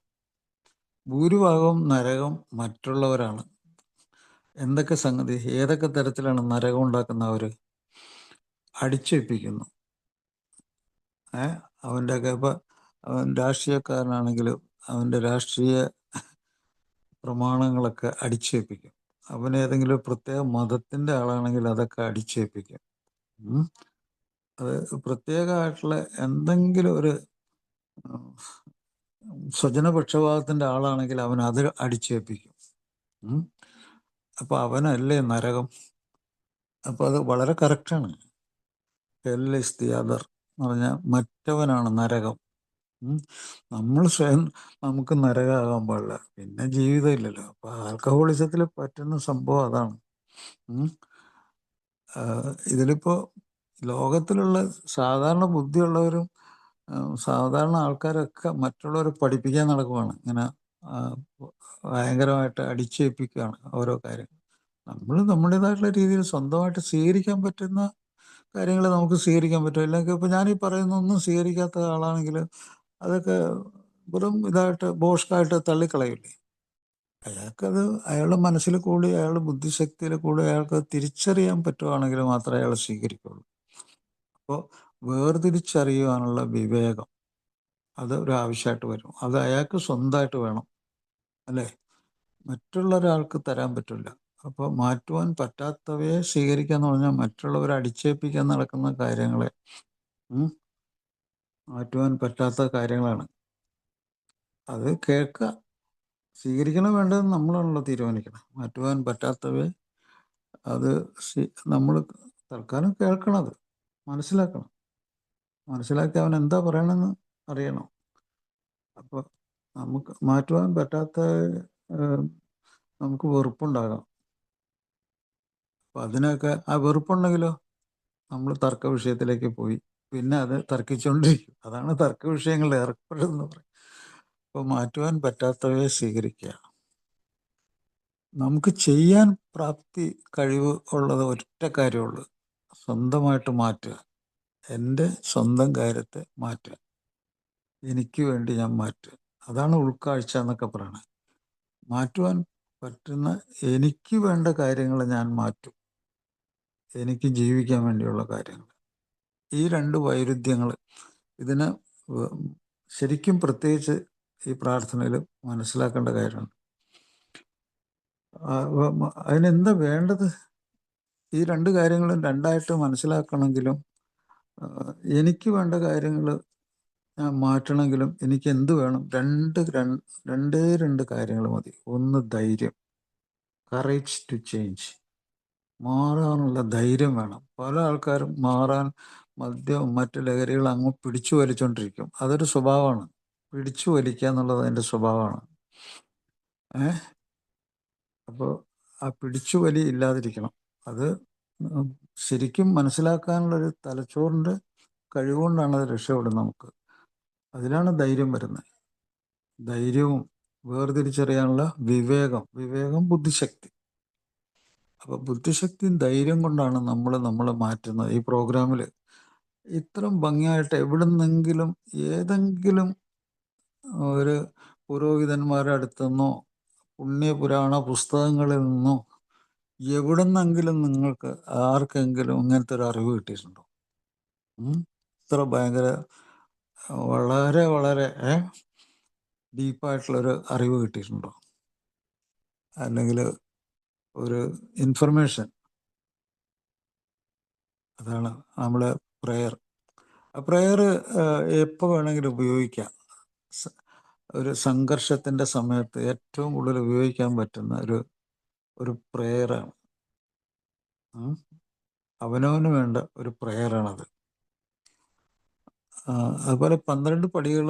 ഭൂരിഭാഗം നരകം മറ്റുള്ളവരാണ്. എന്തൊക്കെ സംഗതി, ഏതൊക്കെ തരത്തിലാണ് നരകം ഉണ്ടാക്കുന്നവർ? അടിച്ചേൽപ്പിക്കുന്നു. അവൻ്റെയൊക്കെ ഇപ്പം അവൻ രാഷ്ട്രീയക്കാരനാണെങ്കിലും അവൻ്റെ രാഷ്ട്രീയ പ്രമാണങ്ങളൊക്കെ അടിച്ചേൽപ്പിക്കും. അവൻ ഏതെങ്കിലും പ്രത്യേക മതത്തിൻ്റെ ആളാണെങ്കിൽ അതൊക്കെ അടിച്ചേൽപ്പിക്കും. അത് പ്രത്യേകമായിട്ടുള്ള എന്തെങ്കിലും ഒരു സ്വജനപക്ഷപാതത്തിൻ്റെ ആളാണെങ്കിൽ അവൻ അത് അടിച്ചേൽപ്പിക്കും. അപ്പോൾ അവനല്ലേ നരകം. അപ്പോൾ അത് വളരെ കറക്റ്റാണ്. ഹെൽ ഈസ് ദി അതർ എന്ന് പറഞ്ഞാൽ മറ്റവനാണ് നരകം. നമ്മൾ സ്വയം നമുക്ക് നരകമാകാൻ പാടില്ല, പിന്നെ ജീവിതമില്ലല്ലോ. അപ്പോൾ ആൽക്കഹോളിസത്തിൽ പറ്റുന്ന സംഭവം അതാണ്. ഇതിലിപ്പോൾ ലോകത്തിലുള്ള സാധാരണ ബുദ്ധിയുള്ളവരും സാധാരണ ആൾക്കാരൊക്കെ മറ്റുള്ളവരെ പഠിപ്പിക്കാൻ നടക്കുവാണ്. ഇങ്ങനെ ആ, ഭയങ്കരമായിട്ട് അടിച്ചേൽപ്പിക്കുകയാണ് ഓരോ കാര്യങ്ങൾ. നമ്മൾ നമ്മുടേതായിട്ടുള്ള രീതിയിൽ സ്വന്തമായിട്ട് സ്വീകരിക്കാൻ പറ്റുന്ന കാര്യങ്ങൾ നമുക്ക് സ്വീകരിക്കാൻ പറ്റും. ഇല്ലെങ്കിൽ ഇപ്പം ഞാനീ പറയുന്നൊന്നും സ്വീകരിക്കാത്ത ആളാണെങ്കിൽ അതൊക്കെ വെറും ഇതായിട്ട് ബോഷ്കായിട്ട് തള്ളിക്കളയില്ലേ. അയാൾക്കത് അയാളുടെ മനസ്സിൽ കൂടി അയാളുടെ ബുദ്ധിശക്തിയിൽ കൂടി അയാൾക്ക് തിരിച്ചറിയാൻ പറ്റുവാണെങ്കിൽ മാത്രമേ അയാൾ സ്വീകരിക്കുള്ളൂ. അപ്പോൾ വേർതിരിച്ചറിയുവാനുള്ള വിവേകം അത് ഒരു ആവശ്യമായിട്ട് വരും. അത് അയാൾക്ക് സ്വന്തമായിട്ട് വേണം, അല്ലേ? മറ്റുള്ള ഒരാൾക്ക് തരാൻ പറ്റില്ല. അപ്പോൾ മാറ്റുവാൻ പറ്റാത്തവയെ സ്വീകരിക്കുക എന്ന് പറഞ്ഞാൽ മറ്റുള്ളവരെ അടിച്ചേൽപ്പിക്കാൻ നടക്കുന്ന കാര്യങ്ങളെ മാറ്റുവാൻ പറ്റാത്ത കാര്യങ്ങളാണ്. അത് കേൾക്കുക, സ്വീകരിക്കണം വേണ്ടത് നമ്മളാണല്ലോ തീരുമാനിക്കണം. മാറ്റുവാൻ പറ്റാത്തവയെ അത് നമ്മൾ തൽക്കാലം കേൾക്കണത്, മനസ്സിലാക്കണം. മനസ്സിലാക്കി അവൻ എന്താ പറയണമെന്ന് അറിയണം. അപ്പോൾ നമുക്ക് മാറ്റുവാൻ പറ്റാത്ത നമുക്ക് വെറുപ്പുണ്ടാകാം. അപ്പം അതിനൊക്കെ ആ വെറുപ്പുണ്ടെങ്കിലോ നമ്മൾ തർക്ക വിഷയത്തിലേക്ക് പോയി പിന്നെ അത് തർക്കിച്ചുകൊണ്ടിരിക്കും. അതാണ് തർക്ക വിഷയങ്ങളിൽ ഏർപ്പെടുന്നത് പറയും. അപ്പോൾ മാറ്റുവാൻ പറ്റാത്തവയെ സ്വീകരിക്കുക. നമുക്ക് ചെയ്യാൻ പ്രാപ്തി കഴിവ് ഉള്ളത് ഒറ്റ കാര്യമുള്ളൂ, സ്വന്തമായിട്ട് മാറ്റുക. എൻ്റെ സ്വന്തം കാര്യത്തെ മാറ്റുക, എനിക്ക് വേണ്ടി ഞാൻ മാറ്റുക. അതാണ് ഉൾക്കാഴ്ച എന്നൊക്കെ പറയണത്. മാറ്റുവാൻ പറ്റുന്ന എനിക്ക് വേണ്ട കാര്യങ്ങൾ ഞാൻ മാറ്റും, എനിക്ക് ജീവിക്കാൻ വേണ്ടിയുള്ള കാര്യങ്ങൾ. ഈ രണ്ട് വൈരുദ്ധ്യങ്ങൾ ഇതിന് ശരിക്കും പ്രത്യേകിച്ച് ഈ പ്രാർത്ഥനയിൽ മനസ്സിലാക്കേണ്ട കാര്യമാണ്. അതിനെന്താ വേണ്ടത്? ഈ രണ്ട് കാര്യങ്ങളും രണ്ടായിട്ട് മനസ്സിലാക്കണമെങ്കിലും എനിക്ക് വേണ്ട കാര്യങ്ങൾ ഞാൻ മാറ്റണമെങ്കിലും എനിക്ക് എന്ത് വേണം? രണ്ട് കാര്യങ്ങൾ മതി. ഒന്ന് ധൈര്യം, കറേജ് ടു ചേഞ്ച്. മാറാനുള്ള ധൈര്യം വേണം. പല ആൾക്കാരും മാറാൻ മദ്യവും മറ്റു ലഹരികൾ അങ്ങ് പിടിച്ചു വലിച്ചുകൊണ്ടിരിക്കും. അതൊരു സ്വഭാവമാണ്. പിടിച്ചു വലിക്കുക എന്നുള്ളത് അതിൻ്റെ സ്വഭാവമാണ്. അപ്പോൾ ആ പിടിച്ചു വലി ഇല്ലാതിരിക്കണം. അത് ശരിക്കും മനസ്സിലാക്കാനുള്ളൊരു തലച്ചോറിൻ്റെ കഴിവുകൊണ്ടാണ് അത് രക്ഷപ്പെടുന്നത് നമുക്ക്. അതിലാണ് ധൈര്യം വരുന്നത്. ധൈര്യവും വേർതിരിച്ചറിയാനുള്ള വിവേകം ബുദ്ധിശക്തി. അപ്പോൾ ബുദ്ധിശക്തിയും ധൈര്യം കൊണ്ടാണ് നമ്മളെ മാറ്റുന്നത്. ഈ പ്രോഗ്രാമിൽ ഇത്രയും ഭംഗിയായിട്ട് എവിടുന്നെങ്കിലും ഏതെങ്കിലും ഒരു പുരോഹിതന്മാരുടെ അടുത്തുനിന്നോ പുണ്യപുരാണ പുസ്തകങ്ങളിൽ നിന്നോ എവിടുന്നെങ്കിലും നിങ്ങൾക്ക് ആർക്കെങ്കിലും ഇങ്ങനത്തെ ഒരു അറിവ് കിട്ടിയിട്ടുണ്ടോ? ഇത്ര ഭയങ്കര വളരെ വളരെ ഡീപ്പായിട്ടുള്ളൊരു അറിവ് കിട്ടിയിട്ടുണ്ടോ? അല്ലെങ്കിൽ ഒരു ഇൻഫർമേഷൻ. അതാണ് നമ്മളെ പ്രെയർ. ആ പ്രെയർ എപ്പോൾ വേണമെങ്കിലും ഉപയോഗിക്കാം. ഒരു സംഘർഷത്തിൻ്റെ സമയത്ത് ഏറ്റവും കൂടുതൽ ഉപയോഗിക്കാൻ പറ്റുന്ന ഒരു പ്രെയറാണ്. അവനവന് വേണ്ട ഒരു പ്രെയറാണത്. അതുപോലെ 12 പടികൾ,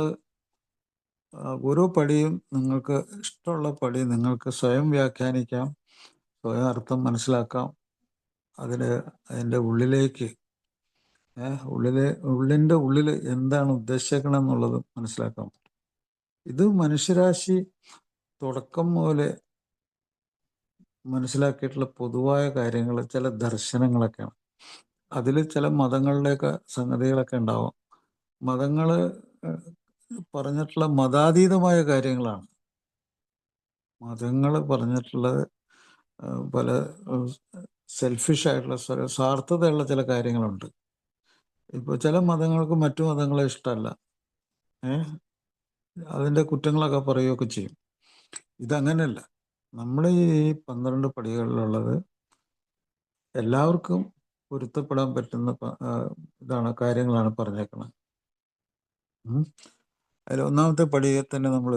ഓരോ പടിയും നിങ്ങൾക്ക് ഇഷ്ടമുള്ള പടി നിങ്ങൾക്ക് സ്വയം വ്യാഖ്യാനിക്കാം, സ്വയം അർത്ഥം മനസ്സിലാക്കാം. അതിൻ്റെ ഉള്ളിലേക്ക് ഉള്ളിൻ്റെ ഉള്ളിൽ എന്താണ് ഉദ്ദേശിക്കണം എന്നുള്ളത് മനസ്സിലാക്കാം. ഇത് മനുഷ്യരാശി തുടക്കം മുതലേ മനസ്സിലാക്കിയിട്ടുള്ള പൊതുവായ കാര്യങ്ങൾ, ചില ദർശനങ്ങളൊക്കെയാണ്. അതിൽ ചില മതങ്ങളുടെയൊക്കെ സംഗതികളൊക്കെ ഉണ്ടാവാം. മതങ്ങൾ പറഞ്ഞിട്ടുള്ള മതാതീതമായ കാര്യങ്ങളാണ്. മതങ്ങൾ പറഞ്ഞിട്ടുള്ളത് പല സെൽഫിഷായിട്ടുള്ള സ്വാർത്ഥതയുള്ള ചില കാര്യങ്ങളുണ്ട്. ഇപ്പോൾ ചില മതങ്ങൾക്ക് മറ്റു മതങ്ങളെ ഇഷ്ടമല്ല, അതിൻ്റെ കുറ്റങ്ങളൊക്കെ പറയുകയൊക്കെ ചെയ്യും. ഇതങ്ങനെയല്ല. നമ്മൾ ഈ 12 പടികളിലുള്ളത് എല്ലാവർക്കും പൊരുത്തപ്പെടാൻ പറ്റുന്ന കാര്യങ്ങളാണ് പറഞ്ഞേക്കുന്നത്. അതിൽ ഒന്നാമത്തെ പടിയെ തന്നെ നമ്മൾ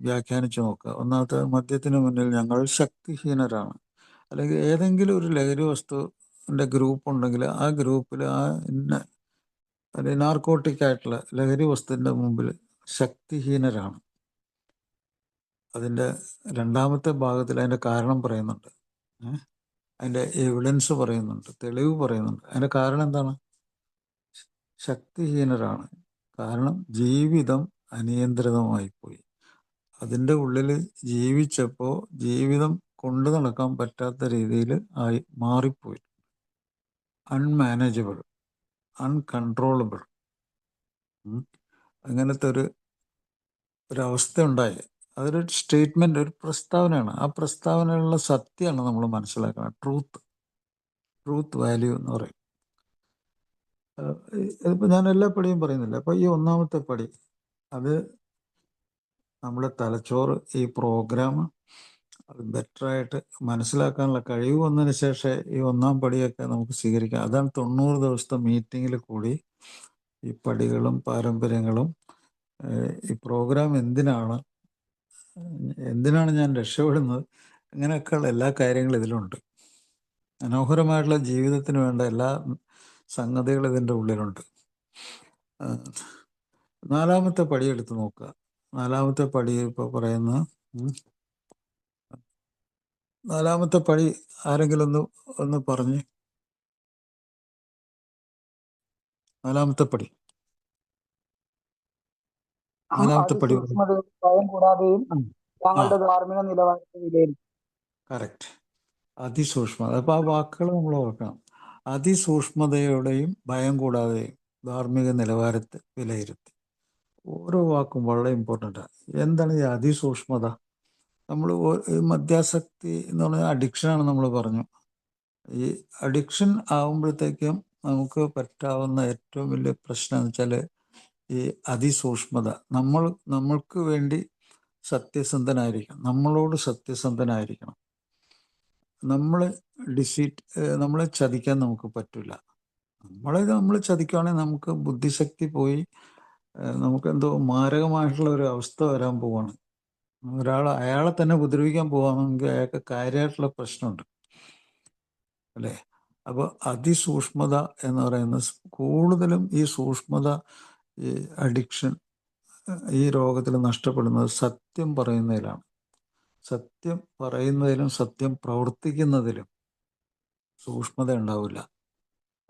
വ്യാഖ്യാനിച്ച് നോക്കുക. ഒന്നാമത്തെ, മദ്യത്തിന് മുന്നിൽ ഞങ്ങൾ ശക്തിഹീനരാണ്. അല്ലെങ്കിൽ ഏതെങ്കിലും ഒരു ലഹരി വസ്തുവിൻ്റെ ഗ്രൂപ്പ് ഉണ്ടെങ്കിൽ ആ ഗ്രൂപ്പിൽ അല്ലെങ്കിൽ നാർക്കോട്ടിക് ആയിട്ടുള്ള ലഹരി വസ്തുവിൻ്റെ മുമ്പിൽ ശക്തിഹീനരാണ്. അതിൻ്റെ രണ്ടാമത്തെ ഭാഗത്തിൽ അതിൻ്റെ കാരണം പറയുന്നുണ്ട്, അതിൻ്റെ എവിഡൻസ് പറയുന്നുണ്ട്, തെളിവ് പറയുന്നുണ്ട്. അതിൻ്റെ കാരണം എന്താണ്? ശക്തിഹീനരാണ്. കാരണം ജീവിതം അനിയന്ത്രിതമായി പോയി. അതിൻ്റെ ഉള്ളിൽ ജീവിച്ചപ്പോൾ ജീവിതം കൊണ്ടു നടക്കാൻ പറ്റാത്ത രീതിയിൽ ആയി മാറിപ്പോയി. അൺമാനേജബിൾ, അൺകൺട്രോളബിൾ. അങ്ങനത്തെ ഒരവസ്ഥ ഉണ്ടായി. അതൊരു സ്റ്റേറ്റ്മെന്റ്, ഒരു പ്രസ്താവനയാണ്. ആ പ്രസ്താവനയിലുള്ള സത്യമാണ് നമ്മൾ മനസ്സിലാക്കുന്നത്. ട്രൂത്ത് വാല്യൂ എന്ന് പറയും. ഇതിപ്പോൾ ഞാൻ എല്ലാ പടിയും പറയുന്നില്ല. അപ്പോൾ ഈ ഒന്നാമത്തെ പടി, അത് നമ്മുടെ തലച്ചോറ് ഈ പ്രോഗ്രാം അത് ബെറ്ററായിട്ട് മനസ്സിലാക്കാനുള്ള കഴിവ് വന്നതിന് ശേഷം ഈ ഒന്നാം പടിയൊക്കെ നമുക്ക് സ്വീകരിക്കാം. അതാണ് 90 ദിവസത്തെ മീറ്റിങ്ങിൽ കൂടി ഈ പടികളും പാരമ്പര്യങ്ങളും ഈ പ്രോഗ്രാം എന്തിനാണ് ഞാൻ രക്ഷപ്പെടുന്നത്, അങ്ങനെയൊക്കെയുള്ള എല്ലാ കാര്യങ്ങളും ഇതിലുണ്ട്. മനോഹരമായിട്ടുള്ള ജീവിതത്തിന് വേണ്ട എല്ലാ സംഗതികളും ഇതിൻ്റെ ഉള്ളിലുണ്ട്. നാലാമത്തെ പടി എടുത്ത് നോക്കുക. നാലാമത്തെ പടി ഇപ്പോൾ പറയുന്ന നാലാമത്തെ പടി ആരെങ്കിലും ഒന്ന് പറഞ്ഞ്. നാലാമത്തെ പടി അതിസൂക്ഷ്മതയും ഭയം കൂടാതെയും താങ്കളുടെ ധാർമ്മിക നിലവാരത്തെ വിലയിരുത്തും. കറക്റ്റ്. അതിസൂക്ഷ്മത. അപ്പോൾ ആ വാക്കുകൾ നമ്മൾ ഓർക്കണം. അതിസൂക്ഷ്മതയോടെയും ഭയം കൂടാതെയും ധാർമ്മിക നിലവാരത്തെ വിലയിരുത്തി. ഓരോ വാക്കും വളരെ ഇമ്പോർട്ടൻ്റാണ്. എന്താണ് ഈ അതിസൂക്ഷ്മത? നമ്മൾ മദ്യാസക്തി എന്ന് പറഞ്ഞാൽ അഡിക്ഷനാണ് നമ്മൾ പറഞ്ഞു. ഈ അഡിക്ഷൻ ആകുമ്പോഴത്തേക്കും നമുക്ക് പറ്റാവുന്ന ഏറ്റവും വലിയ പ്രശ്നം എന്ന് വെച്ചാൽ ഈ അതിസൂക്ഷ്മത. നമ്മൾക്ക് വേണ്ടി സത്യസന്ധനായിരിക്കണം, നമ്മളോട് സത്യസന്ധനായിരിക്കണം. നമ്മളെ ചതിക്കാൻ നമുക്ക് പറ്റില്ല. നമ്മൾ ചതിക്കുകയാണെങ്കിൽ നമുക്ക് ബുദ്ധിശക്തി പോയി, നമുക്ക് എന്തോ മാരകമായിട്ടുള്ള ഒരു അവസ്ഥ വരാൻ പോവാണ്. അയാളെ തന്നെ ഉപദ്രവിക്കാൻ പോവാണെങ്കിൽ അയാൾക്ക് കാര്യമായിട്ടുള്ള പ്രശ്നമുണ്ട്, അല്ലേ? അപ്പോൾ അതിസൂക്ഷ്മത എന്ന് പറയുന്നത്, കൂടുതലും ഈ സൂക്ഷ്മത, ഈ അഡിക്ഷൻ, ഈ രോഗത്തിൽ നഷ്ടപ്പെടുന്നത് സത്യം പറയുന്നതിലാണ്. സത്യം പറയുന്നതിലും സത്യം പ്രവർത്തിക്കുന്നതിലും സൂക്ഷ്മത ഉണ്ടാവില്ല.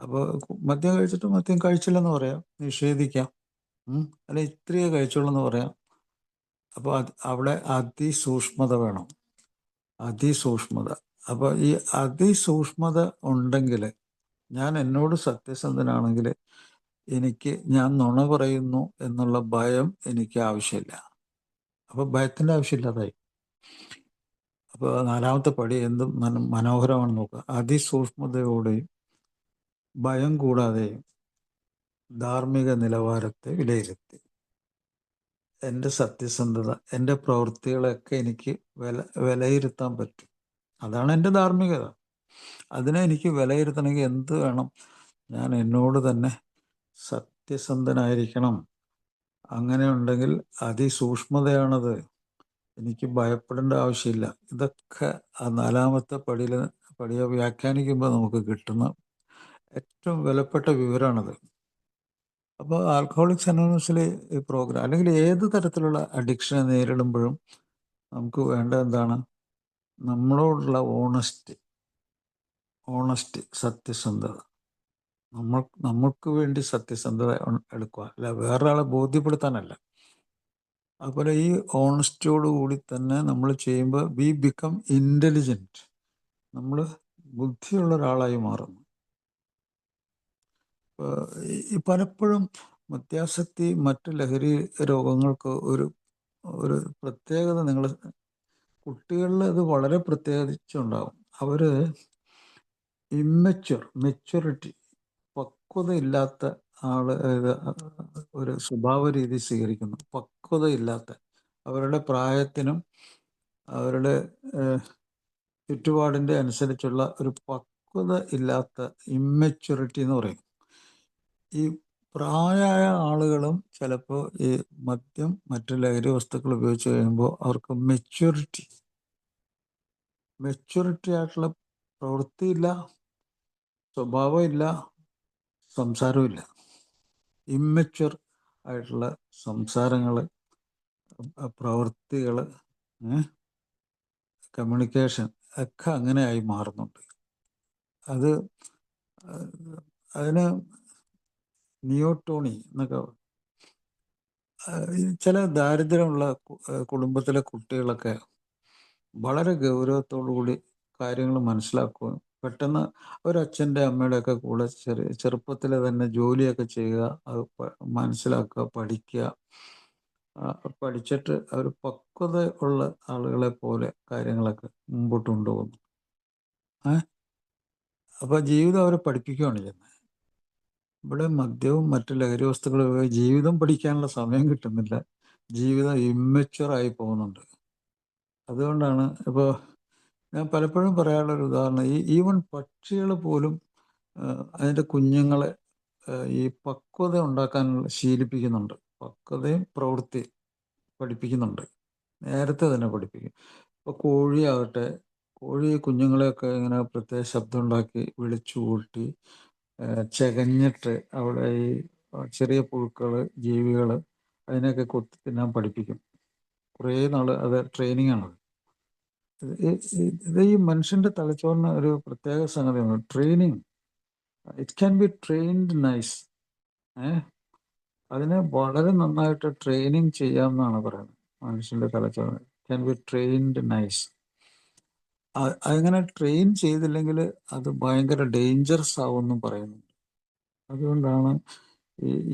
അപ്പോൾ മദ്യം കഴിച്ചിട്ട് മദ്യം കഴിച്ചില്ലെന്ന് പറയാം, നിഷേധിക്കാം, അല്ല ഇത്രയേ കഴിച്ചുള്ളൂ എന്ന് പറയാം. അപ്പോൾ അവിടെ അതിസൂക്ഷ്മത വേണം. അതിസൂക്ഷ്മത. അപ്പോൾ ഈ അതിസൂക്ഷ്മത ഉണ്ടെങ്കിൽ, ഞാൻ എന്നോട് സത്യസന്ധനാണെങ്കിൽ ഞാൻ നുണ പറയുന്നു എന്നുള്ള ഭയം എനിക്ക് ആവശ്യമില്ല. അപ്പോൾ ഭയത്തിൻ്റെ ആവശ്യമില്ലാതായി. അപ്പോൾ നാലാമത്തെ പടി എന്തും മനോഹരമാണെന്ന് നോക്കുക. അതിസൂക്ഷ്മതയോടെയും ഭയം കൂടാതെയും ധാർമ്മിക നിലവാരത്തെ വിലയിരുത്തി. എൻ്റെ സത്യസന്ധത, എൻ്റെ പ്രവൃത്തികളെയൊക്കെ എനിക്ക് വിലയിരുത്താൻ പറ്റും. അതാണ് എൻ്റെ ധാർമ്മികത. അതിനെ എനിക്ക് വിലയിരുത്തണമെങ്കിൽ എന്ത് വേണം? ഞാൻ എന്നോട് തന്നെ സത്യസന്ധനായിരിക്കണം. അങ്ങനെ ഉണ്ടെങ്കിൽ അതിസൂക്ഷ്മതയാണത്. എനിക്ക് ഭയപ്പെടേണ്ട ആവശ്യമില്ല. ഇതൊക്കെ ആ നാലാമത്തെ പടിയെ വ്യാഖ്യാനിക്കുമ്പോൾ നമുക്ക് കിട്ടുന്ന ഏറ്റവും വിലപ്പെട്ട വിവരമാണത്. അപ്പോൾ ആൽക്കഹോളിക്സ് അനോണിമസിൽ ഈ പ്രോഗ്രാം, അല്ലെങ്കിൽ ഏത് തരത്തിലുള്ള അഡിക്ഷനെ നേരിടുമ്പോഴും നമുക്ക് വേണ്ട എന്താണ്? നമ്മളോടുള്ള ഓണസ്റ്റി, സത്യസന്ധത. നമ്മൾക്ക് വേണ്ടി സത്യസന്ധത എടുക്കുക, അല്ല വേറൊരാളെ ബോധ്യപ്പെടുത്താനല്ല. അതുപോലെ ഈ ഓണസ്റ്റിയോട് കൂടി തന്നെ നമ്മൾ ചെയ്യുമ്പോൾ വി ബിക്കം ഇൻ്റലിജൻറ്റ്. നമ്മൾ ബുദ്ധിയുള്ള ഒരാളായി മാറുന്നു. പലപ്പോഴും മദ്യാസക്തി മറ്റ് ലഹരി രോഗങ്ങൾക്ക് ഒരു പ്രത്യേകത, കുട്ടികളിൽ അത് വളരെ പ്രത്യേകിച്ചുണ്ടാകും. അവർ മെച്യൂരിറ്റി, പക്വതയില്ലാത്ത ഒരു സ്വഭാവ രീതി സ്വീകരിക്കുന്നു. പക്വതയില്ലാത്ത, അവരുടെ പ്രായത്തിനും അവരുടെ ചുറ്റുപാടിൻ്റെ അനുസരിച്ചുള്ള ഒരു പക്വത ഇല്ലാത്ത ഇമ്മെച്യൂരിറ്റി എന്ന് പറയും. ഈ പ്രായമായ ആളുകളും ചിലപ്പോൾ ഈ മദ്യം, മറ്റു ലഹരി വസ്തുക്കൾ ഉപയോഗിച്ച് കഴിയുമ്പോൾ അവർക്ക് മെച്യൂരിറ്റി ആയിട്ടുള്ള പ്രവൃത്തിയില്ല, സ്വഭാവമില്ല, സംസാരമില്ല. ഇമ്മെച്യൂർ ആയിട്ടുള്ള സംസാരങ്ങൾ, പ്രവൃത്തികൾ, കമ്മ്യൂണിക്കേഷൻ ഒക്കെ അങ്ങനെയായി മാറുന്നുണ്ട്. അതിന് നിയോട്ടോണി എന്നൊക്കെ, ചില ദാരിദ്ര്യമുള്ള കുടുംബത്തിലെ കുട്ടികളൊക്കെ വളരെ ഗൗരവത്തോടു കൂടി കാര്യങ്ങൾ മനസ്സിലാക്കുകയും പെട്ടെന്ന് ഒരച്ഛൻ്റെ അമ്മയുടെയൊക്കെ കൂടെ ചെറുപ്പത്തിൽ തന്നെ ജോലിയൊക്കെ ചെയ്യുക, അത് മനസ്സിലാക്കുക, പഠിക്കുക, പഠിച്ചിട്ട് ഒരു പക്വത ഉള്ള ആളുകളെ പോലെ കാര്യങ്ങളൊക്കെ മുമ്പോട്ട് കൊണ്ടുപോകുന്നു. അപ്പോൾ ജീവിതം അവരെ പഠിപ്പിക്കുകയാണ് ചെയ്യുന്നത്. ഇവിടെ മദ്യവും മറ്റു ലഹരി വസ്തുക്കളും ജീവിതം പഠിക്കാനുള്ള സമയം കിട്ടുന്നില്ല, ജീവിതം ഇമ്മച്വറായി പോകുന്നുണ്ട്. അതുകൊണ്ടാണ് ഇപ്പോൾ ഞാൻ പലപ്പോഴും പറയാനുള്ളൊരു ഉദാഹരണം, ഈവൻ പക്ഷികൾ പോലും അതിൻ്റെ കുഞ്ഞുങ്ങളെ ഈ പക്വത ഉണ്ടാക്കാൻ ശീലിപ്പിക്കുന്നുണ്ട്. പക്വതയും പ്രവൃത്തി പഠിപ്പിക്കുന്നുണ്ട്, നേരത്തെ തന്നെ പഠിപ്പിക്കും. ഇപ്പോൾ കോഴിയാകട്ടെ, കോഴി കുഞ്ഞുങ്ങളെയൊക്കെ ഇങ്ങനെ പ്രത്യേക ശബ്ദം ഉണ്ടാക്കി വിളിച്ചു കൂട്ടി ചെകഞ്ഞിട്ട് അവിടെ ഈ ചെറിയ പുഴുക്കൾ, ജീവികൾ അതിനെയൊക്കെ കൊത്തി തിന്നാൻ പഠിപ്പിക്കും. കുറേ നാൾ അത് ട്രെയിനിങ് ആണ്. ഇത് ഈ മനുഷ്യന്റെ തലച്ചോറിന് ഒരു പ്രത്യേക സംഗതിയാണ് training. It can be trained nice. അതിനെ വളരെ നന്നായിട്ട് ട്രെയിനിങ് ചെയ്യാമെന്നാണ് പറയുന്നത്. മനുഷ്യന്റെ തലച്ചോറിന് ക്യാൻ ബി ട്രെയിൻഡ് നൈസ്. അങ്ങനെ ട്രെയിൻ ചെയ്തില്ലെങ്കിൽ അത് ഭയങ്കര ഡേഞ്ചറസ് ആവുമെന്നും പറയുന്നുണ്ട്. അതുകൊണ്ടാണ്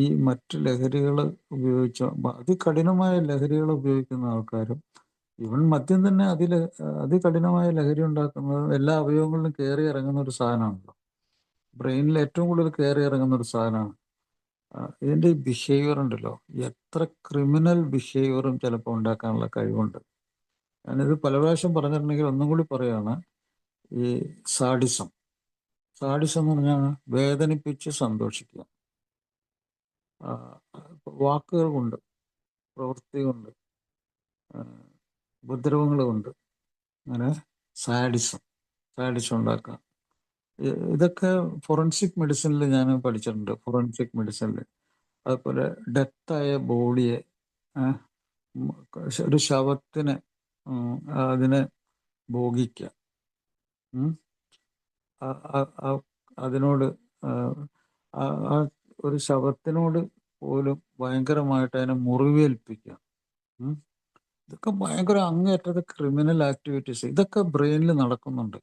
ഈ മറ്റു ലഹരികൾ ഉപയോഗിച്ച അതികഠിനമായ ലഹരികൾ ഉപയോഗിക്കുന്ന ആൾക്കാരും, ഇവൻ മദ്യം തന്നെ അതികഠിനമായ ലഹരി ഉണ്ടാക്കുന്നത് എല്ലാ അവയവങ്ങളിലും കയറി ഇറങ്ങുന്ന ഒരു സാധനമാണല്ലോ. ബ്രെയിനിൽ ഏറ്റവും കൂടുതൽ കയറി ഇറങ്ങുന്ന ഒരു സാധനമാണ്. ഇതിൻ്റെ ഈ ബിഹേവിയർ ഉണ്ടല്ലോ, എത്ര ക്രിമിനൽ ബിഹേവിയറും ചിലപ്പോൾ ഉണ്ടാക്കാനുള്ള കഴിവുണ്ട്. ഞാനിത് പല പ്രാവശ്യം പറഞ്ഞിട്ടുണ്ടെങ്കിൽ ഒന്നും കൂടി പറയുകയാണ്. ഈ സാഡിസം എന്ന് പറഞ്ഞാൽ വേദനിപ്പിച്ച് സന്തോഷിക്കുക. വാക്കുകൾ കൊണ്ട്, പ്രവൃത്തി കൊണ്ട്, ഉപദ്രവങ്ങൾ കൊണ്ട് അങ്ങനെ സാഡിസം ഉണ്ടാക്കുക. ഇതൊക്കെ ഫോറൻസിക് മെഡിസിനിൽ ഞാൻ പഠിച്ചിട്ടുണ്ട്. ഫോറൻസിക് മെഡിസിനിൽ അതുപോലെ ഡെത്തായ ബോഡിയെ, ഒരു ശവത്തിനെ അതിനെ ഭോഗിക്കുക, അതിനോട് ഒരു ശവത്തിനോട് പോലും ഭയങ്കരമായിട്ട് അതിനെ മുറിവേൽപ്പിക്കുക. ഇതൊക്കെ ഭയങ്കര അങ്ങേയറ്റത്തെ ക്രിമിനൽ ആക്ടിവിറ്റീസ്. ഇതൊക്കെ ബ്രെയിനിൽ നടക്കുന്നുണ്ട്.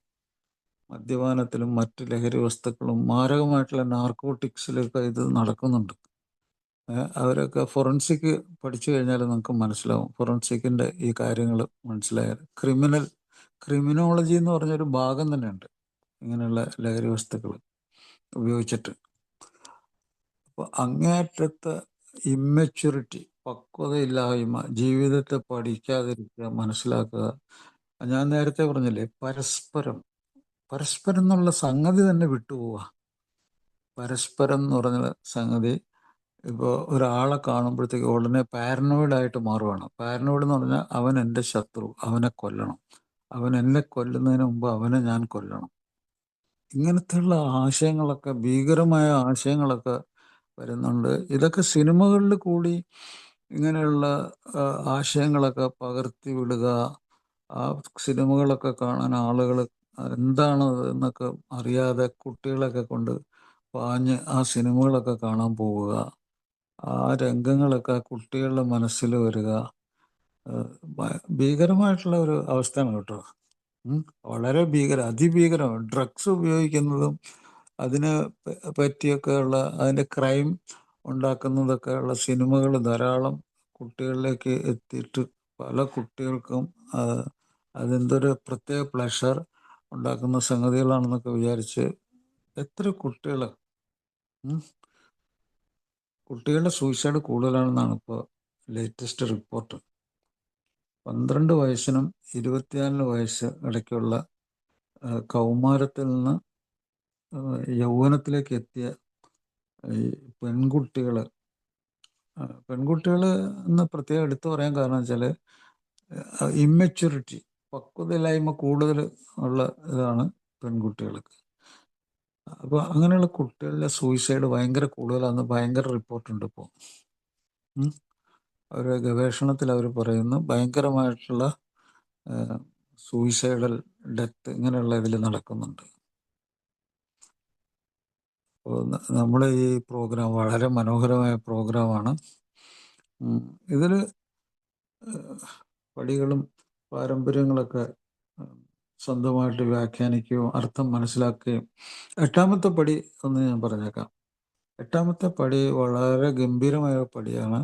മദ്യപാനത്തിലും മറ്റ് ലഹരി വസ്തുക്കളും മാരകമായിട്ടുള്ള നാർക്കോട്ടിക്സിലൊക്കെ ഇത് നടക്കുന്നുണ്ട്. അവരൊക്കെ ഫോറൻസിക് പഠിച്ചു കഴിഞ്ഞാൽ നമുക്ക് മനസ്സിലാവും. ഫോറൻസിക്കിൻ്റെ ഈ കാര്യങ്ങൾ മനസ്സിലായാൽ ക്രിമിനോളജി എന്ന് പറഞ്ഞൊരു ഭാഗം തന്നെയുണ്ട് ഇങ്ങനെയുള്ള ലഹരി വസ്തുക്കൾ ഉപയോഗിച്ചിട്ട്. അപ്പോൾ അങ്ങേയറ്റത്തെ ഇമ്മച്യൂരിറ്റി, പക്വതയില്ലായ്മ, ജീവിതത്തെ പഠിക്കാതിരിക്കുക, മനസ്സിലാക്കുക. ഞാൻ നേരത്തെ പറഞ്ഞില്ലേ, പരസ്പരം എന്നുള്ള സംഗതി തന്നെ വിട്ടുപോവുക. പരസ്പരം എന്ന് പറഞ്ഞ സംഗതി ഇപ്പോൾ ഒരാളെ കാണുമ്പോഴത്തേക്ക് ഉടനെ പാരനോയിഡായിട്ട് മാറുകയാണ്. പാരനോയിഡ് എന്ന് പറഞ്ഞാൽ അവൻ എൻ്റെ ശത്രു, അവനെ കൊല്ലണം, അവൻ എന്നെ കൊല്ലുന്നതിന് മുമ്പ് അവനെ ഞാൻ കൊല്ലണം. ഇങ്ങനത്തെയുള്ള ആശയങ്ങളൊക്കെ, ഭീകരമായ ആശയങ്ങളൊക്കെ വരുന്നുണ്ട്. ഇതൊക്കെ സിനിമകളിൽ കൂടി ഇങ്ങനെയുള്ള ആശയങ്ങളൊക്കെ പകർത്തി വിടുക. ആ സിനിമകളൊക്കെ കാണാൻ ആളുകൾ എന്താണ് എന്നൊക്കെ അറിയാതെ കുട്ടികളൊക്കെ കൊണ്ട് പാഞ്ഞ് ആ സിനിമകളൊക്കെ കാണാൻ പോവുക. ആ രംഗങ്ങളൊക്കെ കുട്ടികളുടെ മനസ്സിൽ വരിക. ഭീകരമായിട്ടുള്ള ഒരു അവസ്ഥയാണ് കേട്ടോ. വളരെ അതിഭീകരമാണ്. ഡ്രഗ്സ് ഉപയോഗിക്കുന്നതും അതിനെ പറ്റിയൊക്കെയുള്ള അതിൻ്റെ ക്രൈം ഉണ്ടാക്കുന്നതൊക്കെയുള്ള സിനിമകൾ ധാരാളം കുട്ടികളിലേക്ക് എത്തിയിട്ട് പല കുട്ടികൾക്കും അതെന്തൊരു പ്രത്യേക പ്ലഷർ ഉണ്ടാക്കുന്ന സംഗതികളാണെന്നൊക്കെ വിചാരിച്ച് എത്ര കുട്ടികളുടെ സൂയിസൈഡ് കൂടുതലാണെന്നാണ് ഇപ്പോൾ ലേറ്റസ്റ്റ് റിപ്പോർട്ട്. 12 വയസ്സിനും 24 വയസ്സ് ഇടയ്ക്കുള്ള കൗമാരത്തിൽ നിന്ന് യൗവനത്തിലേക്ക് എത്തിയ ഈ പെൺകുട്ടികൾ എന്ന് പ്രത്യേകം എടുത്തു പറയാൻ കാരണം വെച്ചാൽ ഇമ്മച്യൂരിറ്റി, പക്വതയില്ലായ്മ കൂടുതൽ ഉള്ള ഇതാണ് പെൺകുട്ടികൾക്ക്. അപ്പോൾ അങ്ങനെയുള്ള കുട്ടികളുടെ സൂയിസൈഡ് ഭയങ്കര കൂടുതലാണെന്ന് ഭയങ്കര റിപ്പോർട്ടുണ്ട് ഇപ്പോൾ. ഒരു ഗവേഷണത്തിൽ അവർ പറയുന്നു ഭയങ്കരമായിട്ടുള്ള സൂയിസൈഡൽ ഡെത്ത് ഇങ്ങനെയുള്ള ഇതിൽ നടക്കുന്നുണ്ട്. അപ്പോൾ നമ്മുടെ ഈ പ്രോഗ്രാം വളരെ മനോഹരമായ പ്രോഗ്രാമാണ്. ഇതിൽ പടികളും പാരമ്പര്യങ്ങളൊക്കെ സ്വന്തമായിട്ട് വ്യാഖ്യാനിക്കുകയും അർത്ഥം മനസ്സിലാക്കുകയും, എട്ടാമത്തെ പടി ഒന്ന് ഞാൻ പറഞ്ഞേക്കാം. എട്ടാമത്തെ പടി വളരെ ഗംഭീരമായ പടിയാണ്.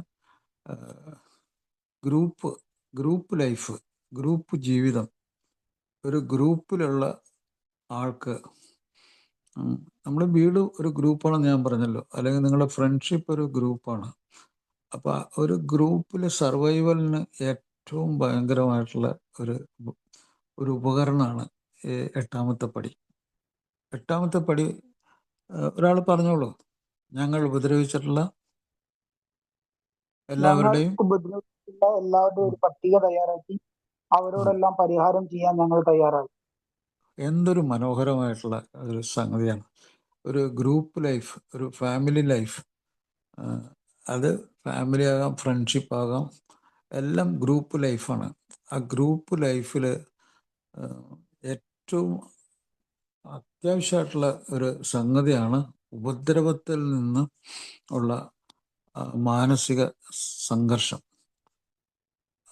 ഗ്രൂപ്പ് ലൈഫ്, ഗ്രൂപ്പ് ജീവിതം. ഒരു ഗ്രൂപ്പിലുള്ള ആൾക്ക്, നമ്മുടെ വീട് ഒരു ഗ്രൂപ്പാണെന്ന് ഞാൻ പറഞ്ഞല്ലോ, അല്ലെങ്കിൽ നിങ്ങളുടെ ഫ്രണ്ട്ഷിപ്പ് ഒരു ഗ്രൂപ്പാണ്. അപ്പം ഒരു ഗ്രൂപ്പിലെ സർവൈവലിന് ഏറ്റവും ഭയങ്കരമായിട്ടുള്ള ഒരു ഉപകരണമാണ് ഈ എട്ടാമത്തെ പടി. എട്ടാമത്തെ പടി ഒരാൾ പറഞ്ഞോളൂ. ഞങ്ങൾ ഉപദ്രവിച്ചിട്ടുള്ള എല്ലാവരുടെയും ഒരു പട്ടിക തയ്യാറാക്കി അവരോടെല്ലാം പരിഹാരം ചെയ്യാൻ ഞങ്ങൾ തയ്യാറായി. എന്തൊരു മനോഹരമായിട്ടുള്ള ഒരു സംഗതിയാണ്. ഒരു ഗ്രൂപ്പ് ലൈഫ്, ഒരു ഫാമിലി ലൈഫ്. അത് ഫാമിലി ആകാം, ഫ്രണ്ട്ഷിപ്പ് ആകാം, എല്ലാം ഗ്രൂപ്പ് ലൈഫാണ്. ആ ഗ്രൂപ്പ് ലൈഫിൽ ഏറ്റവും അത്യാവശ്യമായിട്ടുള്ള ഒരു സംഗതിയാണ് ഉപദ്രവത്തിൽ നിന്ന് ഉള്ള മാനസിക സംഘർഷം.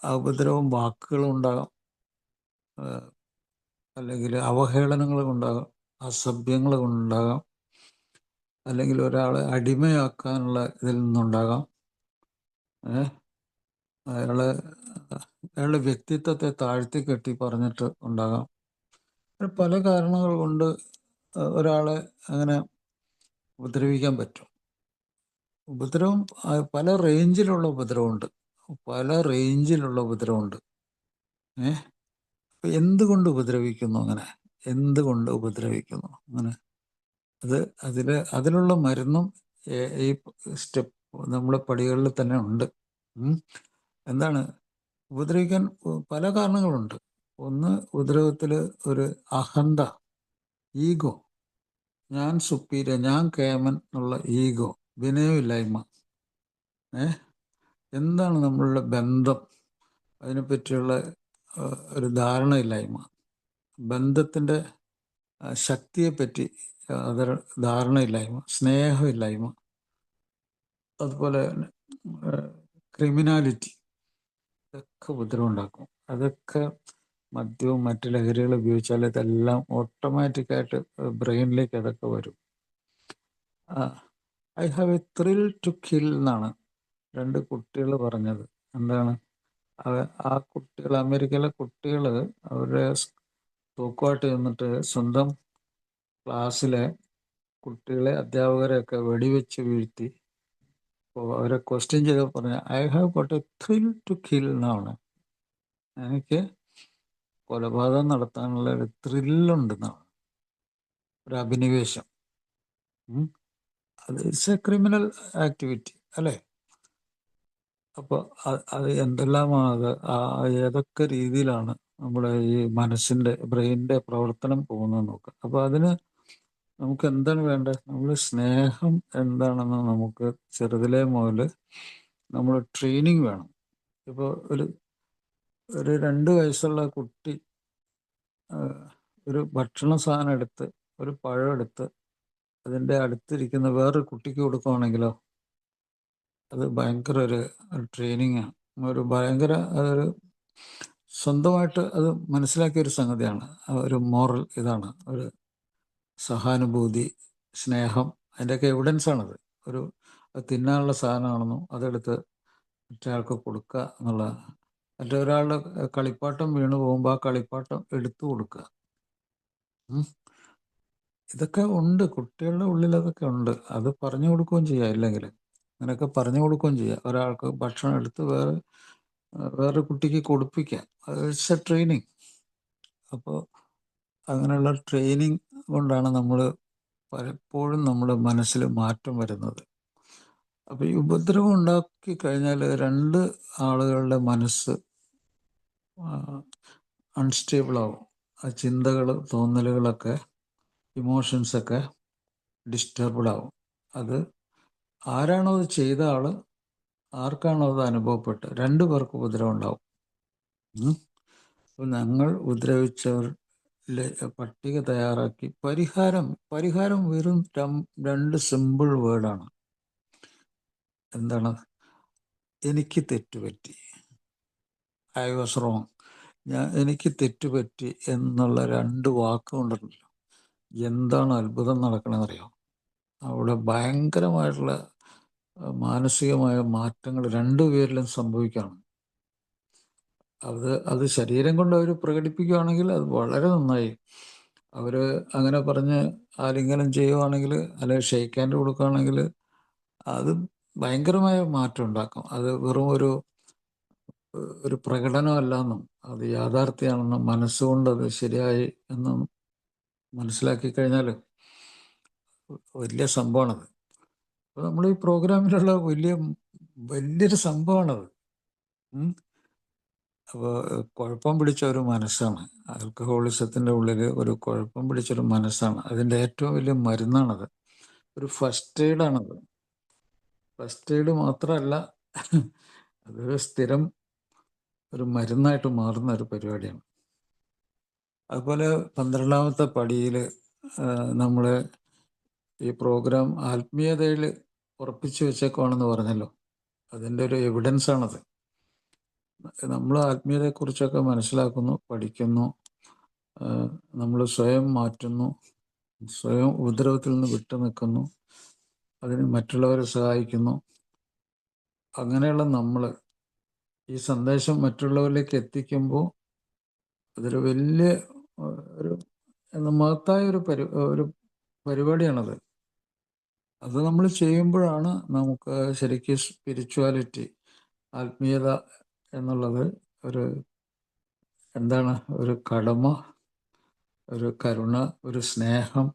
ആ ഉപദ്രവം വാക്കുകളുണ്ടാകാം, അല്ലെങ്കിൽ അവഹേളനങ്ങൾ കൊണ്ടാകാം, അസഭ്യങ്ങൾ കൊണ്ടുണ്ടാകാം, അല്ലെങ്കിൽ ഒരാളെ അടിമയാക്കാനുള്ള ഇതിൽ നിന്നുണ്ടാകാം, അയാളുടെ വ്യക്തിത്വത്തെ താഴ്ത്തി കെട്ടി പറഞ്ഞിട്ട് ഉണ്ടാകാം. പല കാരണങ്ങൾ കൊണ്ട് ഒരാളെ അങ്ങനെ ഉപദ്രവിക്കാൻ പറ്റും. ഉപദ്രവം പല റേഞ്ചിലുള്ള ഉപദ്രവമുണ്ട്. എന്തുകൊണ്ട് ഉപദ്രവിക്കുന്നു അങ്ങനെ? അങ്ങനെ അതിലുള്ള മരുന്നും ഈ സ്റ്റെപ്പ് നമ്മളെ പടികളിൽ തന്നെ ഉണ്ട്. എന്താണ് ഉപദ്രവിക്കാൻ? പല കാരണങ്ങളുണ്ട്. ഒന്ന്, ഉപദ്രവത്തിൽ ഒരു അഹന്ത, ഈഗോ, ഞാൻ സുപ്പീരിയർ, ഞാൻ കേമൻ എന്നുള്ള ഈഗോ, വിനയമില്ലായ്മ. എന്താണ് നമ്മളുടെ ബന്ധം, അതിനെപ്പറ്റിയുള്ള ഒരു ധാരണയില്ലായ്മ, ബന്ധത്തിൻ്റെ ശക്തിയെപ്പറ്റി അതൊരു ധാരണയില്ലായ്മ, സ്നേഹമില്ലായ്മ, അതുപോലെ ക്രിമിനാലിറ്റി, ഇതൊക്കെ ഉപദ്രവം ഉണ്ടാക്കും. അതൊക്കെ മദ്യവും മറ്റ് ലഹരികൾ ഉപയോഗിച്ചാൽ ഇതെല്ലാം ഓട്ടോമാറ്റിക്കായിട്ട് ബ്രെയിനിലേക്ക് അതൊക്കെ വരും. I have a thrill to kill എന്നാണ് 2 കുട്ടികൾ പറഞ്ഞത്. എന്താണ് ആ കുട്ടികൾ, അമേരിക്കയിലെ കുട്ടികൾ, അവരുടെ തൂക്കുമായിട്ട് ചെന്നിട്ട് സ്വന്തം ക്ലാസ്സിലെ കുട്ടികളെ, അധ്യാപകരെയൊക്കെ വെടിവെച്ച് വീഴ്ത്തി. അപ്പോൾ അവരെ ക്വസ്റ്റ്യൻ ചെയ്ത് പറഞ്ഞ I have got a thrill to kill എന്നാണ്. എനിക്ക് കൊലപാതകം നടത്താനുള്ള ഒരു ത്രില്ലുണ്ടെന്നാണ്, ഒരു അഭിനിവേശം. അത് ഇറ്റ്സ് എ ക്രിമിനൽ ആക്ടിവിറ്റി അല്ലേ? അപ്പോൾ അത് എന്തെല്ലാമാണ്, ഏതൊക്കെ രീതിയിലാണ് നമ്മുടെ ഈ മനസ്സിൻ്റെ, ബ്രെയിനിൻ്റെ പ്രവർത്തനം പോകുന്നത് നോക്കുക. അപ്പോൾ അതിന് നമുക്ക് എന്താണ് വേണ്ടത്? നമ്മൾ സ്നേഹം എന്താണെന്ന് നമുക്ക് ചെറുതിലേ മുതൽ നമ്മൾ ട്രെയിനിങ് വേണം. ഇപ്പോൾ ഒരു 2 വയസ്സുള്ള കുട്ടി ഒരു ഭക്ഷണ സാധനം എടുത്ത്, ഒരു പഴം എടുത്ത് അതിൻ്റെ അടുത്തിരിക്കുന്ന വേറൊരു കുട്ടിക്ക് കൊടുക്കുകയാണെങ്കിലോ, അത് ഭയങ്കര ഒരു ട്രെയിനിങ്ങാണ്. ഒരു ഭയങ്കര അതൊരു സ്വന്തമായിട്ട് അത് മനസ്സിലാക്കിയ ഒരു സംഗതിയാണ്. ഒരു മോറൽ ഇതാണ്, ഒരു സഹാനുഭൂതി, സ്നേഹം, അതിൻ്റെയൊക്കെ എവിഡൻസാണത്. ഒരു തിന്നാനുള്ള സാധനമാണെന്നും അതെടുത്ത് മറ്റേയാൾക്ക് കൊടുക്കുക എന്നുള്ളതാണ്. മറ്റൊരാളുടെ കളിപ്പാട്ടം വീണ് പോകുമ്പോൾ ആ കളിപ്പാട്ടം എടുത്തു കൊടുക്കുക. ഇതൊക്കെ ഉണ്ട്, കുട്ടികളുടെ ഉള്ളിൽ അതൊക്കെ ഉണ്ട്. അത് പറഞ്ഞു കൊടുക്കുകയും ചെയ്യാം. ഇല്ലെങ്കിൽ അങ്ങനെയൊക്കെ പറഞ്ഞു കൊടുക്കുകയും ചെയ്യാം. ഒരാൾക്ക് ഭക്ഷണം എടുത്ത് വേറെ കുട്ടിക്ക് കൊടുപ്പിക്കാം. It's A training. അപ്പോൾ അങ്ങനെയുള്ള ട്രെയിനിങ് കൊണ്ടാണ് നമ്മൾ പലപ്പോഴും നമ്മുടെ മനസ്സിൽ മാറ്റം വരുന്നത്. അപ്പോൾ ഈ ഉപദ്രവം ഉണ്ടാക്കി കഴിഞ്ഞാൽ 2 ആളുകളുടെ മനസ്സ് അൺസ്റ്റേബിളാവും. ആ ചിന്തകൾ, തോന്നലുകളൊക്കെ, ഇമോഷൻസൊക്കെ ഡിസ്റ്റർബ്ഡാവും. അത് ആരാണോ അത് ചെയ്ത ആൾ, ആർക്കാണോ അത് അനുഭവപ്പെട്ട്, 2 പേർക്ക് ഉപദ്രവം ഉണ്ടാവും. അപ്പോൾ ഞങ്ങൾ ഉപദ്രവിച്ചവർ പട്ടിക തയ്യാറാക്കി പരിഹാരം വെറും 2 സിമ്പിൾ വേർഡാണ്. എന്താണ്? എനിക്ക് തെറ്റുപറ്റി, ഐ വാസ് റോങ്, എനിക്ക് തെറ്റുപറ്റി എന്നുള്ള 2 വാക്കുകൊണ്ടല്ലോ എന്താണ് അത്ഭുതം നടക്കണമെന്നറിയോ? അവിടെ ഭയങ്കരമായിട്ടുള്ള മാനസികമായ മാറ്റങ്ങൾ 2 പേരിലും സംഭവിക്കുകയാണ്. അത് ശരീരം കൊണ്ട് അവർ പ്രകടിപ്പിക്കുകയാണെങ്കിൽ അത് വളരെ നന്നായി. അവർ അങ്ങനെ പറഞ്ഞ് ആലിംഗനം ചെയ്യുവാണെങ്കിൽ, അല്ലെങ്കിൽ ഷെയ്ക്ക് ഹാൻഡ് കൊടുക്കുകയാണെങ്കിൽ അത് ഭയങ്കരമായ മാറ്റം ഉണ്ടാക്കും. അത് വെറും ഒരു പ്രകടനമല്ലെന്നും അത് യാഥാർത്ഥ്യമാണെന്നും മനസ്സുകൊണ്ട് അത് ശരിയായി എന്നും മനസ്സിലാക്കി കഴിഞ്ഞാൽ വലിയ സംഭവമാണത്. അപ്പോൾ നമ്മൾ ഈ പ്രോഗ്രാമിലുള്ള വലിയൊരു സംഭവമാണത്. അപ്പോൾ കുഴപ്പം പിടിച്ച ഒരു മനസ്സാണ്, ആൽക്കഹോളിസത്തിൻ്റെ ഉള്ളിൽ ഒരു കുഴപ്പം പിടിച്ചൊരു മനസ്സാണ്. അതിൻ്റെ ഏറ്റവും വലിയ മരുന്നാണത്. ഒരു ഫസ്റ്റ് എയ്ഡാണത്. ഫസ്റ്റ് എയ്ഡ് മാത്രമല്ല, അതൊരു സ്ഥിരം ഒരു മരുന്നായിട്ട് മാറുന്ന ഒരു പരിപാടിയാണ്. അതുപോലെ 12ാമത്തെ പടിയിൽ നമ്മൾ ഈ പ്രോഗ്രാം ആത്മീയതയിൽ ഉറപ്പിച്ചു വെച്ചേക്കുവാണെന്ന് പറഞ്ഞല്ലോ, അതിൻ്റെ ഒരു എവിഡൻസ് ആണത്. നമ്മൾ ആത്മീയതയെക്കുറിച്ചൊക്കെ മനസ്സിലാക്കുന്നു, പഠിക്കുന്നു, നമ്മൾ സ്വയം മാറ്റുന്നു, സ്വയം ഉപദ്രവത്തിൽ നിന്ന് വിട്ടു നിൽക്കുന്നു, അതിന് മറ്റുള്ളവരെ സഹായിക്കുന്നു. അങ്ങനെയുള്ള നമ്മൾ ഈ സന്ദേശം മറ്റുള്ളവരിലേക്ക് എത്തിക്കുമ്പോൾ അതൊരു വലിയ ഒരു മഹത്തായ ഒരു പരിപാടിയാണത്. അത് നമ്മൾ ചെയ്യുമ്പോഴാണ് നമുക്ക് ശരിക്കും സ്പിരിച്വാലിറ്റി, ആത്മീയത എന്നുള്ളത് ഒരു കടമ, ഒരു കരുണ, ഒരു സ്നേഹം,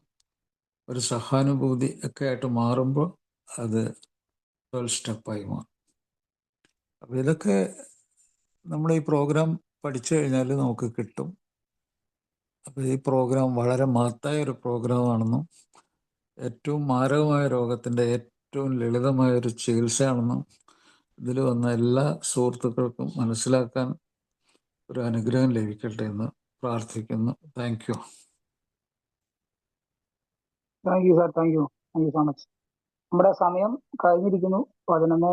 ഒരു സഹാനുഭൂതി ഒക്കെ ആയിട്ട് മാറുമ്പോൾ അത് 12 സ്റ്റെപ്പായി മാറും. അപ്പോൾ ഇതൊക്കെ നമ്മൾ ഈ പ്രോഗ്രാം പഠിച്ചു കഴിഞ്ഞാൽ നമുക്ക് കിട്ടും. അപ്പോൾ ഈ പ്രോഗ്രാം വളരെ മഹത്തായ ഒരു പ്രോഗ്രാമാണെന്നും ഏറ്റവും മാരകമായ രോഗത്തിൻ്റെ ഏറ്റവും ലളിതമായ ഒരു ചികിത്സയാണെന്നും ഇതിൽ വന്ന എല്ലാ സുഹൃത്തുക്കൾക്കും മനസ്സിലാക്കാൻ ഒരു അനുഗ്രഹം ലഭിക്കട്ടെ എന്ന് പ്രാർത്ഥിക്കുന്നു. Thank you. Thank you sir, thank you so much. നമ്മുടെ സമയം കഴിഞ്ഞിരിക്കുന്നു. 11